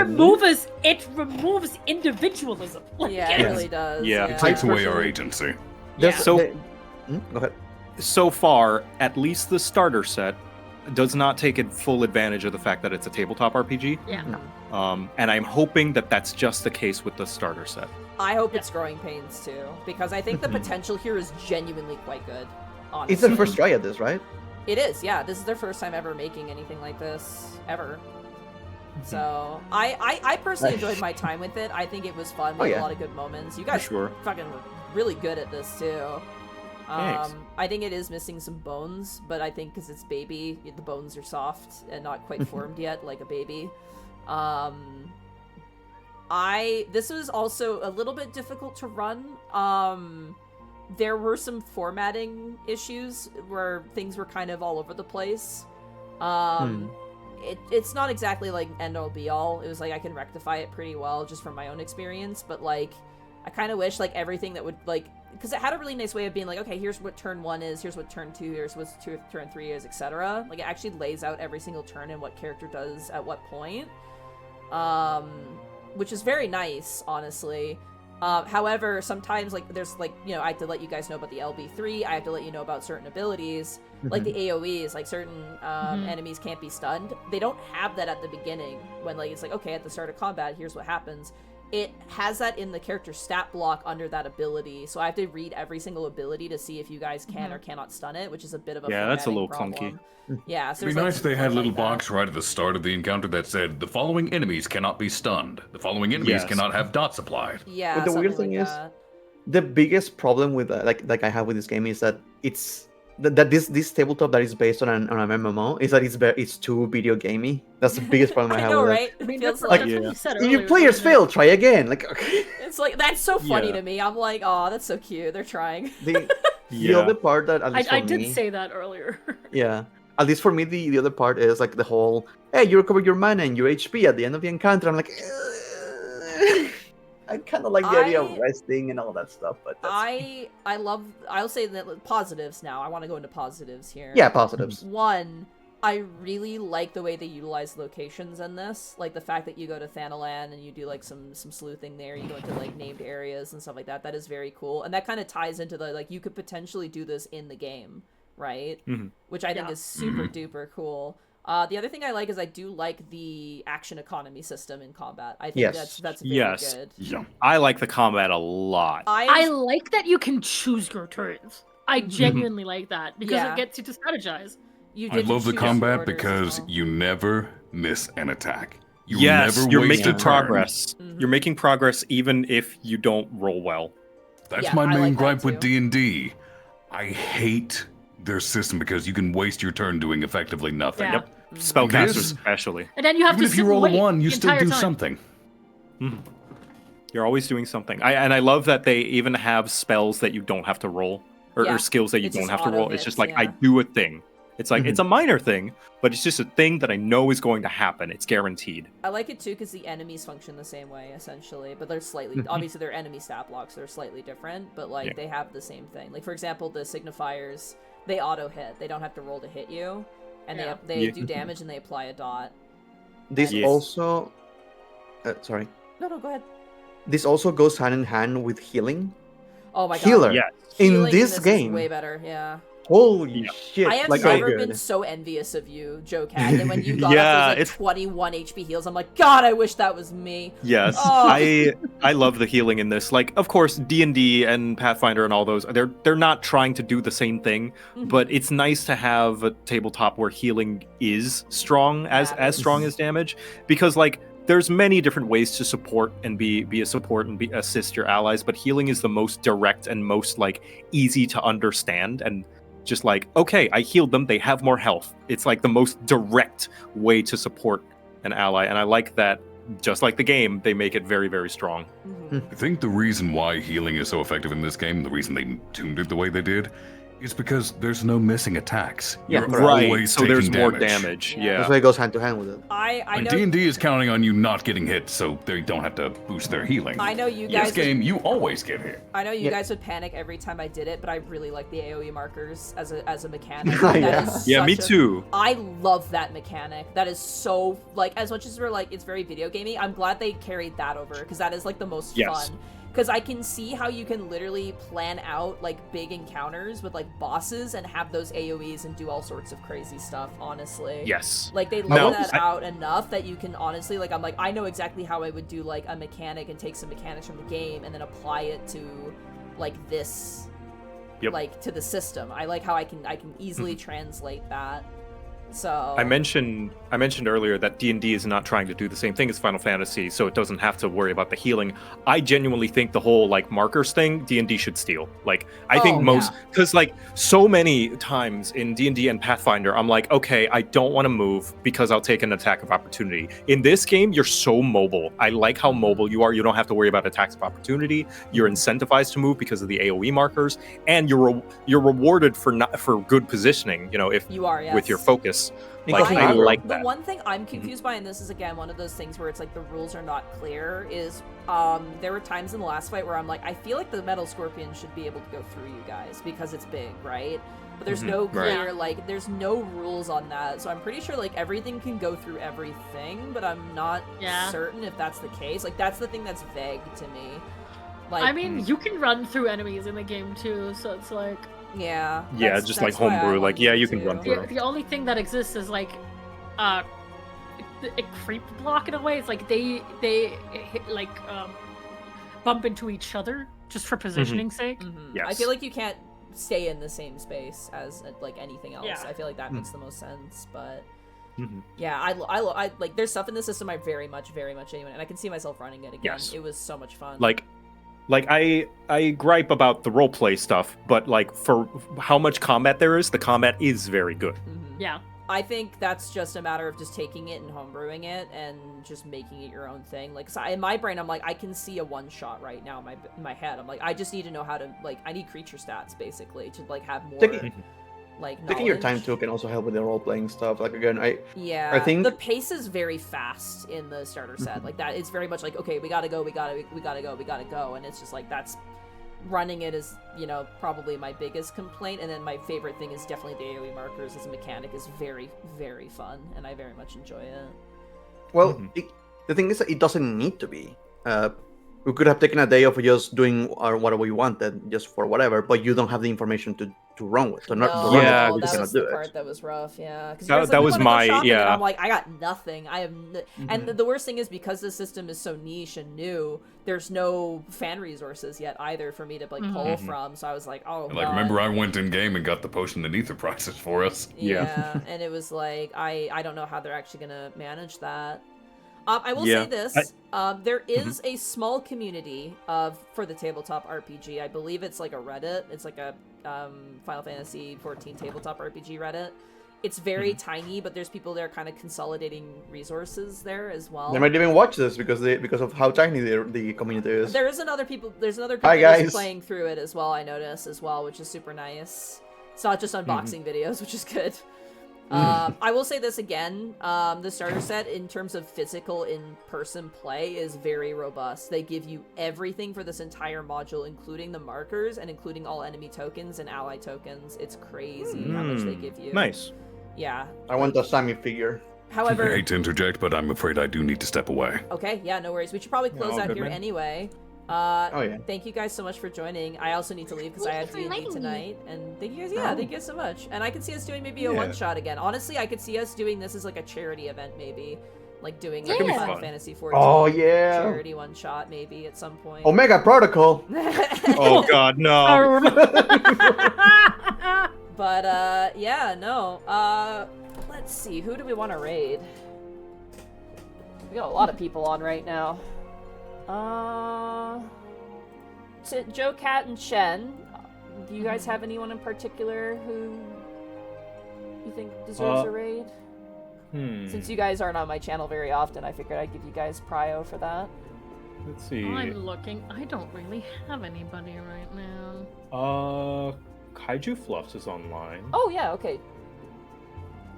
It removes individualism. Like, it really does. Yeah, it takes away our agency. Go ahead. So So far, at least the starter set does not take full advantage of the fact that it's a tabletop RPG. Yeah. And I'm hoping that that's just the case with the starter set. I hope it's Growing Pains too, because I think the potential here is genuinely quite good. Honestly. It's their first try at this, right? It is, yeah. This is their first time ever making anything like this, ever. So, I personally enjoyed my time with it. I think it was fun. We had a lot of good moments. You guys fucking were really good at this, too. Thanks. I think it is missing some bones, but I think because it's baby, the bones are soft and not quite formed yet, like a baby. This was also a little bit difficult to run. There were some formatting issues where things were kind of all over the place. It's not exactly like end all be all. It was like I can rectify it pretty well just from my own experience, but like I kind of wish like everything that would like, because it had a really nice way of being like, okay, here's what turn 1 is, here's what turn 2, here's what turn 3 is, etc. Like it actually lays out every single turn and what character does at what point, which is very nice, honestly. However, sometimes like there's like, you know, I have to let you guys know about the LB3, I have to let you know about certain abilities, like the AoEs, like certain enemies can't be stunned. They don't have that at the beginning when like it's like, okay, at the start of combat, here's what happens. It has that in the character stat block under that ability, so I have to read every single ability to see if you guys can or cannot stun it, which is a bit of a that's a little problem. clunky. Yeah, so It'd be nice if they had a little box right at the start of the encounter that said, the following enemies cannot be stunned. The following enemies cannot have dots applied. Yeah, but the weird thing is, the biggest problem with like I have with this game is that it's that this tabletop that is based on an MMO is that it's too video gamey. That's the biggest problem I have know, with right? it. I mean, Feels that's like what you said If your earlier, players isn't it? fail, try again. Like it's like that's so funny to me. I'm like, oh, that's so cute. They're trying. the other part that at least I for did me, say that earlier. yeah. At least for me, the other part is like the whole, hey, you recover your mana and your HP at the end of the encounter. I'm like, I kind of like the idea of resting and all that stuff, but I'll say that positives now. I want to go into positives here. Yeah, positives. One, I really like the way they utilize locations in this. Like the fact that you go to Thanalan and you do like some sleuthing there, you go into like named areas and stuff like that. That is very cool. And that kind of ties into the like you could potentially do this in the game, right? Which I think is super duper cool. The other thing I like is I do like the action economy system in combat. I think that's very good. Yeah. I like the combat a lot. I like that you can choose your turns. I genuinely like that because it gets you to strategize. I love the combat because you never miss an attack. You're you're making progress. You're making progress even if you don't roll well. That's my main gripe with D&D. I hate their system because you can waste your turn doing effectively nothing. Yeah. Spellcasters especially. And then you have Even to if you roll a 1, you the still entire do time. something. You're always doing something. I love that they even have spells that you don't have to roll, or skills that you don't have to roll. It's just like, I do a thing. It's like, it's a minor thing, but it's just a thing that I know is going to happen. It's guaranteed. I like it too because the enemies function the same way, essentially, but they're slightly, obviously they're enemy stat blocks, they're slightly different, but like they have the same thing. Like for example, the signifiers, they auto hit. They don't have to roll to hit you, and they do damage and they apply a dot. This also, sorry. No, go ahead. This also goes hand in hand with healing. Oh my god. Healer. Yes. In Healing this game. is way better, yeah. Holy shit. I have like, never been so envious of you, Joe Cat. And when you got up those, like, 21 HP heals, I'm like, God, I wish that was me. Yes, I love the healing in this. Like, of course, D&D and Pathfinder and all those, they're not trying to do the same thing, but it's nice to have a tabletop where healing is strong, as strong as damage, because like there's many different ways to support and be a support and assist your allies, but healing is the most direct and most like easy to understand and just like, okay, I healed them, they have more health. It's like the most direct way to support an ally, and I like that. Just like the game, they make it very, very strong. I think the reason why healing is so effective in this game, the reason they tuned it the way they did, is because there's no missing attacks. Yeah, You're right. always So there's taking more damage. damage. That's why it goes hand to hand with it. I know. D&D is counting on you not getting hit, so they don't have to boost their healing. I know you This guys. game, you always get hit. I know you guys would panic every time I did it, but I really like the AoE markers as a mechanic. Yeah, me too. I love that mechanic. That is so like, as much as we're like it's very video gamey, I'm glad they carried that over because that is like the most fun. because I can see how you can literally plan out like big encounters with like bosses and have those AoEs and do all sorts of crazy stuff, honestly. Yes. Like they lay that out enough that you can honestly, like, I'm like, I know exactly how I would do like a mechanic and take some mechanics from the game and then apply it to like this, like to the system. I like how I can easily translate that. So I mentioned earlier that D&D is not trying to do the same thing as Final Fantasy, so it doesn't have to worry about the healing. I genuinely think the whole like markers thing D&D should steal. Like I think most, because like so many times in D&D and Pathfinder, I'm like, okay, I don't want to move because I'll take an attack of opportunity. In this game, you're so mobile. I like how mobile you are. You don't have to worry about attacks of opportunity. You're incentivized to move because of the AoE markers, and you're rewarded for good positioning. You know, if you are with your focus. Like, I like that. The one thing I'm confused by, and this is again one of those things where it's like the rules are not clear, is there were times in the last fight where I'm like, I feel like the Metal Scorpion should be able to go through you guys because it's big, right? But there's no clear, like, there's no rules on that, so I'm pretty sure like everything can go through everything, but I'm not certain if that's the case. Like that's the thing that's vague to me. Like, I mean, you can run through enemies in the game too, so it's like. Yeah, just like homebrew. Like, yeah, you can run through. The only thing that exists is like, a creep block in a way. It's like they hit, like bump into each other just for positioning sake. Yes. I feel like you can't stay in the same space as like anything else. Yeah. I feel like that makes the most sense, but. Yeah, I like. There's stuff in the system I very much enjoy, and I can see myself running it again. Yes. It was so much fun. Like I gripe about the roleplay stuff, but like for how much combat there is, the combat is very good. Yeah. I think that's just a matter of just taking it and homebrewing it and just making it your own thing. Like, so in my brain, I'm like, I can see a one-shot right now in my head. I'm like, I just need to know how to, like, I need creature stats, basically, to, like, have more, like, taking your knowledge. time, too, can also help with the role-playing stuff. Like, again, I think... the pace is very fast in the starter set. Like, that, it's very much like, okay, we gotta go, and it's just like, that's... Running it is, you know, probably my biggest complaint, and then my favorite thing is definitely the AoE markers as a mechanic is very, very fun, and I very much enjoy it. Well, the thing is that it doesn't need to be. We could have taken a day of just doing what we wanted, just for whatever, but you don't have the information to run with. That was the part that was rough, yeah. That was my, and I'm like, I got nothing. I have, and the worst thing is because the system is so niche and new, there's no fan resources yet either for me to like pull from. So I was like, oh, like, remember I went in game and got the potion and ether prices for us. Yeah, and it was like, I don't know how they're actually gonna manage that. I will say this: there is a small community for the tabletop RPG. I believe it's like a Reddit. It's like a Final Fantasy XIV tabletop RPG Reddit. It's very tiny, but there's people there kind of consolidating resources there as well. They might even watch this because of how tiny the community is. There's another people playing through it as well. I notice as well, which is super nice. It's not just unboxing videos, which is good. I will say this again, the starter set in terms of physical in-person play is very robust. They give you everything for this entire module, including the markers and including all enemy tokens and ally tokens. It's crazy how much they give you. Nice. Yeah. I want a Sammie figure. However... I hate to interject, but I'm afraid I do need to step away. Okay, yeah, no worries. We should probably close out here anyway. Thank you guys so much for joining. I also need to leave because I had D&D tonight. And thank you guys, thank you guys so much. And I could see us doing maybe a one-shot again. Honestly, I could see us doing this as like a charity event maybe. Like doing like a Final Fantasy XIV charity one-shot maybe at some point. Omega Protocol! Oh god, no! But, yeah, no. Let's see, who do we want to raid? We got a lot of people on right now. Joe, Cat, and Shen. Do you guys have anyone in particular who you think deserves a raid? Since you guys aren't on my channel very often, I figured I'd give you guys prio for that. Let's see. I'm looking. I don't really have anybody right now. Kaiju Fluffs is online. Oh yeah, okay.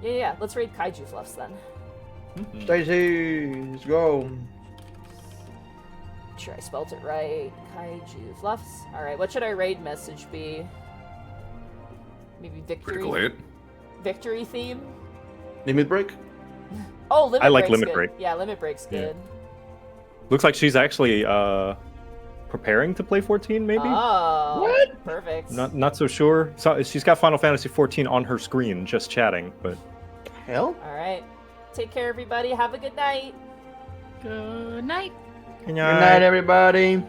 Yeah. Let's raid Kaiju Fluffs then. Stacy, let's go. Sure I spelled it right. Kaiju Fluffs. Alright, what should our raid message be? Maybe victory? Critical hit. Victory theme? Limit Break? Oh, Limit Break's I like Limit good. Break. Yeah, Limit Break's good. Looks like she's actually preparing to play 14, maybe. Oh, What? Perfect. Not so sure. So she's got Final Fantasy 14 on her screen, just chatting. But Hell? All right. Take care, everybody. Have a good night. Good night. Good night, everybody.